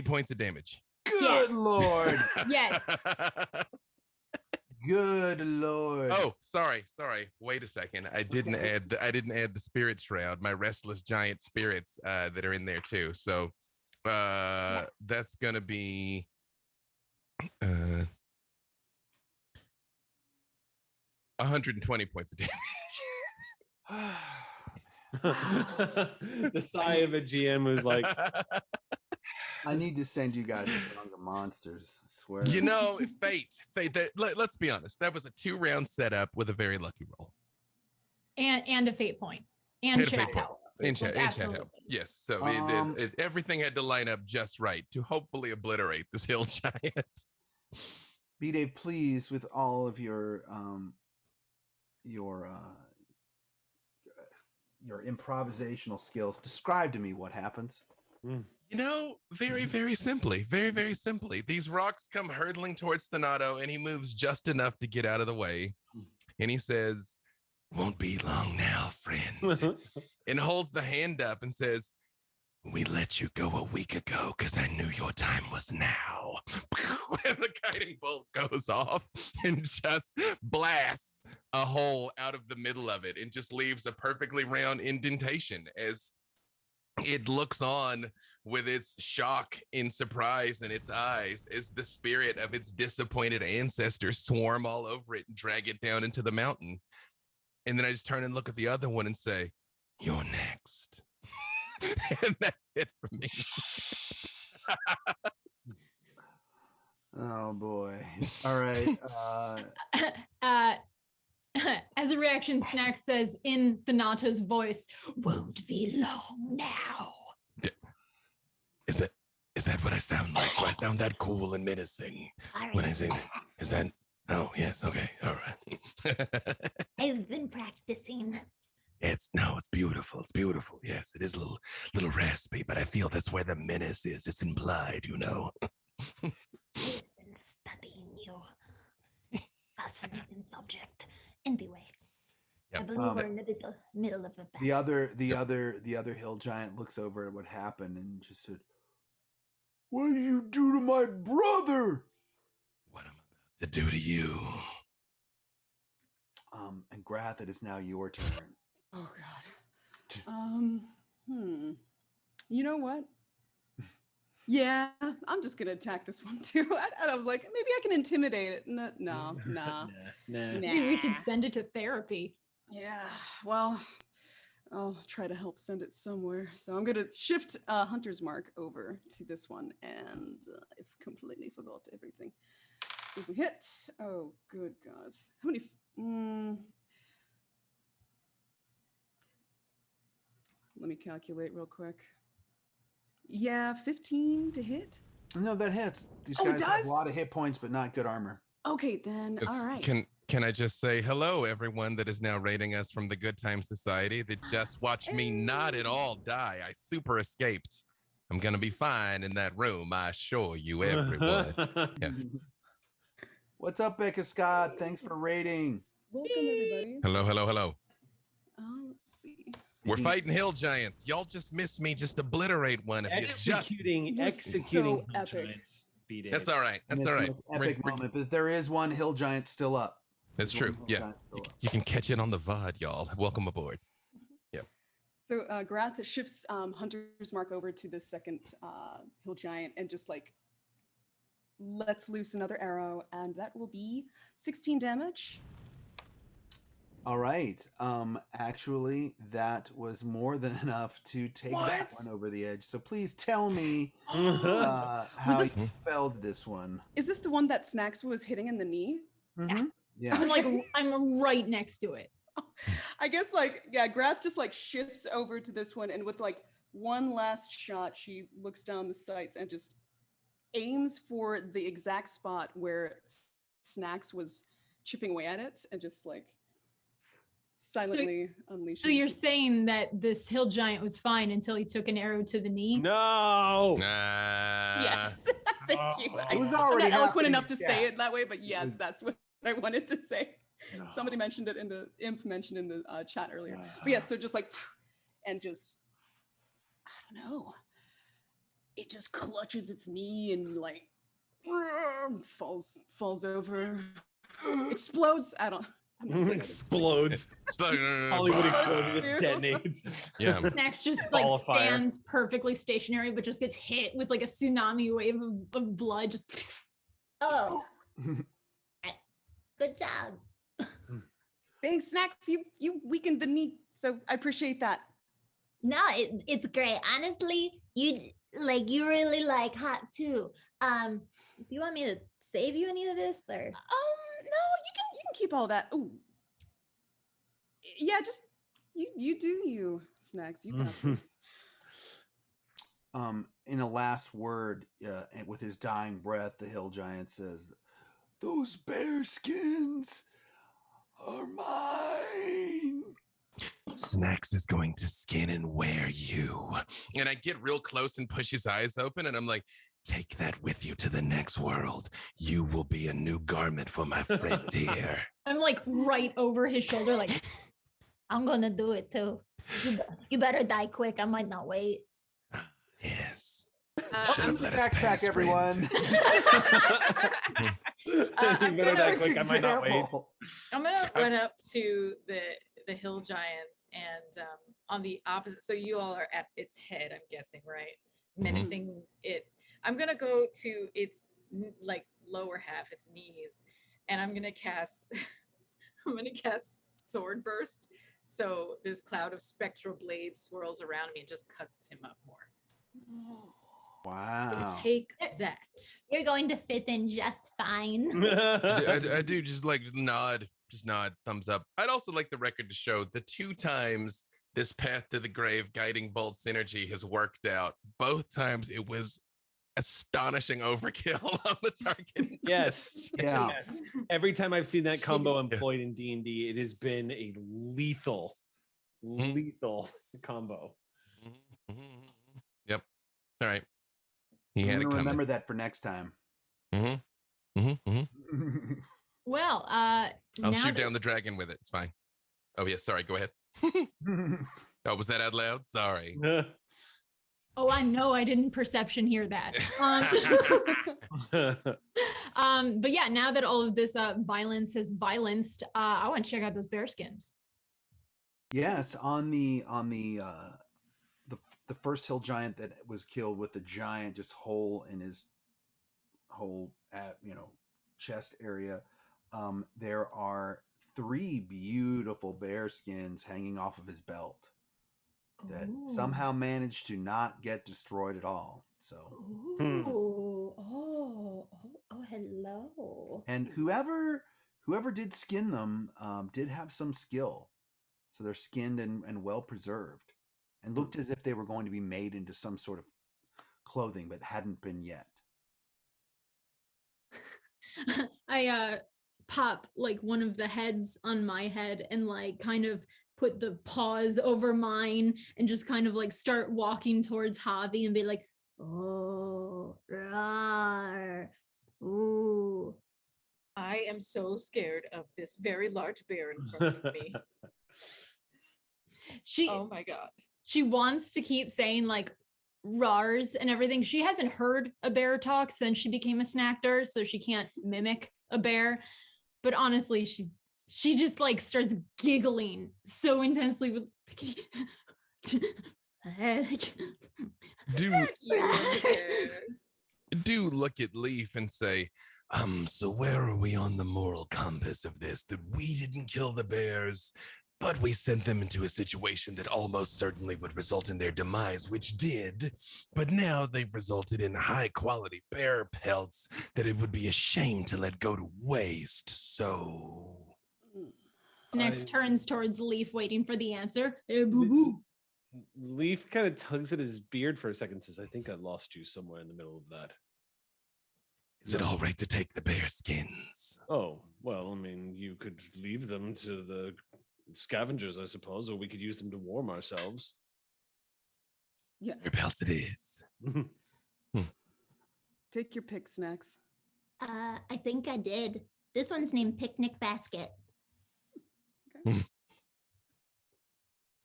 points of damage. Good Lord. Yes. Good Lord. Oh, sorry. Wait a second. I didn't add the spirit shroud, my restless giant spirits that are in there too. So that's gonna be 120 points of damage. The sigh of a GM who's like, I need to send you guys to Song of Monsters. I swear. You know, fate. Let's be honest. That was a 2-round setup with a very lucky roll. And a fate point. And a chat fate point. help. And chat Absolutely. help. Yes. So everything had to line up just right to hopefully obliterate this hill giant. B-Dave, please, with all of your improvisational skills, describe to me what happens. You know, very, very simply, these rocks come hurtling towards Thanato, and he moves just enough to get out of the way. And he says, "Won't be long now, friend." And holds the hand up and says, "We let you go a week ago because I knew your time was now." And the guiding bolt goes off and just blasts a hole out of the middle of it and just leaves a perfectly round indentation as it looks on with its shock and surprise in its eyes as the spirit of its disappointed ancestors swarm all over it and drag it down into the mountain. And then I just turn and look at the other one and say, "You're next." And that's it for me. Oh boy. All right. As a reaction, Snack says in Thanato's voice, "Won't be long now." Is that what I sound like? Do I sound that cool and menacing when I say that? Is that? Oh yes. Okay. All right. I've been practicing. It's beautiful. It's beautiful. Yes, it is a little raspy, but I feel that's where the menace is. It's implied, you know. I've been studying you. Fascinating subject. Anyway, Yep. I believe we're in the middle of a battle. The other hill giant looks over at what happened and just said, "What did you do to my brother?" What I'm about to do to you. And Grath, it is now your turn. Oh God. You know what? Yeah, I'm just gonna attack this one too. And I was like, maybe I can intimidate it. No. nah. Maybe we should send it to therapy. Yeah, well, I'll try to help send it somewhere. So I'm gonna shift Hunter's Mark over to this one, and I've completely forgot everything. See if we hit. Oh, good gods. How many? Let me calculate real quick. Yeah, 15 to hit. No, that hits. These Oh, it guys have does? a lot of hit points, but not good armor. Okay, then. All right. Can I just say hello, everyone that is now rating us from the Good Time Society that just watched me not at all die. I super escaped. I'm gonna be fine in that room, I assure you, everyone. Yeah. What's up, Becca Scott? Thanks for rating. Welcome, everybody. Hello. Let's see. We're fighting hill giants. Y'all just missed me. Just obliterate one. Executing so epic. giants. B-Day. That's all right. That's And all it's right. the most epic moment, but there is one hill giant still up. That's true. Yeah. You can catch it on the VOD, y'all. Welcome aboard. Yeah. So Grath shifts Hunter's Mark over to the second hill giant and just like lets loose another arrow, and that will be 16 damage. All right. Actually, that was more than enough to take that one over the edge. So please tell me how you spelled this one. Is this the one that Snacks was hitting in the knee? Mm-hmm. Yeah. I'm right next to it. I guess Grath just like shifts over to this one, and with like one last shot, she looks down the sights and just aims for the exact spot where Snacks was chipping away at it, and just like silently unleashes. So you're saying that this hill giant was fine until he took an arrow to the knee? No. Yes. Thank you. It was already I'm not eloquent happening. enough to say Yeah. it that way, but yes, that's what I wanted to say. Somebody mentioned it in the mentioned in the chat earlier. But yes, so just like, and just, I don't know. It just clutches its knee and like falls over, explodes. Explodes. Hollywood explosion just detonates. Yeah. Snacks just Ball like of fire. stands perfectly stationary, but just gets hit with like a tsunami wave of blood. Just Oh. Good job. Thanks, Snacks. You weakened the knee, so I appreciate that. No, it's great. Honestly, you really like hot too. Do you want me to save you any of this or? No, you can keep all that. Ooh. Yeah, just you do you, Snacks. You got this. In a last word, and with his dying breath, the hill giant says, "Those bear skins are mine." Snacks is going to skin and wear you. And I get real close and push his eyes open, and I'm like, take that with you to the next world. You will be a new garment for my friend here. I'm like right over his shoulder, like, I'm gonna do it too. You better die quick. I might not wait. Yes. Should have let us pass, everyone. I'm Better gonna- that quick, I might not wait. I'm gonna run up to the hill giants and on the opposite. So you all are at its head, I'm guessing, right? Menacing it. I'm gonna go to its like lower half, its knees, and I'm gonna cast. I'm gonna cast Sword Burst. So this cloud of spectral blades swirls around me and just cuts him up more. Wow. Take that. You're going to fit in just fine. I do just like just nod, thumbs up. I'd also like the record to show the 2 times this path to the grave guiding bolt synergy has worked out. Both times it was astonishing overkill on the target. Yes. Yeah. Yes. Every time I've seen that combo employed in D&D, it has been a lethal combo. Yep. All right. He had I'm it gonna coming. remember that for next time. well, I'll now shoot that- down the dragon with it. It's fine. Oh yeah, sorry. Go ahead. Oh, was that out loud? Sorry. Oh, I know I didn't perception hear that. But yeah, now that all of this violence has violenced, I want to check out those bear skins. Yes, on the first hill giant that was killed with the giant just hole in his whole chest area. There are 3 beautiful bear skins hanging off of his belt that somehow managed to not get destroyed at all. So, Hello. and whoever did skin them did have some skill, so they're skinned and well preserved, and looked as if they were going to be made into some sort of clothing, but hadn't been yet. I pop like one of the heads on my head and like kind of put the paws over mine and just kind of like start walking towards Javi and be like, oh, rawr, ooh. I am so scared of this very large bear in front of me. Oh my god. She wants to keep saying like rars and everything. She hasn't heard a bear talk since she became a snacker, so she can't mimic a bear. But honestly, she just like starts giggling so intensely with do look at Leaf and say, so where are we on the moral compass of this? That we didn't kill the bears, but we sent them into a situation that almost certainly would result in their demise, which did. But now they've resulted in high quality bear pelts that it would be a shame to let go to waste. So Snacks turns towards Leaf, waiting for the answer. Hey, boo boo. Leaf kind of tugs at his beard for a second, says, I think I lost you somewhere in the middle of that. is it all right to take the bear skins? Oh, well, I mean, you could leave them to the scavengers, I suppose, or we could use them to warm ourselves. Yeah. Your pelts it is. Take your pick, Snacks. I think I did. This one's named Picnic Basket.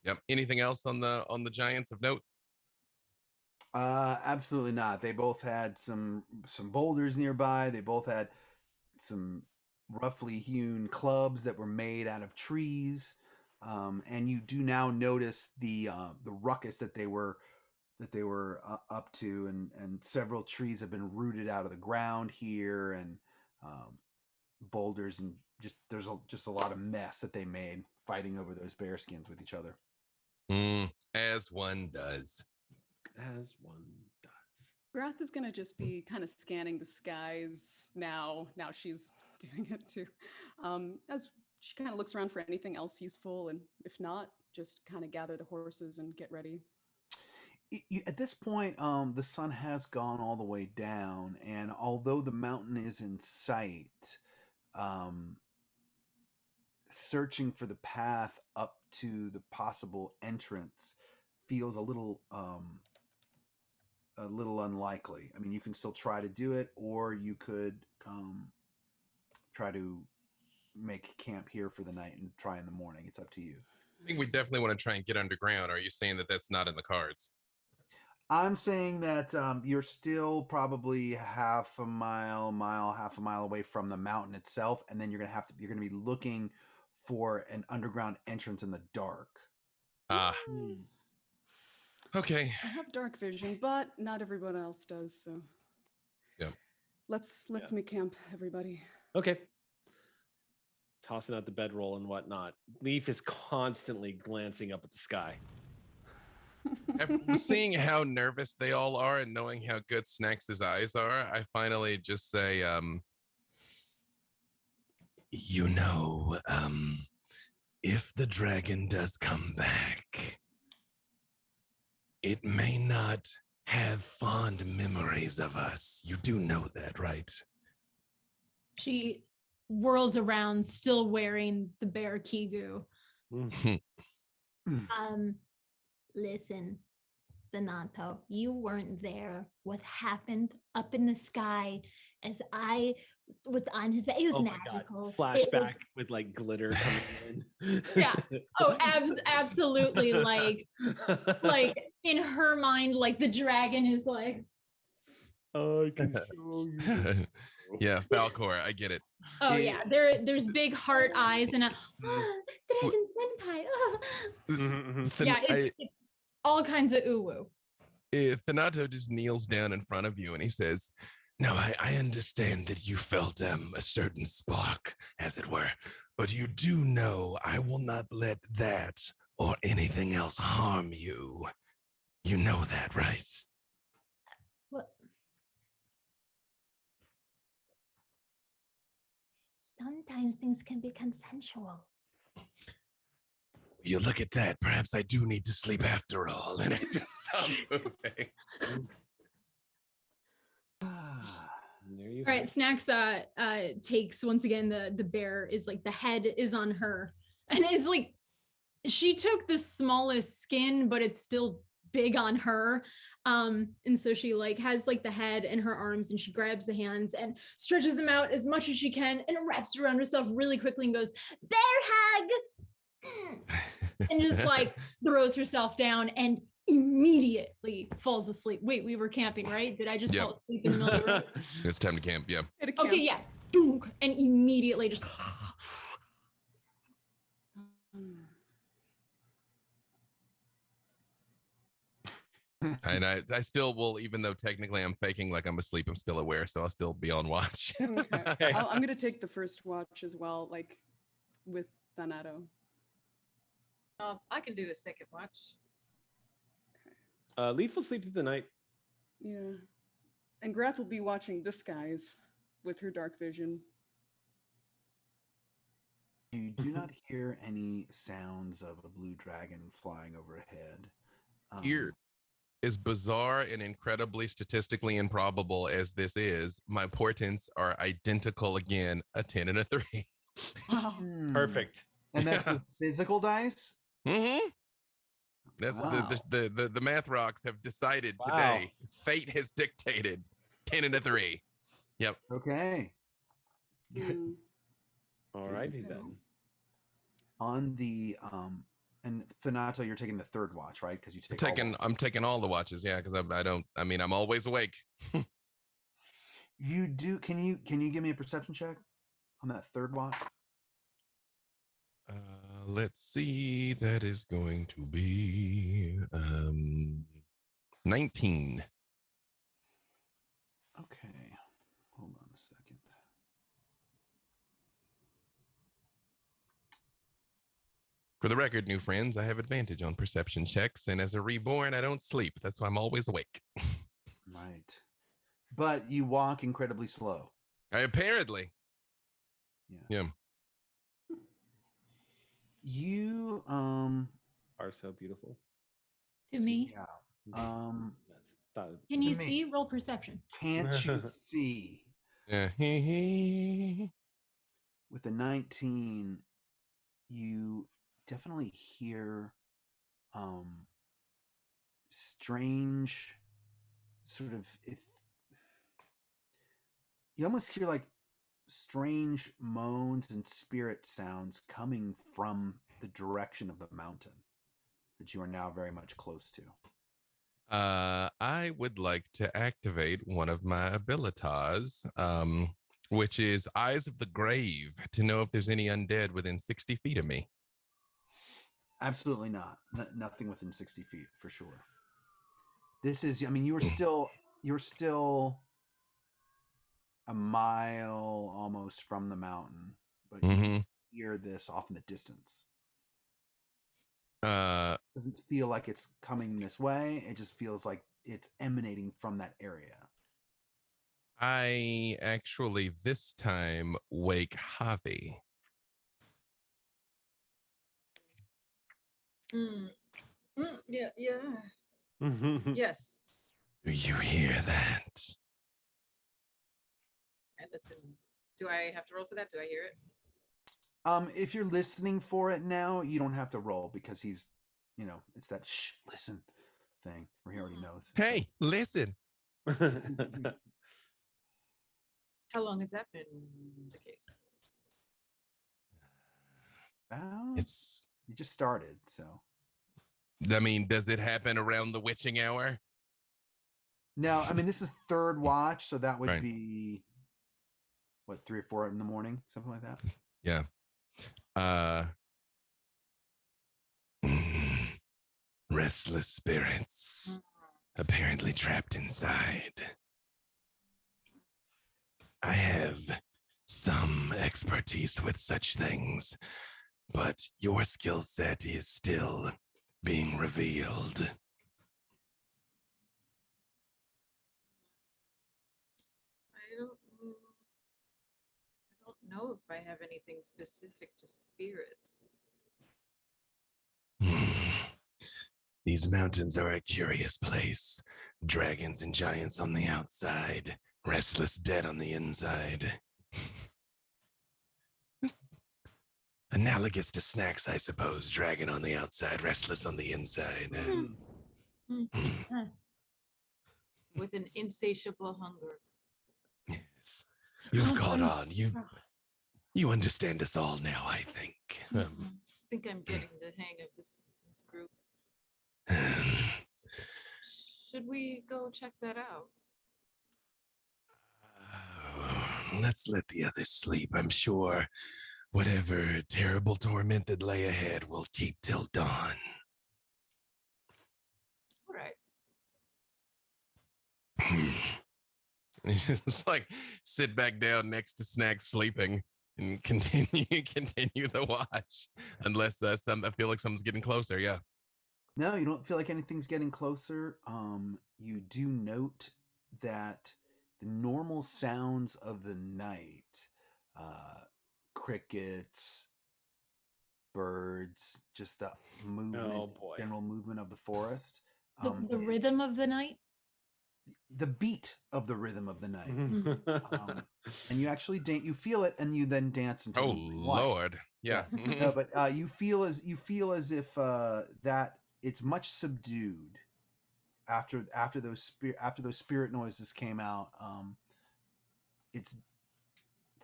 Yep. Anything else on the giants of note? Absolutely not. They both had some boulders nearby. They both had some roughly hewn clubs that were made out of trees. And you do now notice the ruckus that they were up to, and several trees have been rooted out of the ground here, and boulders, and there's just a lot of mess that they made fighting over those bear skins with each other. As one does. As one does. Grath is gonna just be kind of scanning the skies now. Now she's doing it too. As she kind of looks around for anything else useful, and if not, just kind of gather the horses and get ready. At this point, the sun has gone all the way down, and although the mountain is in sight, searching for the path up to the possible entrance feels a little unlikely. I mean, you can still try to do it, or you could try to make camp here for the night and try in the morning. It's up to you. I think we definitely want to try and get underground. Are you saying that that's not in the cards? I'm saying that you're still probably half a mile, half a mile away from the mountain itself, and then you're gonna be looking for an underground entrance in the dark. Okay. I have dark vision, but not everyone else does. So yeah, let's make camp, everybody. Okay. Tossing out the bedroll and whatnot. Leaf is constantly glancing up at the sky. Seeing how nervous they all are and knowing how good Snacks' eyes are, I finally just say, if the dragon does come back, it may not have fond memories of us. You do know that, right? She whirls around, still wearing the bear kigu. Listen, Donato, you weren't there. What happened up in the sky as I was on his back? It was magical. Flashback with like glitter coming in. Yeah. Oh, absolutely. Like in her mind, like the dragon is like, I can show you. Yeah, Falcor, I get it. oh yeah, there's big heart eyes and dragon senpai. Yeah, it's all kinds of ooh-woo. Thanato just kneels down in front of you and he says, "Now, I understand that you felt a certain spark, as it were, but you do know I will not let that or anything else harm you. You know that, right?" What? Sometimes things can be consensual. You look at that. Perhaps I do need to sleep after all. And I just stop moving. All right, Snacks takes once again the bear is like the head is on her, and it's like she took the smallest skin, but it's still big on her. And so she like has like the head and her arms, and she grabs the hands and stretches them out as much as she can and wraps around herself really quickly and goes, "Bear hug!" and just like throws herself down and immediately falls asleep. Wait, we were camping, right? Did I just fall asleep in the middle of the room? It's time to camp, yeah. Okay, yeah. Dunk, and immediately just And I still will, even though technically I'm faking like I'm asleep, I'm still aware, so I'll still be on watch. Okay. I'm gonna take the first watch as well, like with Thanato. I can do a second watch. Leaf will sleep through the night. Yeah. And Grath will be watching the skies with her dark vision. You do not hear any sounds of a blue dragon flying overhead. Here, as bizarre and incredibly statistically improbable as this is, my portents are identical again, a 10 and a 3. Wow. Perfect. And that's with physical dice? Mm-hmm. That's Wow. the math rocks have decided today. Fate has dictated 10 and a 3. Yep. Okay. All righty then. On the and Thanato, you're taking the third watch, right? Because you take I'm taking all the watches, yeah, because I'm always awake. You do. Can you give me a perception check on that third watch? Let's see. That is going to be 19. Okay. Hold on a second. For the record, new friends, I have advantage on perception checks, and as a reborn, I don't sleep. That's why I'm always awake. Right. But you walk incredibly slow. Apparently. Yeah. You Are so beautiful. To me. Yeah. Can you see? Roll perception. Can't you see? Yeah. With a 19, you definitely hear strange sort of you almost hear like strange moans and spirit sounds coming from the direction of the mountain that you are now very much close to. I would like to activate one of my abilities, which is Eyes of the Grave, to know if there's any undead within 60 feet of me. Absolutely not. Nothing within 60 feet for sure. This is, I mean, you're still a mile almost from the mountain, but you hear this off in the distance. Doesn't feel like it's coming this way. It just feels like it's emanating from that area. I actually this time wake Javi. Yeah. Yes. Do you hear that? I listen. Do I have to roll for that? Do I hear it? If you're listening for it now, you don't have to roll because he's, it's that shh, listen thing where he already knows. Hey, listen. How long has that been the case? You just started, so. I mean, does it happen around the witching hour? No, I mean, this is third watch, so that would be, what, 3 or 4 in the morning, something like that? Yeah. Restless spirits, apparently trapped inside. I have some expertise with such things, but your skill set is still being revealed. I don't know if I have anything specific to spirits. These mountains are a curious place. Dragons and giants on the outside, restless dead on the inside. Analogous to snacks, I suppose. Dragon on the outside, restless on the inside. With an insatiable hunger. Yes. You've caught on. You understand us all now, I think. I think I'm getting the hang of this group. Should we go check that out? Let's let the others sleep. I'm sure whatever terrible torment that lay ahead will keep till dawn. All right. It's like sit back down next to Snack sleeping and continue the watch. Unless I feel like something's getting closer. Yeah. No, you don't feel like anything's getting closer. You do note that the normal sounds of the night, crickets, birds, just the movement, general movement of the forest. The rhythm of the night? The beat of the rhythm of the night. And you actually you feel it, and you then dance until Lord. Yeah. No, but you feel as if that it's much subdued after those spirit noises came out. It's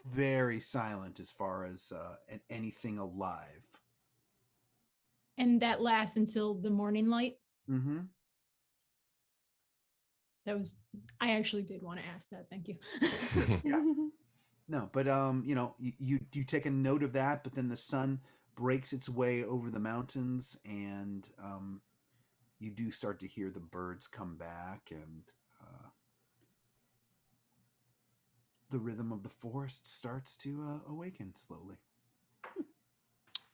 very silent as far as anything alive. And that lasts until the morning light? Mm-hmm. I actually did want to ask that. Thank you. Yeah. No, but you take a note of that, but then the sun breaks its way over the mountains, and you do start to hear the birds come back, and the rhythm of the forest starts to awaken slowly.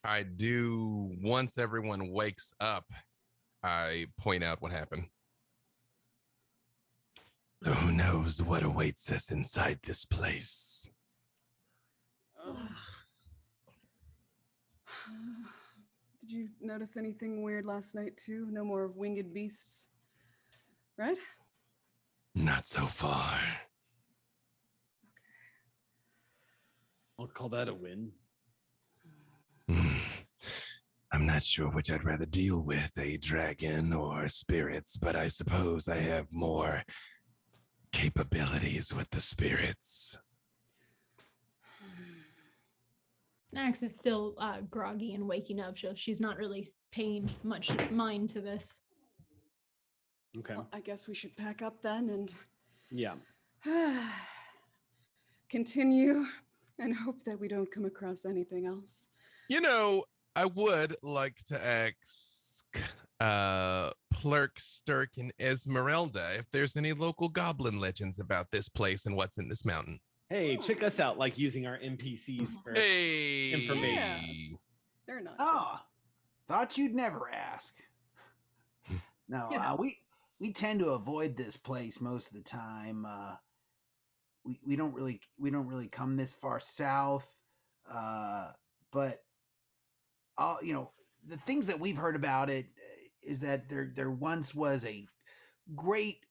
I do. Once everyone wakes up, I point out what happened. Who knows what awaits us inside this place? Did you notice anything weird last night too? No more winged beasts, right? Not so far. I'll call that a win. I'm not sure which I'd rather deal with, a dragon or spirits, but I suppose I have more capabilities with the spirits. Max is still groggy and waking up, so she's not really paying much mind to this. Okay. Well, I guess we should pack up then and Yeah. continue and hope that we don't come across anything else. You know, I would like to ask Plurk, Sturk, and Esmeralda if there's any local goblin legends about this place and what's in this mountain. Hey, check us out, like using our NPCs for information. Yeah. They're not. Oh, thought you'd never ask. No, we tend to avoid this place most of the time. We don't really come this far south. But you know, the things that we've heard about it is that there once was a great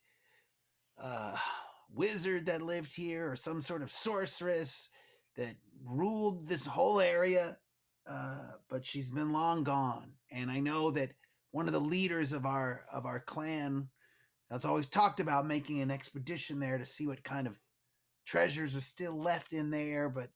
wizard that lived here, or some sort of sorceress that ruled this whole area, but she's been long gone. And I know that one of the leaders of our clan has always talked about making an expedition there to see what kind of treasures are still left in there, but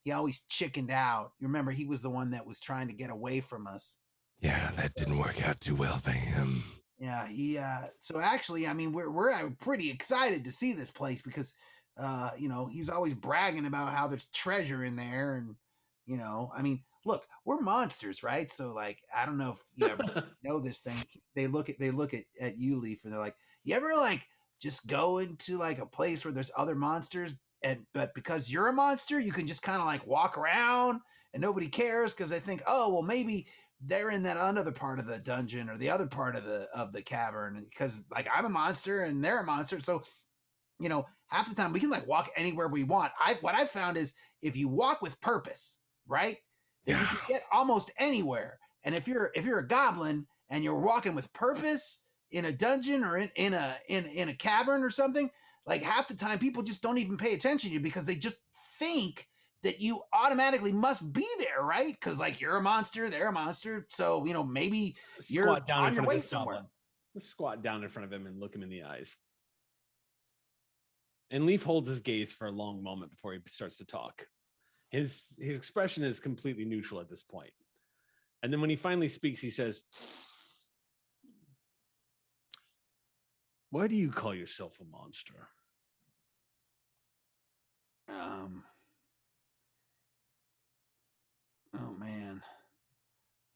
he always chickened out. You remember, he was the one that was trying to get away from us. Yeah, that didn't work out too well for him. Yeah, he so actually, I mean, we're pretty excited to see this place because you know, he's always bragging about how there's treasure in there. And you know, I mean, look, we're monsters, right? So like, I don't know if you ever know this thing. They look at you, Leaf, and they're like, you ever like just go into like a place where there's other monsters, but because you're a monster, you can just kind of like walk around and nobody cares because they think, oh, well, maybe they're in that other part of the dungeon or the other part of the cavern, because like I'm a monster and they're a monster. So, you know, half the time we can like walk anywhere we want. What I found is if you walk with purpose, right, then you can get almost anywhere. And if you're a goblin and you're walking with purpose in a dungeon or in a cavern or something, like half the time people just don't even pay attention to you because they just think that you automatically must be there, right? Because like you're a monster, they're a monster, so you know maybe you're Squat down on in your front way of this somewhere. goblin. Let's squat down in front of him and look him in the eyes. And Leaf holds his gaze for a long moment before he starts to talk. His expression is completely neutral at this point. And then when he finally speaks, he says, "Why do you call yourself a monster?" Oh man.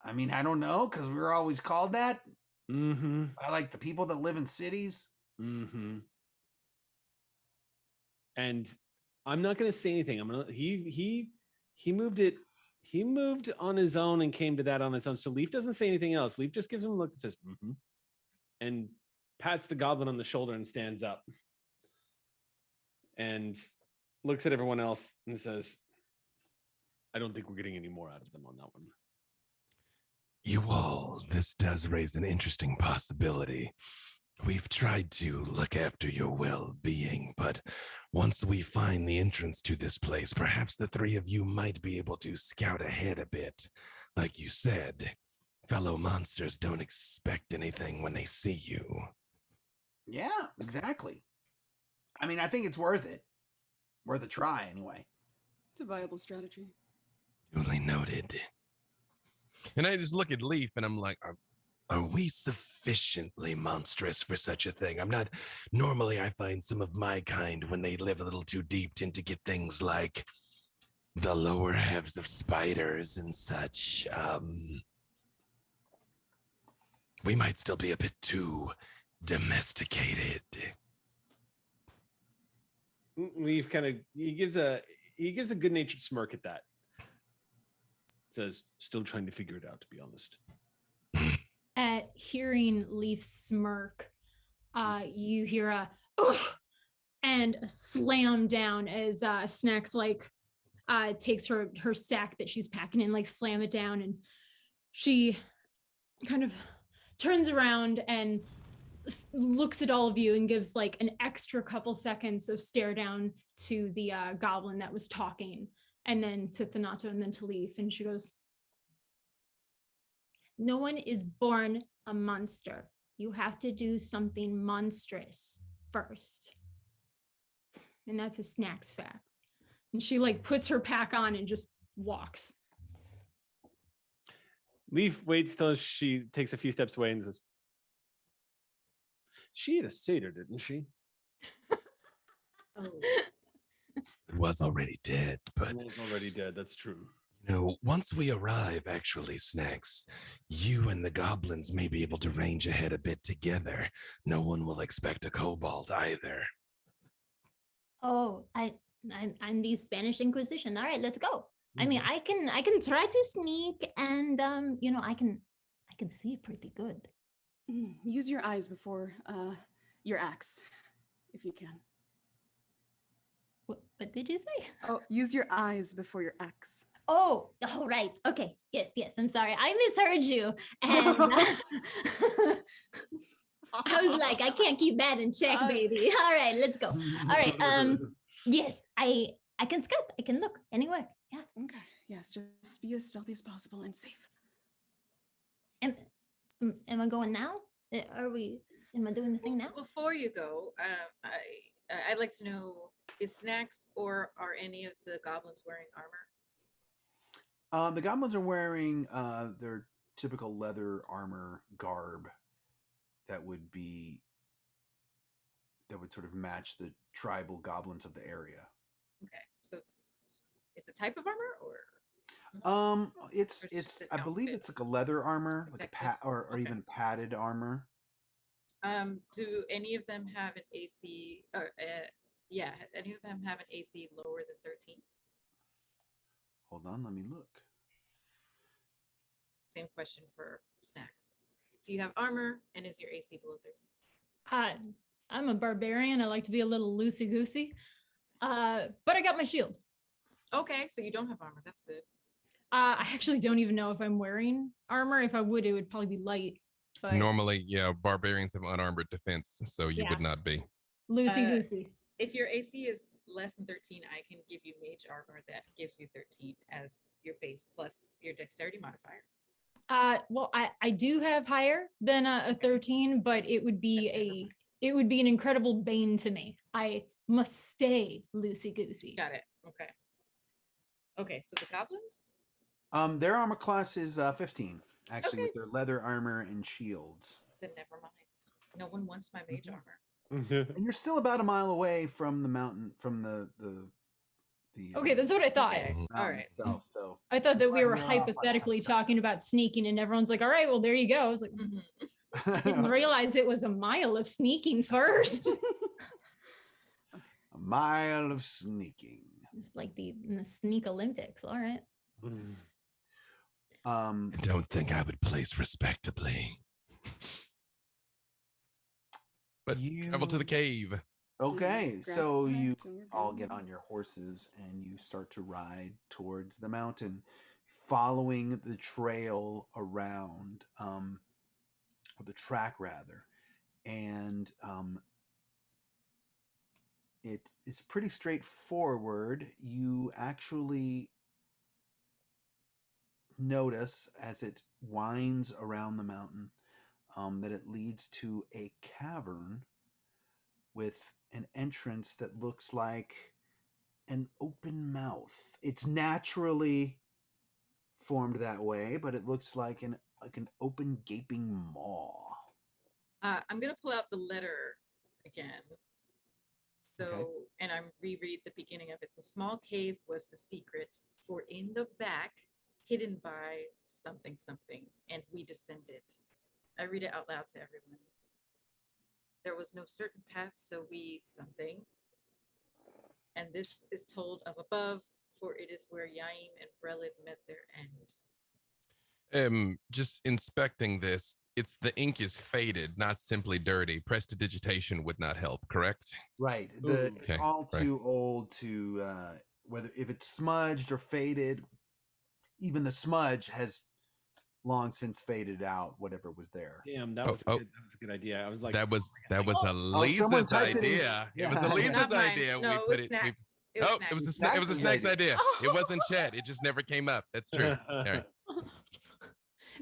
I mean, I don't know, because we were always called that. Mm-hmm. I like the people that live in cities. Mm-hmm. And I'm not gonna say anything. He moved it. He moved on his own and came to that on his own. So Leaf doesn't say anything else. Leaf just gives him a look and says, "Mm-hmm," and pats the goblin on the shoulder and stands up and looks at everyone else and says, "I don't think we're getting any more out of them on that one." You all, this does raise an interesting possibility. We've tried to look after your well-being, but once we find the entrance to this place, perhaps the three of you might be able to scout ahead a bit. Like you said, fellow monsters don't expect anything when they see you. Yeah, exactly. I mean, I think it's worth it. Worth a try, anyway. It's a viable strategy. Duly noted. And I just look at Leaf and I'm like, are we sufficiently monstrous for such a thing? I'm not. Normally, I find some of my kind, when they live a little too deep, tend to get things like the lower halves of spiders and such. We might still be a bit too domesticated. Leaf he gives a good-natured smirk at that. Says, still trying to figure it out, to be honest. At hearing Leaf smirk, you hear a "Ugh!" and a slam down as Snacks takes her sack that she's packing in, slam it down, and she kind of turns around and looks at all of you and gives an extra couple seconds of stare down to the goblin that was talking, and then to Thanato, and then to Leaf, and she goes, "No one is born a monster. You have to do something monstrous first." And that's a Snacks fact. And she puts her pack on and just walks. Leaf waits till she takes a few steps away and says, "She ate a satyr, didn't she?" It was already dead, but It was already dead. That's true. Once we arrive, actually, Snacks, you and the goblins may be able to range ahead a bit together. No one will expect a kobold either. Oh, I'm the Spanish Inquisition. All right, let's go. I mean, I can try to sneak, and I can see pretty good. Use your eyes before your axe, if you can. What did you say? Oh, use your eyes before your axe. Oh, right. Okay. Yes. I'm sorry. I misheard you. And I was like, I can't keep that in check, baby. All right, let's go. All right. Yes, I can scout. I can look anywhere. Yeah. Okay. Yes, just be as stealthy as possible and safe. Am I going now? Am I doing the thing now? Before you go, I'd like to know, is Snacks or are any of the goblins wearing armor? The goblins are wearing their typical leather armor garb that would sort of match the tribal goblins of the area. Okay, so it's a type of armor, or it's I believe it's like a leather armor, like or even padded armor. Do any of them have an AC? Any of them have an AC lower than 13? Hold on, let me look. Same question for Snacks. Do you have armor, and is your AC below 13? I'm a barbarian. I like to be a little loosey-goosey. But I got my shield. Okay, so you don't have armor. That's good. I actually don't even know if I'm wearing armor. If I would, it would probably be light. But normally, barbarians have unarmored defense, so you would not be. Loosey-goosey. If your AC is less than 13, I can give you mage armor that gives you 13 as your base plus your dexterity modifier. Well, I do have higher than a 13, but it would be an incredible bane to me. I must stay loosey-goosey. Got it. Okay, so the goblins? Their armor class is 15, actually, with their leather armor and shields. Then never mind. No one wants my mage armor. And you're still about a mile away from the mountain, from the Okay, that's what I thought. All right. Itself, so I thought that we were hypothetically talking about sneaking, and everyone's like, all right, well, there you go. I was like, I didn't realize it was a mile of sneaking first. A mile of sneaking. It's like in the sneak Olympics. All right. I don't think I would place respectably. But travel to the cave. Okay, so you all get on your horses and you start to ride towards the mountain, following the trail around, or the track rather, and it is pretty straightforward. You actually notice as it winds around the mountain that it leads to a cavern with an entrance that looks like an open mouth. It's naturally formed that way, but it looks like an open gaping maw. I'm gonna pull out the letter again. So, and I'm reread the beginning of it. The small cave was the secret, for in the back, hidden by something, and we descended. I read it out loud to everyone. There was no certain path, so we something. And this is told of above, for it is where Yaim and Brelid met their end. Just inspecting this, the ink is faded, not simply dirty. Prestidigitation would not help, correct? Right. Ooh. It's all too old to whether if it's smudged or faded. Even the smudge has long since faded out. Whatever was there. Damn, that was good. That was a good idea. I was like, that was someone Elisa's typed it in. idea. It was Yeah. Elisa's Not mine. idea. No, We it was Snacks. It was it was Snacks. it was a Snacks idea. It wasn't Chet. It just never came up. That's true. All right.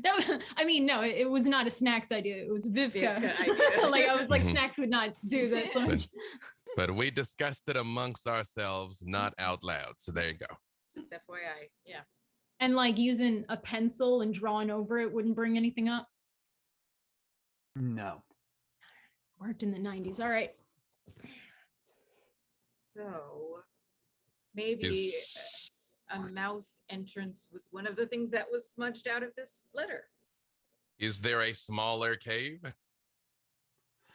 No, it was not a Snacks idea. It was Vivka. idea. Like I was like, Snacks would not do this. But we discussed it amongst ourselves, not out loud. So there you go. Just FYI, yeah. And like using a pencil and drawing over it wouldn't bring anything up. No. Worked in the 90s. All right. So maybe a mouth entrance was one of the things that was smudged out of this letter. Is there a smaller cave?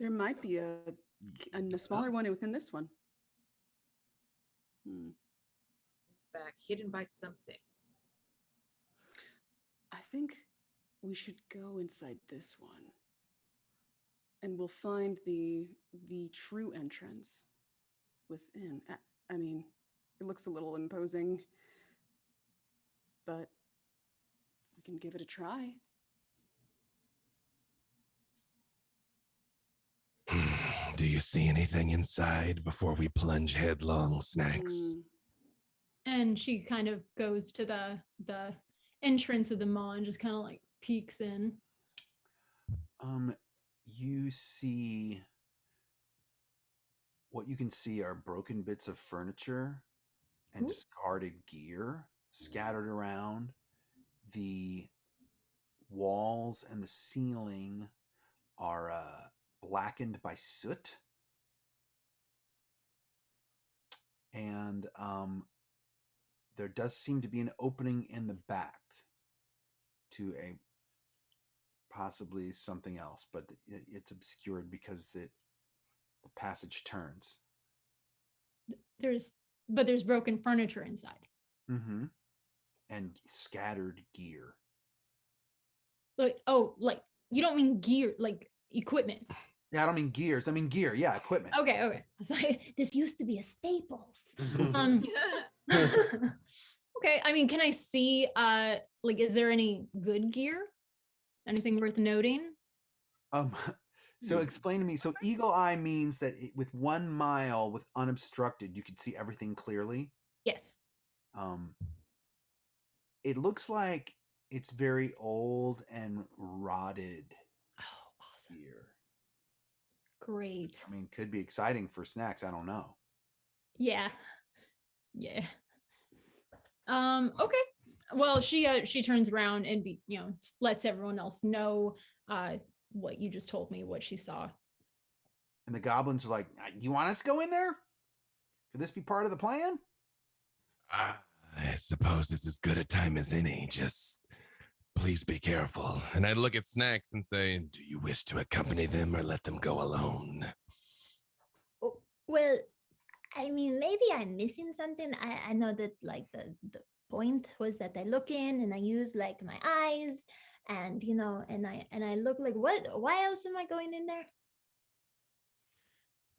There might be a smaller one within this one. Back hidden by something. I think we should go inside this one, and we'll find the true entrance within. I mean, it looks a little imposing, but we can give it a try. Do you see anything inside before we plunge headlong, Snacks? And she kind of goes to the entrance of the mall and just kind of like peeks in. You see what you can see are broken bits of furniture and discarded gear scattered around. The walls and the ceiling are blackened by soot. And there does seem to be an opening in the back to a possibly something else, but it's obscured because the passage turns. There's broken furniture inside. Mm-hmm. And scattered gear. Like you don't mean gear, like equipment. Yeah, I don't mean gears. I mean gear. Yeah, equipment. Okay. I was like, this used to be a Staples. Okay. I mean, can I see like is there any good gear? Anything worth noting? So explain to me. So eagle eye means that with 1 mile with unobstructed, you can see everything clearly. Yes. It looks like it's very old and rotted. Oh, awesome. Gear. Great. I mean, could be exciting for Snacks. I don't know. Yeah. Okay. Well, she turns around and lets everyone else know what you just told me, what she saw. And the goblins are like, "You want us to go in there? Could this be part of the plan?" I suppose it's as good a time as any. Just please be careful. And I look at Snacks and say, do you wish to accompany them or let them go alone? Well, I mean, maybe I'm missing something. I know that like the point was that I look in and I use like my eyes and and I look like why else am I going in there?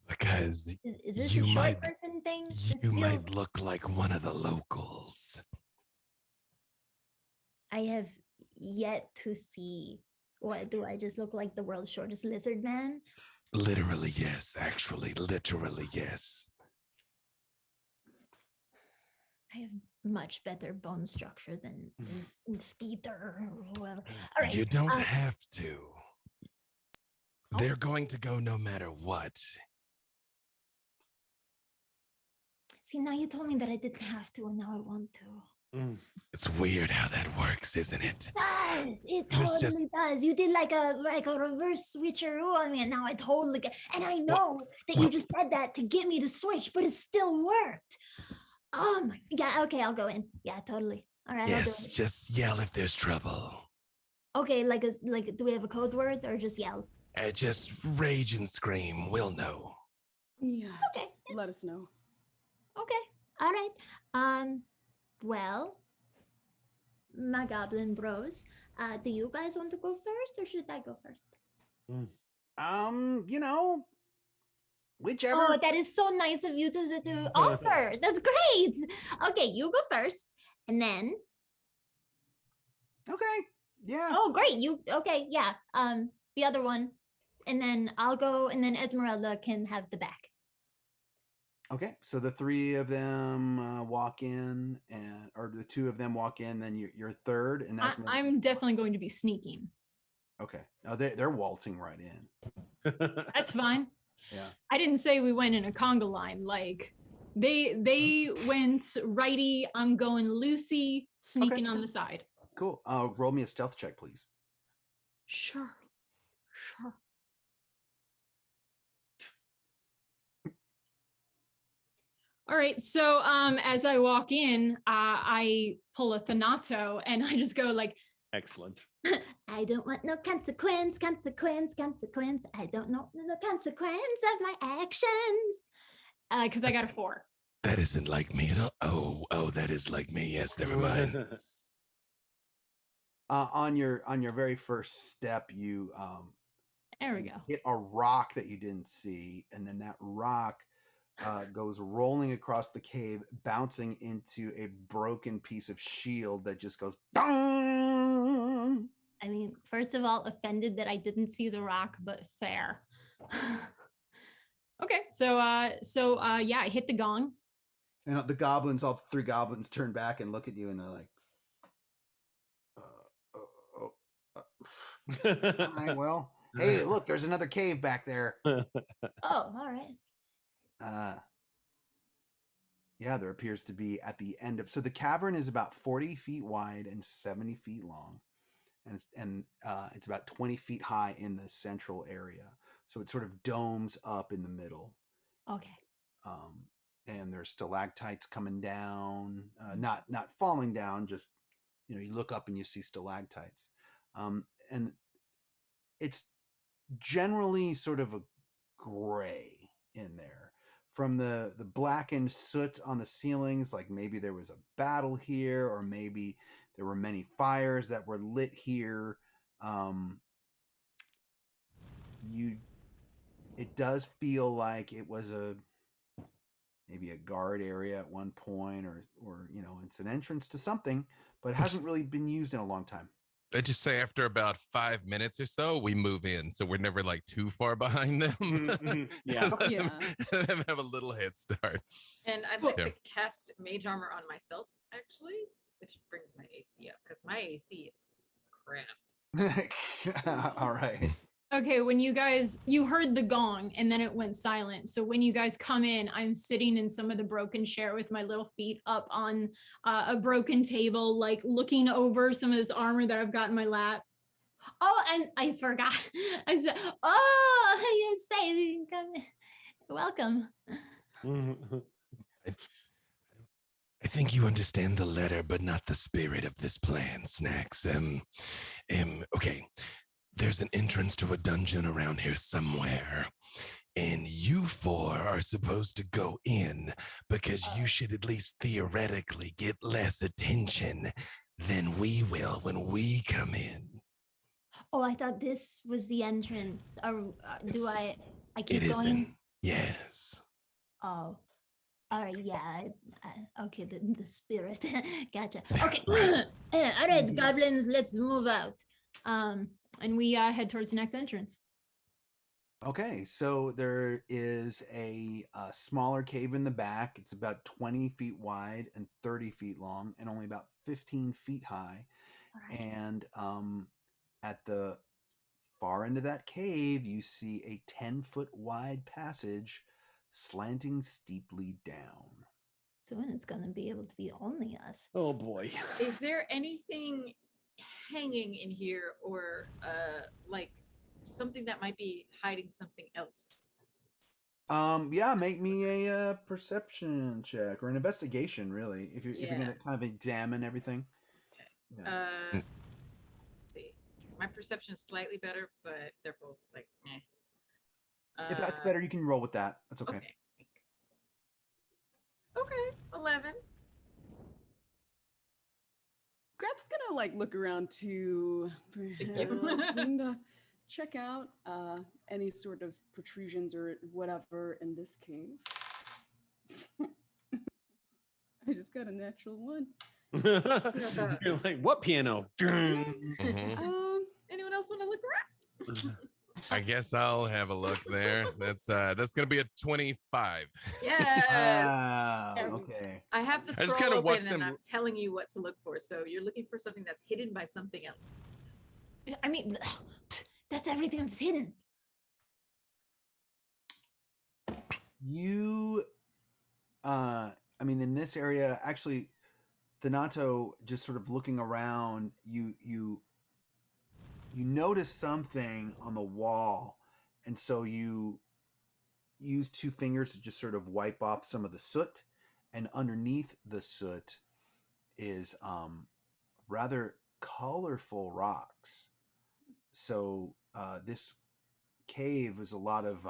Because is this you a short might person thing? might look like one of the locals. I have yet to see. What do I just look like the world's shortest lizard man? Literally, yes. Actually, literally, yes. I have much better bone structure than Skeeter or whoever. All right, You don't have to. They're going to go no matter what. See, now you told me that I didn't have to, and now I want to. It's weird how that works, isn't it? It It was totally just- does. You did like a reverse switcheroo on me, and now I totally get. And I know that you just said that to get me to switch, but it still worked. Oh my, yeah. Okay, I'll go in. Yeah, totally. All right. Yes, I'll do just yell if there's trouble. it. Okay, like do we have a code word or just yell? Just rage and scream. We'll know. Yeah, just let us know. Okay. All right. Well, my goblin bros. Do you guys want to go first, or should I go first? Whichever. Oh, that is so nice of you to offer. That's great. Okay, you go first, and then. Okay. Yeah. Oh, great. Okay? Yeah. The other one, and then I'll go, and then Esmeralda can have the back. Okay, so the three of them walk in, or the two of them walk in. Then you're third, and that's I'm definitely going to be sneaking. okay. No, they're waltzing right in. That's fine. Yeah. I didn't say we went in a conga line. Like they went righty. I'm going Lucy, sneaking on the side. Cool. Roll me a stealth check, please. Sure. All right. So as I walk in, I pull a Thanato and I just go like, excellent. I don't want no consequence. I don't know no consequence of my actions. Because I got a 4. That isn't like me at all. Oh, that is like me. Yes, never mind. On your very first step, you there we go. hit a rock that you didn't see, and then that rock goes rolling across the cave, bouncing into a broken piece of shield that just goes dong. I mean, first of all, offended that I didn't see the rock, but fair. Okay, so yeah, I hit the gong. And the goblins, all 3 goblins, turn back and look at you, and they're like, all right, well, hey, look, there's another cave back there. Oh, all right. Yeah, there appears to be at the end of, so the cavern is about 40 feet wide and 70 feet long, and it's about 20 feet high in the central area. So it sort of domes up in the middle. Okay. And there's stalactites coming down, not falling down, just, you look up and you see stalactites. And it's generally sort of a gray in there from the blackened soot on the ceilings. Like maybe there was a battle here, or maybe there were many fires that were lit here. It does feel like it was maybe a guard area at one point, or it's an entrance to something, but it hasn't really been used in a long time. I just say after about 5 minutes or so, we move in, so we're never like too far behind them. Yeah. Them have a little head start. And I'd like to cast Mage Armor on myself, actually, which brings my AC up because my AC is crap. All right. Okay, when you heard the gong and then it went silent. So when you guys come in, I'm sitting in some of the broken chair with my little feet up on a broken table, like looking over some of this armor that I've got in my lap. Oh, and I forgot. I said, oh, you say, welcome. I think you understand the letter, but not the spirit of this plan, Snacks. Okay. There's an entrance to a dungeon around here somewhere, and you 4 are supposed to go in because you should at least theoretically get less attention than we will when we come in. Oh, I thought this was the entrance. Or do I keep It going? isn't. Yes. Oh, all right. Yeah. Okay. The spirit. Gotcha. Okay. Right. All right, goblins. Let's move out. And we head towards the next entrance. Okay, so there is a smaller cave in the back. It's about 20 feet wide and 30 feet long, and only about 15 feet high. Right. And at the far end of that cave, you see a 10-foot wide passage slanting steeply down. Soon it's going to be able to be only us. Oh boy. Is there anything hanging in here, or like something that might be hiding something else? Yeah, make me a perception check or an investigation, really, if you're gonna kind of examine everything. Okay. Let's see. My perception is slightly better, but they're both like meh. If that's better, you can roll with that. That's okay. Okay, thanks. Okay, 11. Grab Grath's gonna like look around to perhaps and check out any sort of protrusions or whatever in this cave. I just got a natural one. You're like, what piano? Mhm. Anyone else want to look around? I guess I'll have a look there. That's gonna be a 25. Yes. Wow. Yeah. Okay. I have the I just scroll kinda open watched and them- I'm telling you what to look for. So you're looking for something that's hidden by something else. I mean, that's everything that's hidden. You, I mean, in this area, actually, Donato, just sort of looking around, you notice something on the wall, and so you use two fingers to just sort of wipe off some of the soot, and underneath the soot is rather colorful rocks. So this cave is a lot of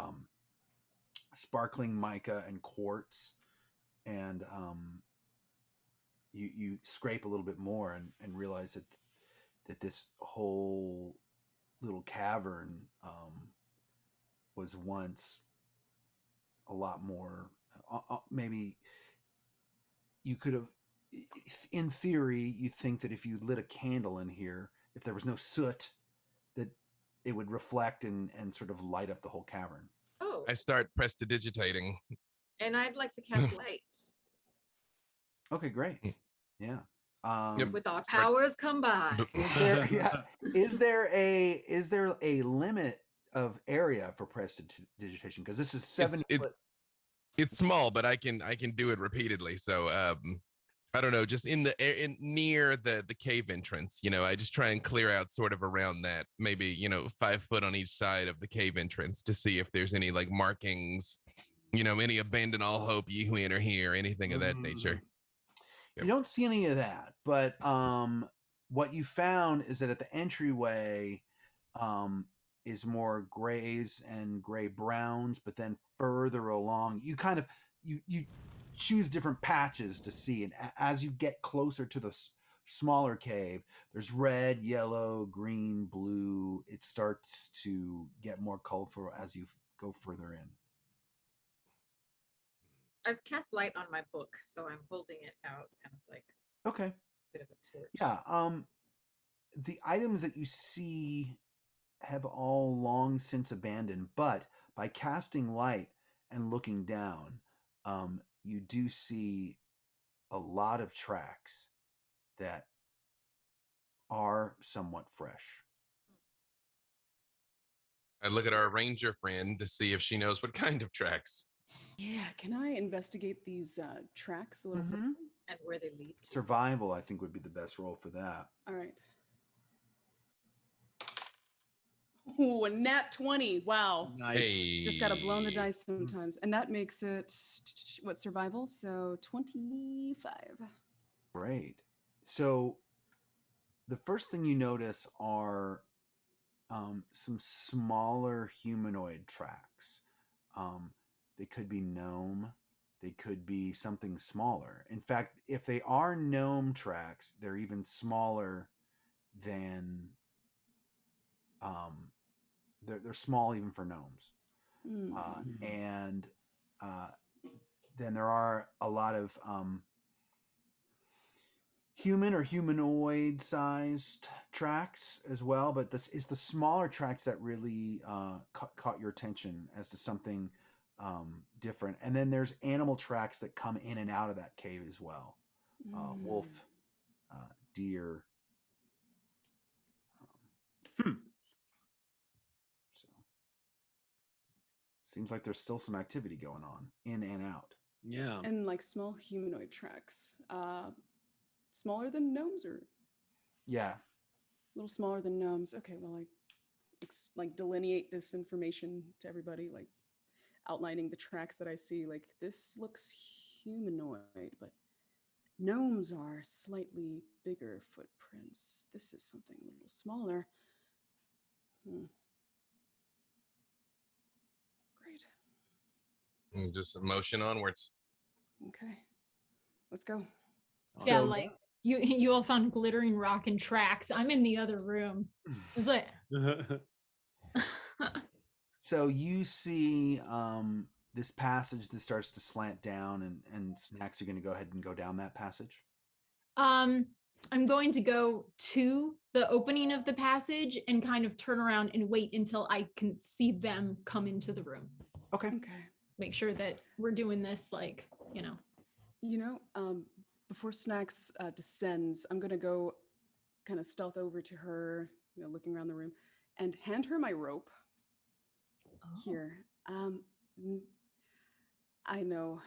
sparkling mica and quartz, and you scrape a little bit more and realize that this whole little cavern was once a lot more. Maybe you could have, in theory, you think that if you lit a candle in here, if there was no soot, that it would reflect and sort of light up the whole cavern. Oh, I start prestidigitating. and I'd like to cast light. Okay, great. Yeah. With our powers combined. Is there a limit of area for prestidigitation? Because this is 70 foot. It's small, but I can do it repeatedly. So I don't know, just in near the cave entrance, I just try and clear out sort of around that, maybe 5 foot on each side of the cave entrance to see if there's any like markings, any abandon all hope ye who enter here, anything of that nature. You don't see any of that, but what you found is that at the entryway is more grays and gray browns, but then further along, you kind of you choose different patches to see, and as you get closer to the smaller cave, there's red, yellow, green, blue. It starts to get more colorful as you go further in. I've cast light on my book, so I'm holding it out, kind of like Okay. a bit of a torch. Yeah. The items that you see have all long since abandoned, but by casting light and looking down, you do see a lot of tracks that are somewhat fresh. I look at our ranger friend to see if she knows what kind of tracks. Yeah, can I investigate these tracks a little further? And where they lead to. Survival, I think, would be the best roll for that. All right. Oh, a nat 20. Wow. Nice. Just got to blow the dice sometimes. And that makes it, what, survival? So 25. Great. So the first thing you notice are some smaller humanoid tracks. They could be gnome. They could be something smaller. In fact, if they are gnome tracks, they're even smaller than they're small even for gnomes. And then there are a lot of human or humanoid sized tracks as well, but this is the smaller tracks that really caught your attention as to something different. And then there's animal tracks that come in and out of that cave as well. Wolf, deer. So seems like there's still some activity going on in and out. Yeah. And like small humanoid tracks. Smaller than gnomes, or Yeah. a little smaller than gnomes. Okay, well, like delineate this information to everybody, like outlining the tracks that I see. Like, this looks humanoid, but gnomes are slightly bigger footprints. This is something a little smaller. Great. And just motion onwards. Okay, let's go. Yeah, So like You all found glittering rock and tracks. I'm in the other room. It's like So you see this passage that starts to slant down, and Snacks are going to go ahead and go down that passage. I'm going to go to the opening of the passage and kind of turn around and wait until I can see them come into the room. Okay. Make sure that we're doing this like, Before Snacks descends, I'm gonna go kind of stealth over to her, looking around the room, and hand her my rope. Here. I know.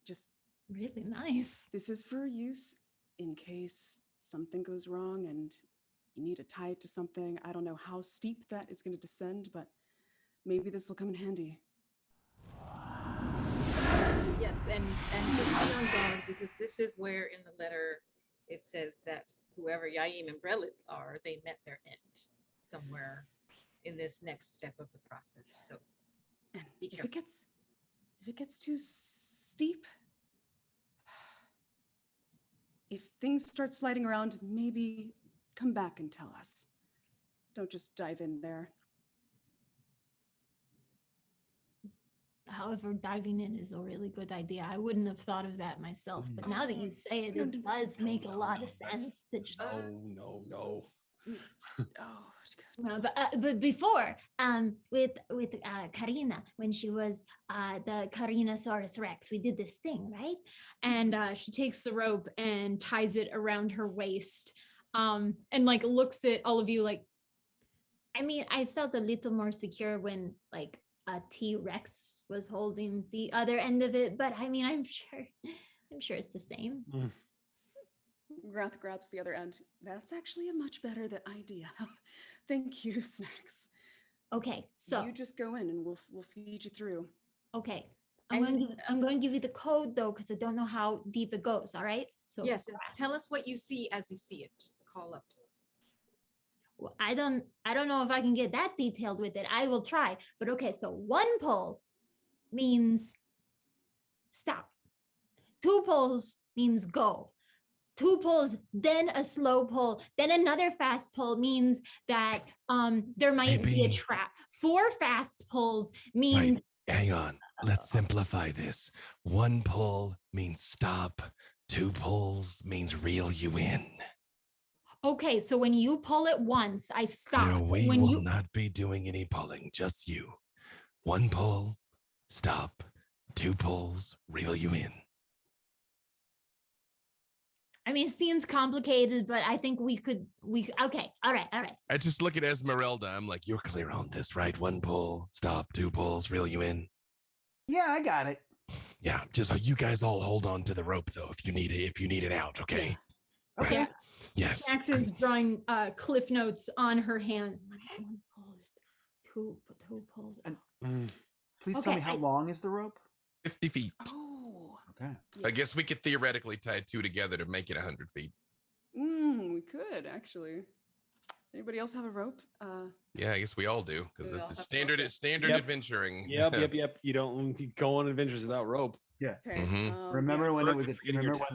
Just really nice. This is for use in case something goes wrong and you need to tie it to something. I don't know how steep that is going to descend, but maybe this will come in handy. Yes, and just be on guard, because this is where in the letter it says that whoever Yaim and Brelit are, they met their end somewhere in this next step of the process. So be careful. If it gets too steep, if things start sliding around, maybe come back and tell us. Don't just dive in there. However, diving in is a really good idea. I wouldn't have thought of that myself, but now that you say it, it does make a lot of sense to just. No. No, but before, with Karina, when she was the Karinasaurus Rex, we did this thing, right? And she takes the rope and ties it around her waist, and like looks at all of you like. I mean, I felt a little more secure when like a T-Rex was holding the other end of it, but I mean, I'm sure it's the same. Grath grabs the other end. That's actually a much better idea. Thank you, Snacks. Okay, so you just go in and we'll feed you through. Okay, I'm going to give you the code though, because I don't know how deep it goes. All right. So yes, tell us what you see as you see it. Just call up to us. Well, I don't know if I can get that detailed with it. I will try. But okay, so 1 pull means stop. 2 pulls means go. 2 pulls, then a slow pull, then another fast pull means that there might be a trap. 4 fast pulls means. Right. Hang on. Let's simplify this. 1 pull means stop. 2 pulls means reel you in. Okay, so when you pull it once, I stop. No, we will not be doing any pulling, just you. 1 pull, stop. 2 pulls, reel you in. I mean, it seems complicated, but I think we okay, all right. I just look at Esmeralda. I'm like, you're clear on this, right? 1 pull, stop. 2 pulls, reel you in. Yeah, I got it. Yeah, just so you guys all hold on to the rope though, if you need it out, okay? Okay. Right. Yes. Max is drawing cliff notes on her hand. 1 pull, 2 pulls. And please tell me, how long is the rope? 50 feet. Oh. Okay. I guess we could theoretically tie 2 together to make it 100 feet. We could actually. Anybody else have a rope? Yeah, I guess we all do, because it's a standard adventuring. Yep. You don't go on adventures without rope. Yeah. Okay. Remember when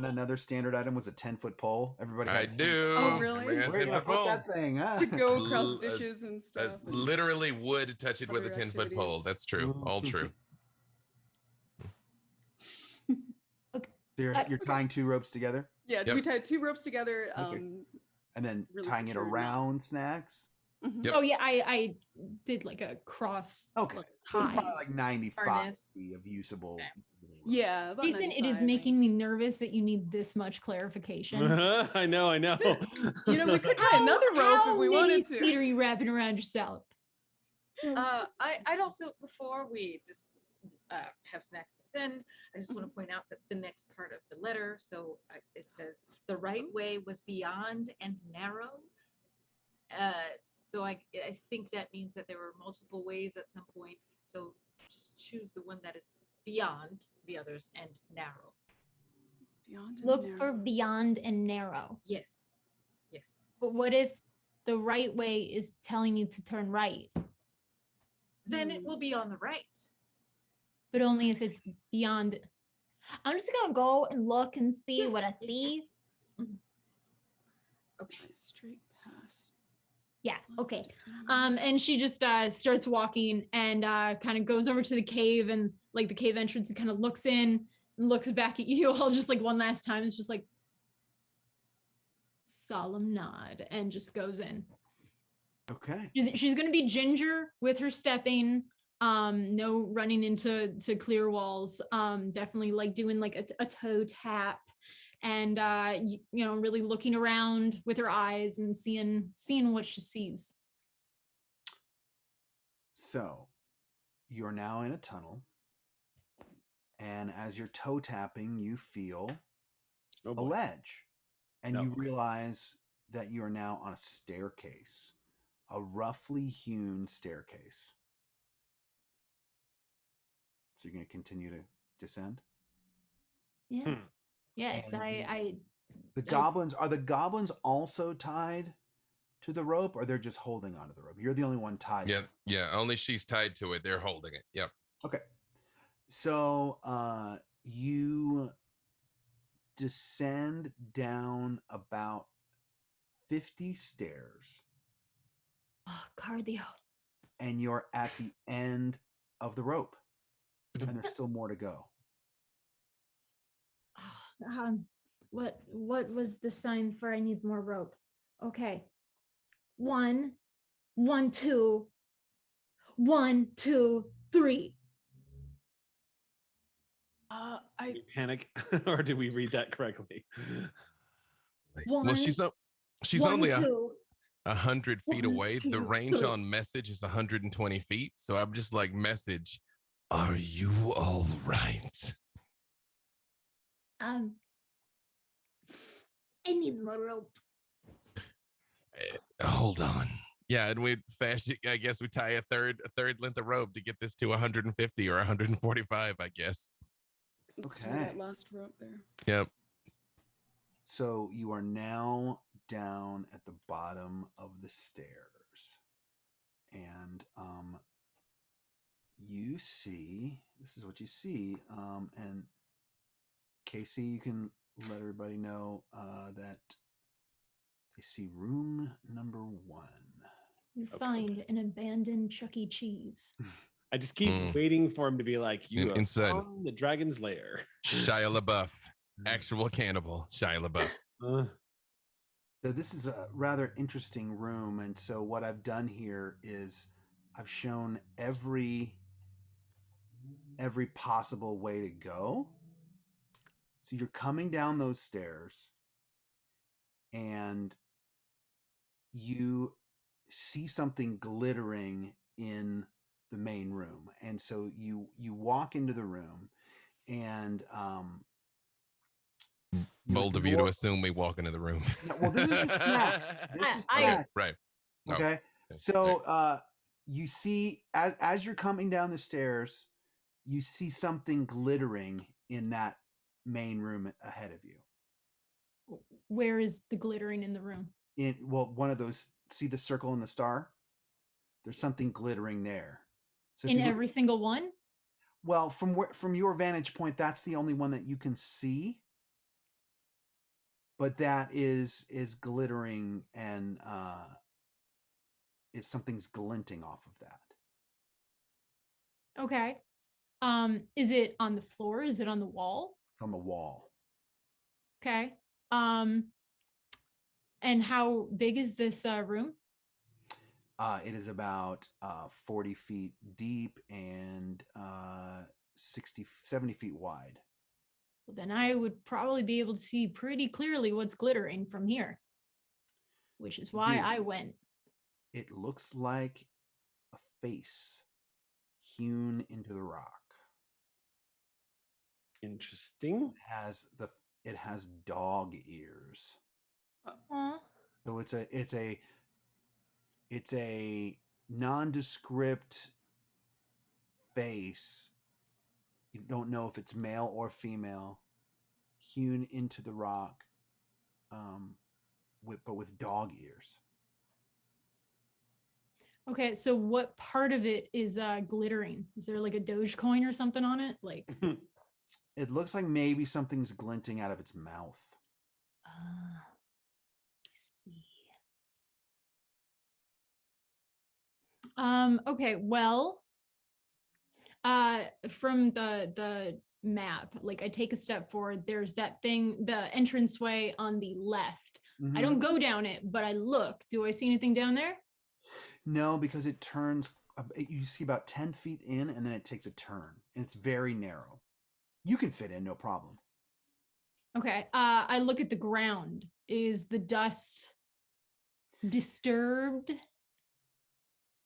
another standard item was a 10-foot pole? Everybody. I do. Oh, really? Where do I put that thing? Huh? To go across ditches and stuff. Literally would touch it with a 10-foot pole. That's true. All true. So you're tying 2 ropes together? Yeah, we tied 2 ropes together. And then really tying it around Snacks? Yep. Oh yeah, I did like a cross. Okay. So it's probably like 95 Harness. of usable. Yeah. about Jason, it is 95. making me nervous that you need this much clarification. I know. We could tie another rope if we wanted to. How many feet are you wrapping around yourself? I'd also, before we just have Snacks descend, I just want to point out that the next part of the letter, so it says the right way was beyond and narrow. So I think that means that there were multiple ways at some point. So just choose the one that is beyond the others and narrow. Beyond and Look narrow. for beyond and narrow. Yes. But what if the right way is telling you to turn right? Then it will be on the right. But only if it's beyond. I'm just gonna go and look and see what I see. Okay. Straight past. Yeah. Okay. And she just starts walking and kind of goes over to the cave and like the cave entrance and kind of looks in and looks back at you all just like one last time. It's just like solemn nod and just goes in. Okay. She's gonna be ginger with her stepping. No running into clear walls. Definitely like doing like a toe tap, and you know, really looking around with her eyes and seeing what she sees. So, you're now in a tunnel, and as you're toe tapping, you feel a ledge, and you realize that you are now on a staircase, a roughly hewn staircase. So you're going to continue to descend? Yeah. Yes, And the goblins, are the goblins also tied to the rope, or they're just holding onto the rope? You're the only one tied. Yeah, only she's tied to it. They're holding it. Yep. Okay. So you descend down about 50 stairs. Oh, cardio. And you're at the end of the rope. And there's still more to go. What was the sign for I need more rope? Okay. 1, 1, 2, 1, 2, 3. Did we panic, or did we read that correctly? Well, she's only 100 feet away. The range on message is 120 feet. So I'm just like, message, are you all right? I need more rope. Hold on. Yeah, and we fast. I guess we tie a third length of rope to get this to 150 or 145. I guess. Let's tie that last rope there. Yep. So you are now down at the bottom of the stairs, and you see. This is what you see. And Casey, you can let everybody know that they see room number 1. You find an abandoned Chuck E. Cheese. I just keep waiting for him to be like, you inside found the dragon's lair. Shia LaBeouf, actual cannibal, Shia LaBeouf. So this is a rather interesting room, and so what I've done here is I've shown every possible way to go. So you're coming down those stairs, and you see something glittering in the main room, and so you walk into the room, and bold of you to assume we walk into the room. Well, this is a snack. This is snack. Right. Okay. So you see, as you're coming down the stairs, you see something glittering in that main room ahead of you. Where is the glittering in the room? One of those. See the circle and the star? There's something glittering there. So in every single one? Well, from your vantage point, that's the only one that you can see. But that is glittering, and something's glinting off of that. Okay. Is it on the floor? Is it on the wall? It's on the wall. Okay. And how big is this room? It is about 40 feet deep and 70 feet wide. Well, then I would probably be able to see pretty clearly what's glittering from here, which is why I went. It looks like a face hewn into the rock. Interesting. It has dog ears. So it's a nondescript face. You don't know if it's male or female, hewn into the rock, but with dog ears. Okay, so what part of it is glittering? Is there like a Dogecoin or something on it? Like it looks like maybe something's glinting out of its mouth. Let's see. Okay, well, from the map, like I take a step forward, there's that thing, the entranceway on the left. I don't go down it, but I look. Do I see anything down there? No, because it turns, you see about 10 feet in, and then it takes a turn, and it's very narrow. You can fit in, no problem. Okay, I look at the ground. Is the dust disturbed?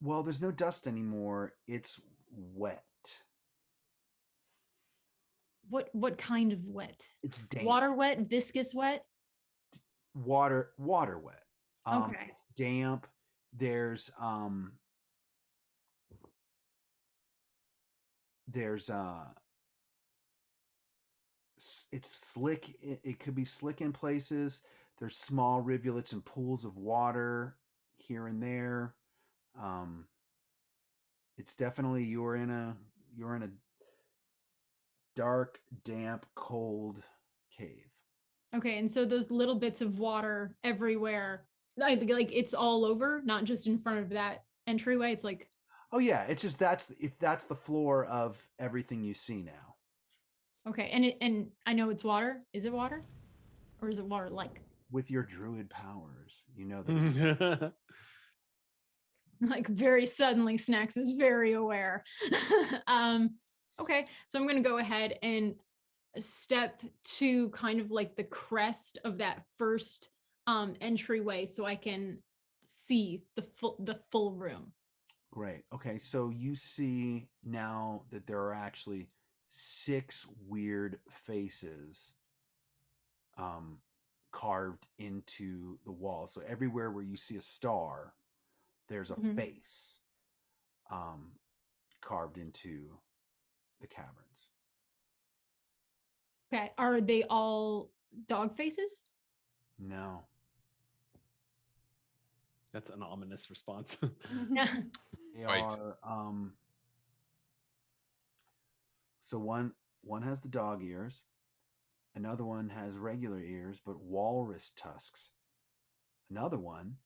Well, there's no dust anymore. It's wet. What kind of wet? It's damp. Water wet, viscous wet? Water wet. Okay. It's damp. There's it's slick. It could be slick in places. There's small rivulets and pools of water here and there. It's definitely you're in a dark, damp, cold cave. Okay, and so those little bits of water everywhere, like it's all over, not just in front of that entryway. It's like, oh yeah, it's just that's the floor of everything you see now. okay, and I know it's water. Is it water, or is it water like? With your druid powers, you know that. It's like very suddenly, Snacks is very aware. Okay, so I'm gonna go ahead and step to kind of like the crest of that first entryway so I can see the full room. Great. Okay, so you see now that there are actually 6 weird faces carved into the wall. So everywhere where you see a star, there's a face carved into the caverns. Okay, are they all dog faces? No. That's an ominous response. They are so one has the dog ears, another one has regular ears but walrus tusks. Another one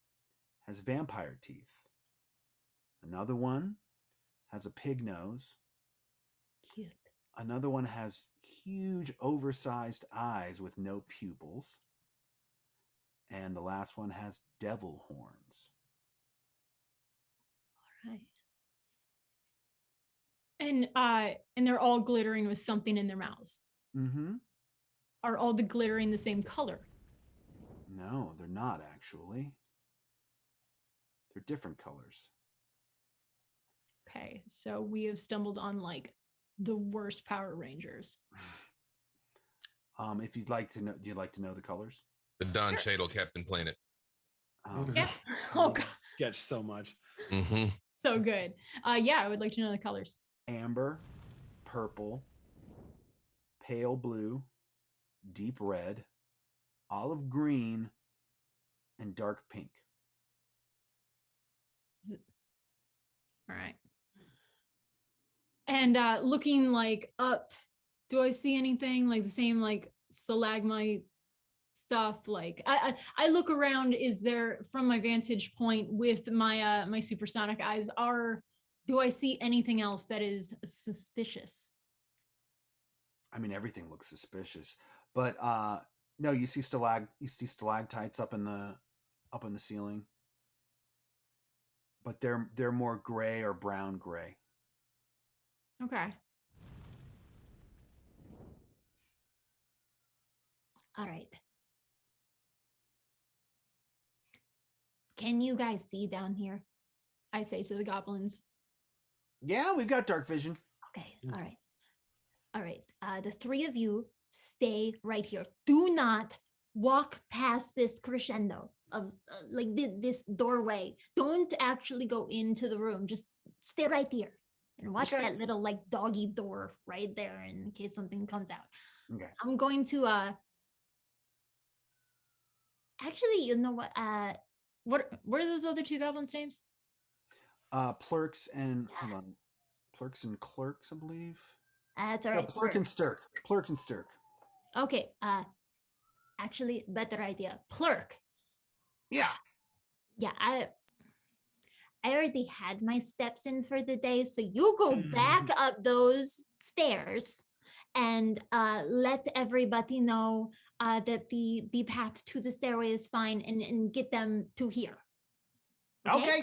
has vampire teeth. Another one has a pig nose. Cute. Another one has huge oversized eyes with no pupils. And the last one has devil horns. All right. And they're all glittering with something in their mouths. Mm-hmm. Are all the glittering the same color? No, they're not actually. They're different colors. Okay, so we have stumbled on like the worst Power Rangers. If you'd like to know, do you like to know the colors? The Don Cheadle Captain Planet. Yeah. Oh God. Sketch so much. Mm-hmm. So good. Yeah, I would like to know the colors. Amber, purple, pale blue, deep red, olive green, and dark pink. All right. And looking like up, do I see anything like the same like stalagmite stuff? Like I look around, is there from my vantage point with my my supersonic eyes, do I see anything else that is suspicious? I mean, everything looks suspicious, but no, you see stalactites up in the ceiling, but they're more gray or brown gray. Okay. All right. Can you guys see down here? I say to the goblins. Yeah, we've got dark vision. Okay. All right. All right. The 3 of you stay right here. Do not walk past this crescendo of like this doorway. Don't actually go into the room. Just stay right here and watch that little like doggy door right there in case something comes out. Okay. I'm going to actually, you know what? What are those other 2 goblins' names? Plurks and hold on. Plurks and Clerks, I believe. That's all right. No, Plurk and Stirk. Plurk and Stirk. Okay. actually, better idea. Plurk. Yeah. Yeah, I already had my steps in for the day, so you go back up those stairs and let everybody know that the path to the stairway is fine, and get them to here. Okay.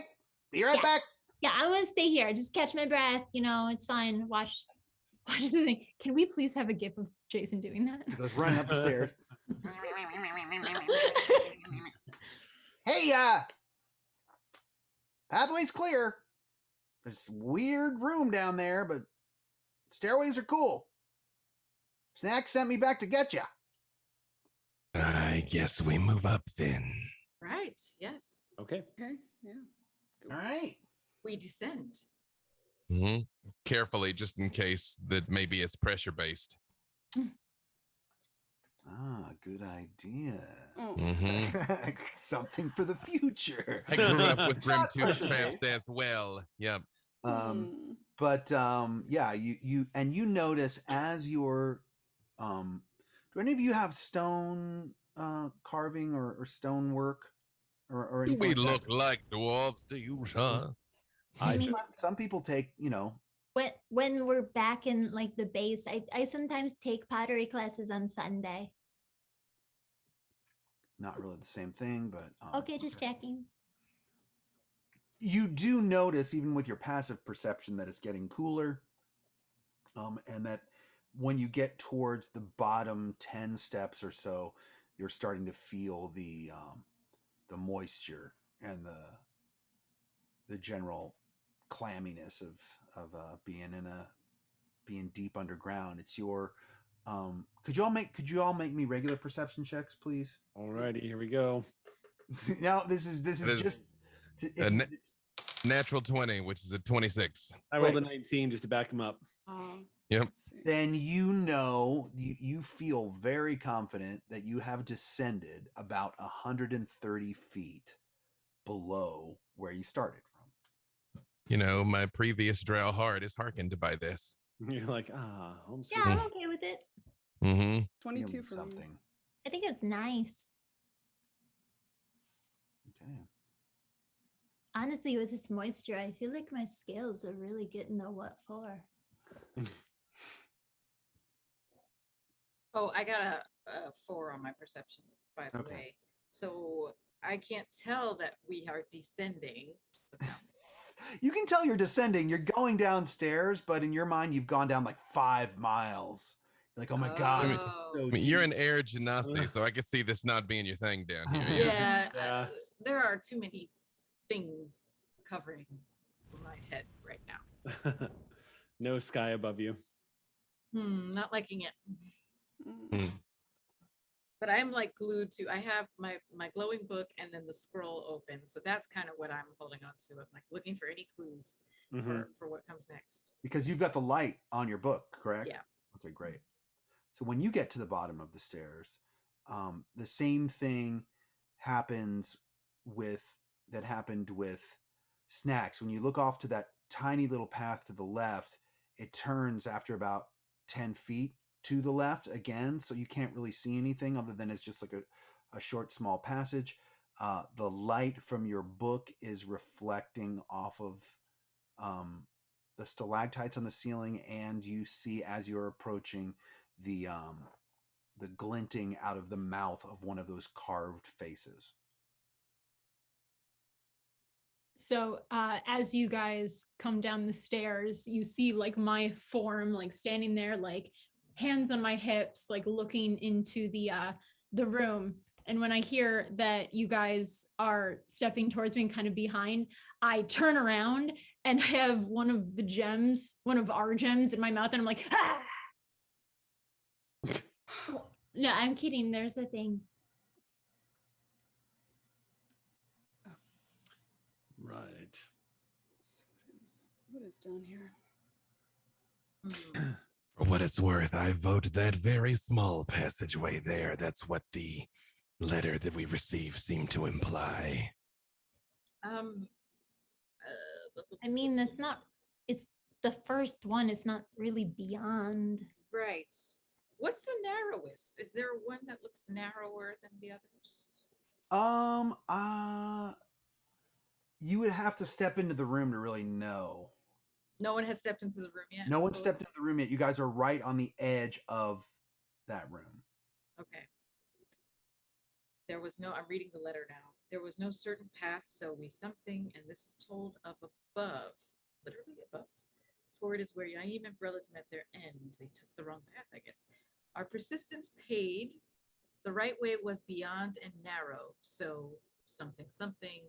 Be right back. Yeah, I'm gonna stay here. Just catch my breath. It's fine. Watch the thing. Can we please have a gif of Jason doing that? He goes running up the stairs. Hey, pathway's clear. There's a weird room down there, but stairways are cool. Snack sent me back to get you. I guess we move up then. Right. Yes. Okay. Okay. Yeah. All right. We descend. Mm-hmm. Carefully, just in case that maybe it's pressure based. Ah, good idea. Mm-hmm. Something for the future. I grew up with Not Grim pressure traps based. as well. Yep. But yeah, you notice as you're do any of you have stone carving or stone work or Do anything we like look that? like dwarves to you, huh? I mean, some people take, When we're back in like the base, I sometimes take pottery classes on Sunday. not really the same thing, but Okay, just checking. you do notice, even with your passive perception, that it's getting cooler, and that when you get towards the bottom 10 steps or so, you're starting to feel the moisture and the general clamminess of being deep underground. It's your could you all make me regular perception checks, please? Alrighty, here we go. Now this is just natural 20, which is a 26. I rolled a 19 just to back him up. Yep. Then you feel very confident that you have descended about 130 feet below where you started from. My previous drow heart is hearkened by this. You're like, home sweet. Yeah, I'm okay with it. Mm-hmm. 22 for something. me. I think it's nice. Okay. Honestly, with this moisture, I feel like my scales are really getting the what for. Oh, I got a 4 on my perception, by the Okay. way. So I can't tell that we are descending. You can tell you're descending. You're going downstairs, but in your mind, you've gone down like 5 miles. You're like, oh my God. I mean, you're an air genasi, so I can see this not being your thing down here. Yeah, there are too many things covering my head right now. No sky above you. Not liking it. Mm. But I'm like glued to, I have my glowing book and then the scroll open. So that's kind of what I'm holding on to. I'm like looking for any clues for what comes next. Because you've got the light on your book, correct? Yeah. Okay, great. So when you get to the bottom of the stairs, the same thing happened with Snacks. When you look off to that tiny little path to the left, it turns after about 10 feet to the left again, so you can't really see anything other than it's just like a short, small passage. The light from your book is reflecting off of the stalactites on the ceiling, and you see as you're approaching the glinting out of the mouth of one of those carved faces. So as you guys come down the stairs, you see like my form, like standing there, like hands on my hips, like looking into the room. And when I hear that you guys are stepping towards me and kind of behind, I turn around and have one of our gems in my mouth. And I'm like, ah! No, I'm kidding. There's a thing. Right. So what is down here? For what it's worth, I vote that very small passageway there. That's what the letter that we received seemed to imply. I mean, it's the first one. It's not really beyond. Right. What's the narrowest? Is there one that looks narrower than the others? You would have to step into the room to really know. No one has stepped into the room yet. No one stepped into the room yet. You guys are right on the edge of that room. Okay. There was no, I'm reading the letter now. There was no certain path, so we something, and this is told of above, literally above. For it is where Yaim and Brelid met their end. They took the wrong path, I guess. Our persistence paid. The right way was beyond and narrow, so something, something.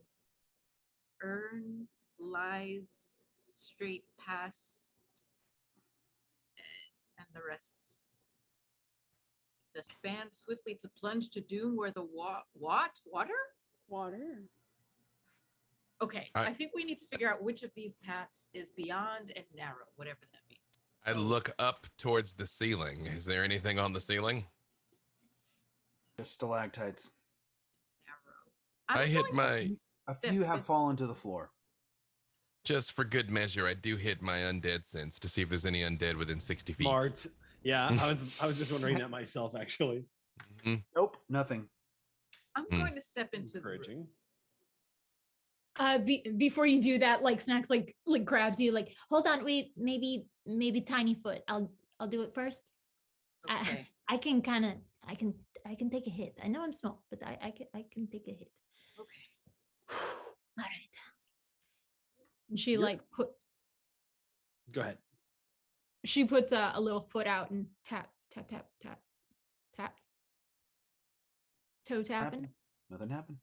Earn, lies, straight pass, and the rest. The span swiftly to plunge to doom where the water? Water. Okay, I think we need to figure out which of these paths is beyond and narrow, whatever that means. I look up towards the ceiling. Is there anything on the ceiling? Just stalactites. I hit my... A few have fallen to the floor. Just for good measure, I do hit my undead sense to see if there's any undead within 60 feet. Smart. Yeah, I was just wondering that myself, actually. Nope, nothing. I'm going to step into the room. Before you do that, like Snacks like grabs you, like, Hold on, wait, maybe Tiny Foot. I'll do it first. Okay. I can take a hit. I know I'm small, but I can take a hit. Okay. All right. and she like put Go ahead. she puts a little foot out and tap tap tap tap tap. Toe tapping. Nothing happened.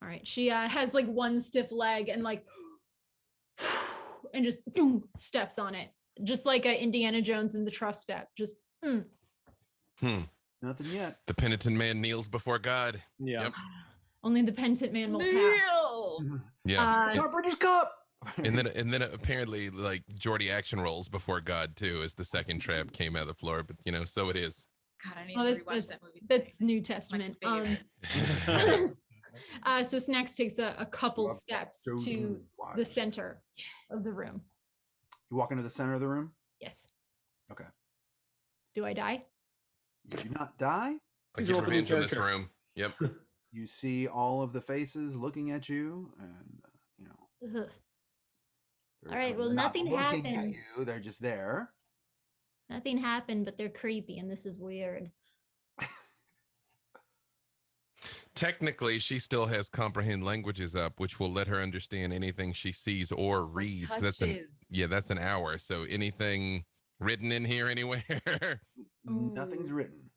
All right. She has like one stiff leg and like and just steps on it, just like Indiana Jones in the trust step. Just Nothing yet. The penitent man kneels before God. Yeah. Yep. only the penitent man will pass. Yeah. Carpenter's cup. And then apparently like Geordie action rolls before God too, as the second trap came out of the floor. But you know, so it is. God, I need Oh, to that's, rewatch that's, that movie. that's New Testament. So Snacks takes a couple steps to the center of the room. You walk into the center of the room? Yes. Okay. Do I die? You do not die. I get revenge in this room. Yep. You see all of the faces looking at you, and you know. Ugh. All right, well, they're not nothing looking at happened. you. They're just there. Nothing happened, but they're creepy, and this is weird. Technically, she still has comprehend languages up, which will let her understand anything she sees or reads. That's that's an hour. So anything written in here anywhere? Nothing's written.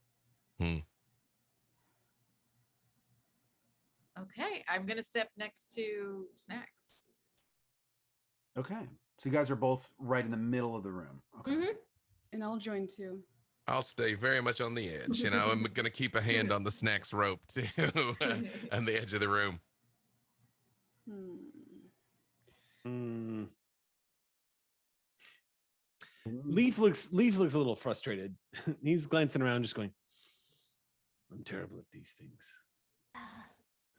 Okay, I'm gonna step next to Snacks. Okay. So you guys are both right in the middle of the room. Okay. And I'll join too. I'll stay very much on the edge. You know, I'm going to keep a hand on the Snacks rope too, on the edge of the room. Leaf looks a little frustrated. He's glancing around, just going, "I'm terrible at these things."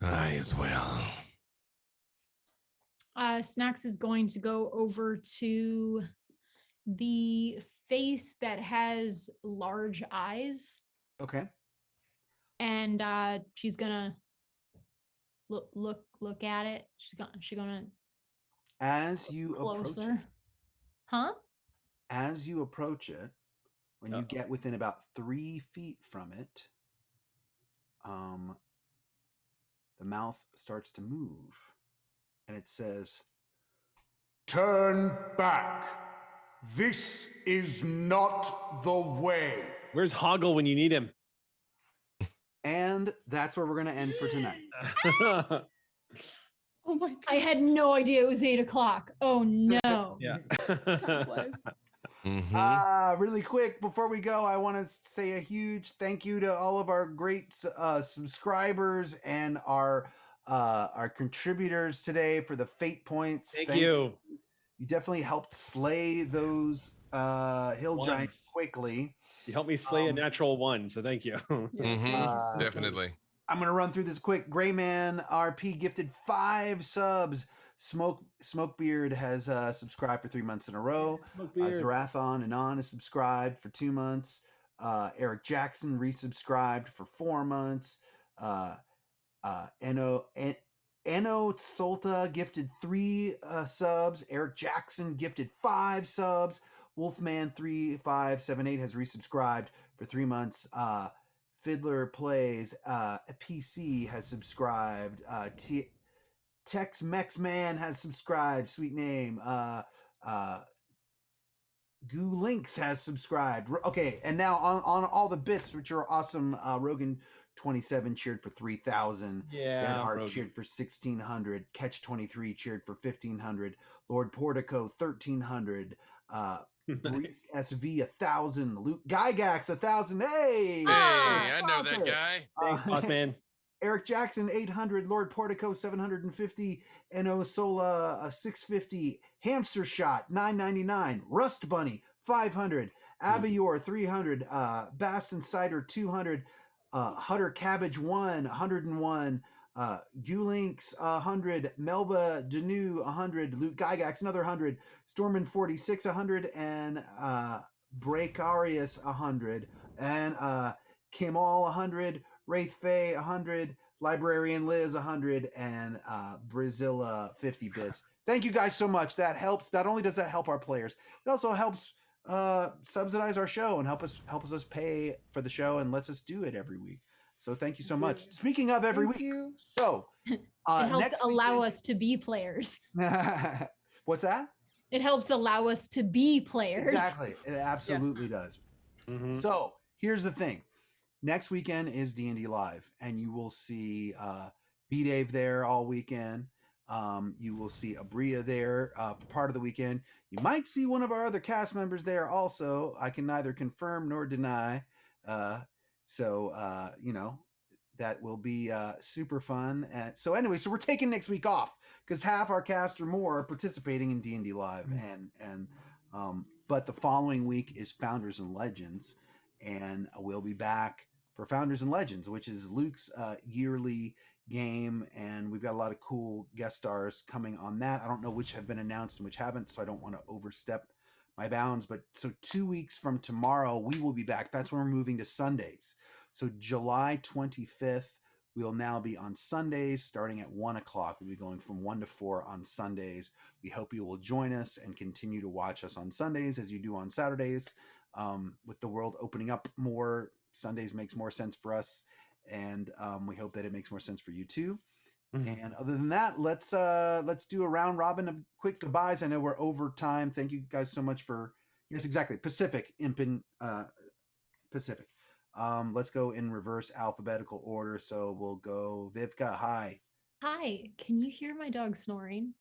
I as well. Snacks is going to go over to the face that has large eyes, Okay. and she's gonna look at it. She's gonna As you approach it, closer. Huh? as you approach it, when you get within about 3 feet from it, the mouth starts to move, and it says, Turn back. This is not the way. Where's Hoggle when you need him? and that's where we're going to end for tonight. Oh my god. I had no idea it was 8 o'clock. Oh no. Yeah. Really quick before we go, I want to say a huge thank you to all of our great subscribers and our contributors today for the fate points. Thank you. You definitely helped slay those hill giants quickly. You helped me slay a natural one, so thank you. Definitely. I'm gonna run through this quick. Grayman RP gifted 5 subs. Smokebeard has subscribed for 3 months in a row. Smokebeard. Zarathon and On is subscribed for 2 months. Eric Jackson resubscribed for 4 months. Eno Solta gifted 3 subs. Eric Jackson gifted 5 subs. Wolfman3578 has resubscribed for 3 months. Fiddler Plays PC has subscribed. Tex Mex Man has subscribed. Sweet name. Goo Links has subscribed. Okay, and now on all the bits, which are awesome. Rogan 27 cheered for 3,000. Yeah, Dead Heart Rogan. cheered for 1,600. Catch 23 cheered for 1,500. Lord Portico 1,300. Breeze SV 1,000. Luke Gygax 1,000. Hey, I know that guy. Thanks, boss man. Eric Jackson 800, Lord Portico 750, Eno Sola 650, Hamster Shot 999, Rust Bunny 500, Abiyor 300, Baston Cider 200, Hutter Cabbage 101, Gulinks 100, Melba Danu 100, Luke Gygax another 100, Stormin 46 100, and Breakarius 100, and Kimal 100. Wraith Faye 100, Librarian Liz 100, and Brazilla 50 bits. Thank you guys so much. That helps. Not only does that help our players, it also helps subsidize our show and helps us pay for the show and lets us do it every week. So thank you so much. Speaking of every week, so It helps next allow us to be players. What's that? It helps allow us to be players. Exactly. It absolutely does. So here's the thing. Next weekend is D&D Live, and you will see B-Dave there all weekend. You will see Abria there for part of the weekend. You might see one of our other cast members there also. I can neither confirm nor deny. So that will be super fun. So anyway, so we're taking next week off because half our cast or more are participating in D&D Live, but the following week is Founders and Legends, and we'll be back for Founders and Legends, which is Luke's yearly game, and we've got a lot of cool guest stars coming on that. I don't know which have been announced and which haven't, so I don't want to overstep my bounds, but so 2 weeks from tomorrow we will be back. That's when we're moving to Sundays. So July 25th we'll now be on Sundays starting at 1 o'clock. We'll be going from 1 to 4 on Sundays. We hope you will join us and continue to watch us on Sundays as you do on Saturdays. With the world opening up more, Sundays makes more sense for us, and we hope that it makes more sense for you too. And other than that, let's do a round robin of quick goodbyes. I know we're over time. Thank you guys so much for exactly Pacific Impin Pacific. Let's go in reverse alphabetical order. So we'll go Vivka. Hi. Hi. Can you hear my dog snoring?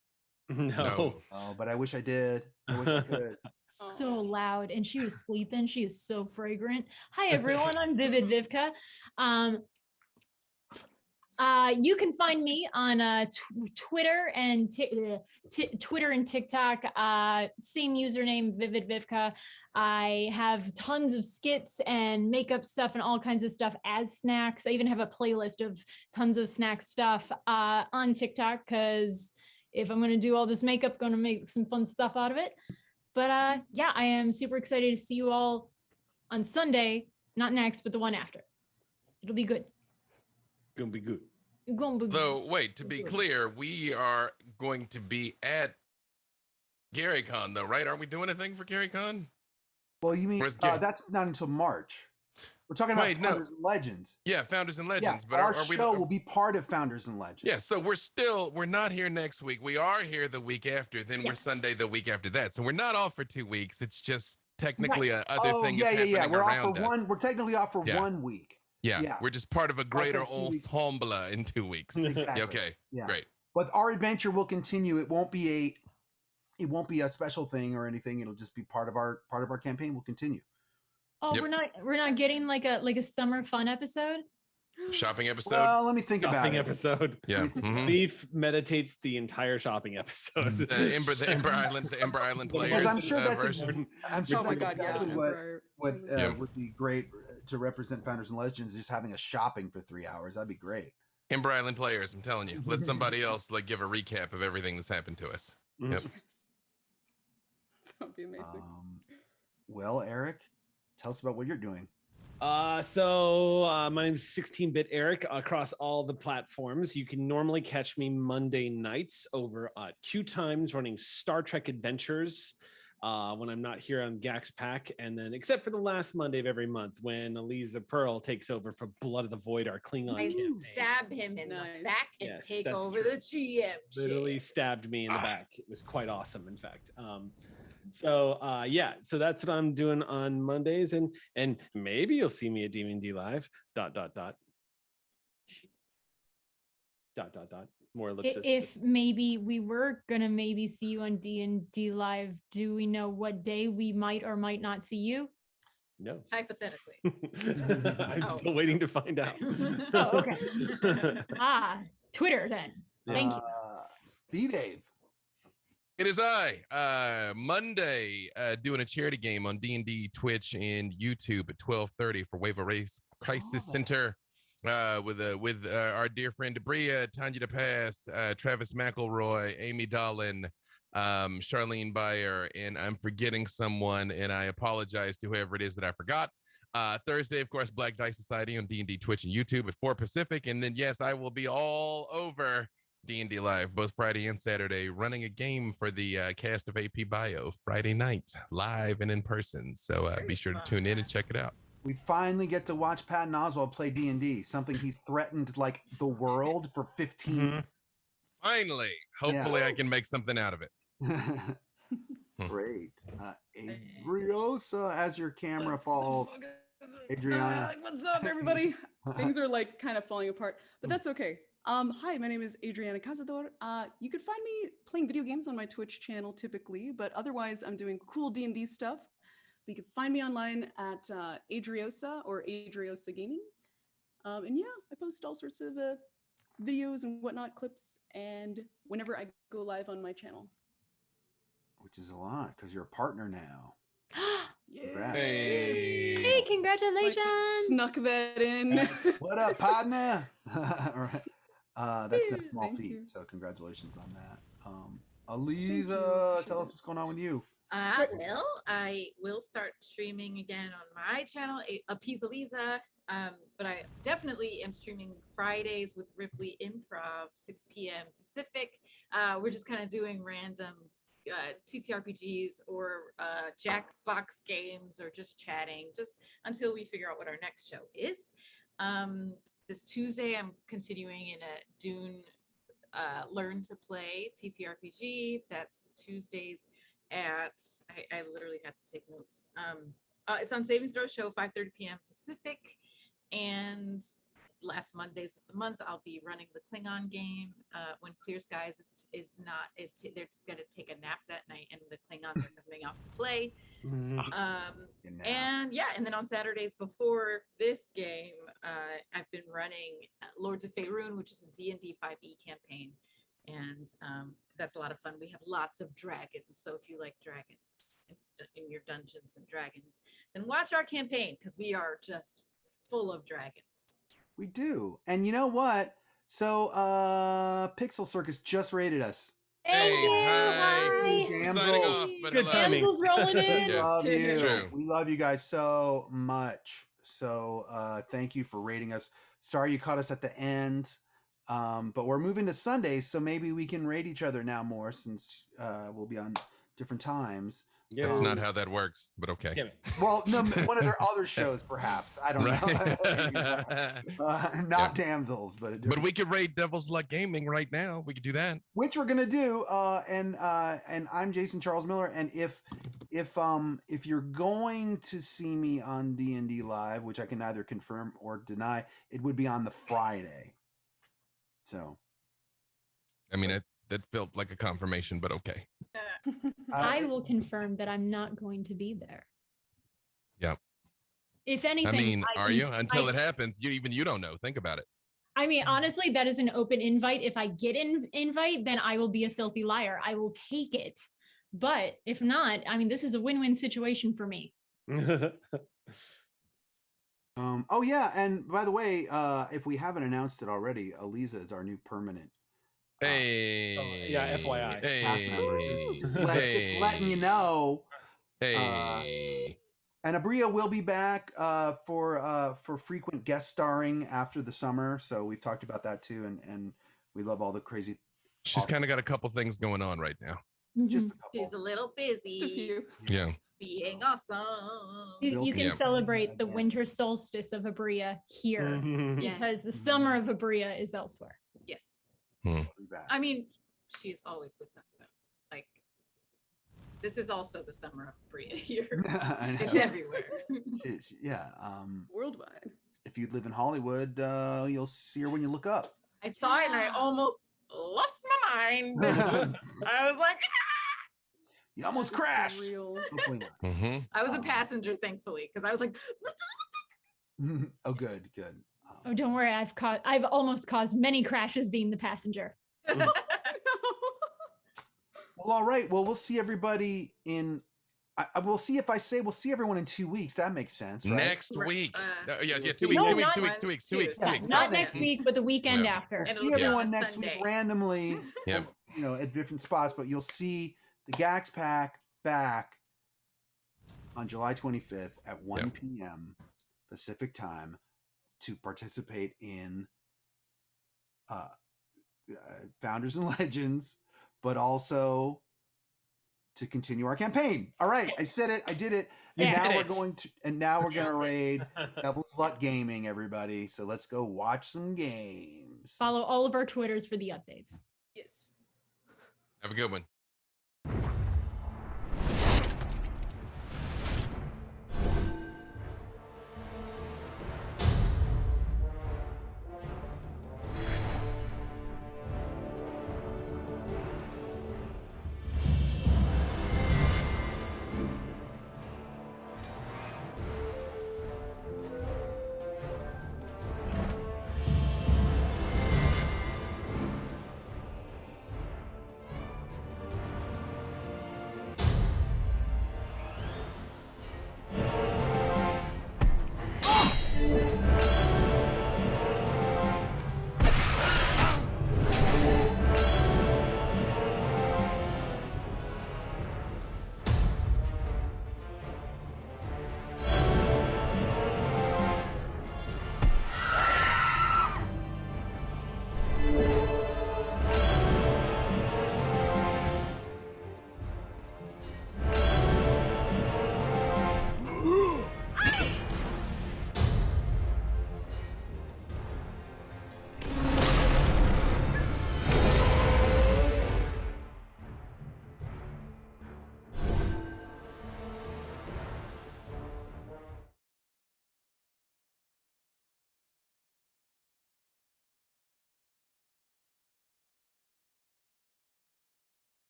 No. Oh, but I wish I did. I wish I could. So loud, and she was sleeping. She is so fragrant. Hi everyone, I'm Vivid Vivka. You can find me on Twitter and Twitter and TikTok. Same username, Vivid Vivka. I have tons of skits and makeup stuff and all kinds of stuff as snacks. I even have a playlist of tons of snack stuff on TikTok, because if I'm going to do all this makeup, going to make some fun stuff out of it. But yeah, I am super excited to see you all on Sunday, not next, but the one after. It'll be good. Gonna be good. So wait, to be clear, we are going to be at GaryCon though, right? Aren't we doing anything for GaryCon? Well, you mean that's not until March. We're talking about Founders and Legends. Yeah, Founders and Legends. Yeah, but our are we, show will be part of Founders and Legends. Yeah, so we're not here next week. We are here the week after. Then we're Sunday the week after that. So we're not off for 2 weeks. It's just technically other thing is happening We're off around for us. one. We're technically off for 1 week. Yeah, we're just part of a greater ensemble in 2 weeks. Exactly. Okay, great. But our adventure will continue. It won't be a special thing or anything. It'll just be part of our campaign. Will continue. Oh, we're not getting like a summer fun episode. Shopping episode. Well, let me think about it. Shopping episode. Yeah. Leaf meditates the entire shopping episode. The Ember Island players. Because I'm sure that's version. I'm sure Oh my that's God, yeah, exactly what Emperor. would be great to represent Founders and Legends. Just having a shopping for 3 hours. That'd be great. Ember Island players. I'm telling you. Let somebody else give a recap of everything that's happened to us. Yep. That'd be amazing. Well, Eric, tell us about what you're doing. My name is 16-Bit Eric across all the platforms. You can normally catch me Monday nights over at Q Times running Star Trek Adventures when I'm not here on Gaxx Pack. And then except for the last Monday of every month when Eliza Pearl takes over for Blood of the Void, our Klingon I campaign. stab him in the back and Yes, take that's over true. the GM Literally chair. stabbed me in the back. It was quite awesome, in fact. So that's what I'm doing on Mondays, and maybe you'll see me at D&D Live. ... More ellipsis. If maybe we were gonna maybe see you on D&D Live, do we know what day we might or might not see you? No. Hypothetically. I'm still waiting to find out. Oh, okay. Twitter then. Thank you. B-Dave. It is I, Monday, doing a charity game on D&D, Twitch, and YouTube at 12:30 for Wave of Race Crisis Center with our dear friend Debria, Tanya DePass, Travis McElroy, Amy Dolan, Charlene Bayer, and I'm forgetting someone, and I apologize to whoever it is that I forgot. Thursday, of course, Black Dice Society on D&D, Twitch, and YouTube at 4 Pacific, and then, yes, I will be all over D&D Live both Friday and Saturday, running a game for the cast of AP Bio Friday night, live and in person. So be sure to tune in and check it out. We finally get to watch Patton Oswalt play D&D, something he's threatened like the world for 15. Finally, hopefully I can make something out of it. Great. Adriosa, as your camera falls. Adriana. What's up, everybody? Things are like kind of falling apart, but that's okay. Hi, my name is Adriana Cazador. You could find me playing video games on my Twitch channel typically, but otherwise I'm doing cool D&D stuff. But you can find me online at Adriosa or Adriosa Gaming. And yeah, I post all sorts of videos and whatnot, clips, and whenever I go live on my channel. Which is a lot, because you're a partner now. Yeah. Hey, congratulations. Like, snuck that in. What up, partner? All right. That's no small Thank feat, you. so congratulations on that. Aliza, tell us what's going on with you. Well, I will start streaming again on my channel, Appease Aliza, but I definitely am streaming Fridays with Ripley Improv, 6 p.m. Pacific. We're just kind of doing random TTRPGs or Jackbox games or just chatting, just until we figure out what our next show is. This Tuesday, I'm continuing in a Dune Learn to Play TTRPG. That's Tuesdays at, I literally had to take notes. It's on Saving Throw Show, 5:30 p.m. Pacific. And last Mondays of the month, I'll be running the Klingon game when Clear Skies they're gonna take a nap that night, and the Klingons are coming out to play. And then on Saturdays before this game, I've been running Lords of Faerun, which is a D&D 5e campaign, and that's a lot of fun. We have lots of dragons, so if you like dragons in your Dungeons and Dragons, then watch our campaign, because we are just full of dragons. We do. And you know what? So Pixel Circus just rated us. Thank you. Hi. Damsels. Off, but Good timing. Damsels rolling in. We love you. True. We love you guys so much. So thank you for rating us. Sorry you caught us at the end. But we're moving to Sundays, so maybe we can rate each other now more, since we'll be on different times. That's not how that works, but okay. Well, no, one of their other shows, perhaps. I don't know. Not Damsels, but we could rate Devil's Luck Gaming right now. We could do that. Which we're gonna do. And I'm Jason Charles Miller. And if you're going to see me on D&D Live, which I can neither confirm or deny, it would be on the Friday. So, I mean, that felt like a confirmation, but okay. I will confirm that I'm not going to be there. Yeah. If anything, I mean, are you? Until it happens, you don't know. Think about it. I mean, honestly, that is an open invite. If I get an invite, then I will be a filthy liar. I will take it. But if not, I mean, this is a win-win situation for me. Oh yeah, and by the way, if we haven't announced it already, Aliza is our new permanent. Hey. Yeah, FYI. Cast member. Just letting you know. Hey. And Abria will be back for frequent guest starring after the summer. So we've talked about that too, and we love all the crazy. She's kind of got a couple things going on right now. Just a couple. She's a little busy. Just a few. Yeah. Being awesome. You can Yeah. celebrate the winter solstice of Abria here Mhm. because the summer of Abria is elsewhere. Yes. Hmm. Be back. I mean, she's always with us though. Like, this is also the summer of Bria here. I It's know. everywhere. Yeah. Worldwide. If you live in Hollywood, you'll see her when you look up. I saw it and I almost lost my mind. I was like, You almost That's crashed. surreal. Hopefully not. Mm-hmm. I was a passenger, thankfully, because I was like, Oh, good. Oh, don't worry. I've almost caused many crashes being the passenger. Well, all right. Well, we'll see everybody in. We'll see if I say we'll see everyone in 2 weeks. That makes sense, right? Next Right. week. Yeah, 2 weeks. No, 2 weeks. not 2 weeks. one, 2 weeks. 2 two. weeks. 2 Yeah, weeks. Not next week, but the weekend Yeah. after. And We'll it'll see be on everyone a next week Sunday. randomly. Yep. At different spots, but you'll see the Gaxx Pack back on July 25th at 1 p.m. Pacific time to participate in Founders and Legends, but also to continue our campaign. All right, I said it, I did it. And Yeah. now Did we're it. going to raid Devil's Luck Gaming, everybody. So let's go watch some games. Follow all of our Twitters for the updates. yes. Have a good one.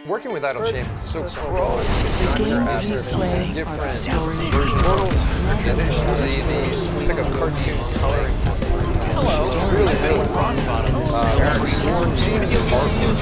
Working with Idle Champions is so cool. The games we play are the stories we tell. Additionally, it's like a cartoon coloring. Hello. Really I'm nice. Ron Bottom. Video games.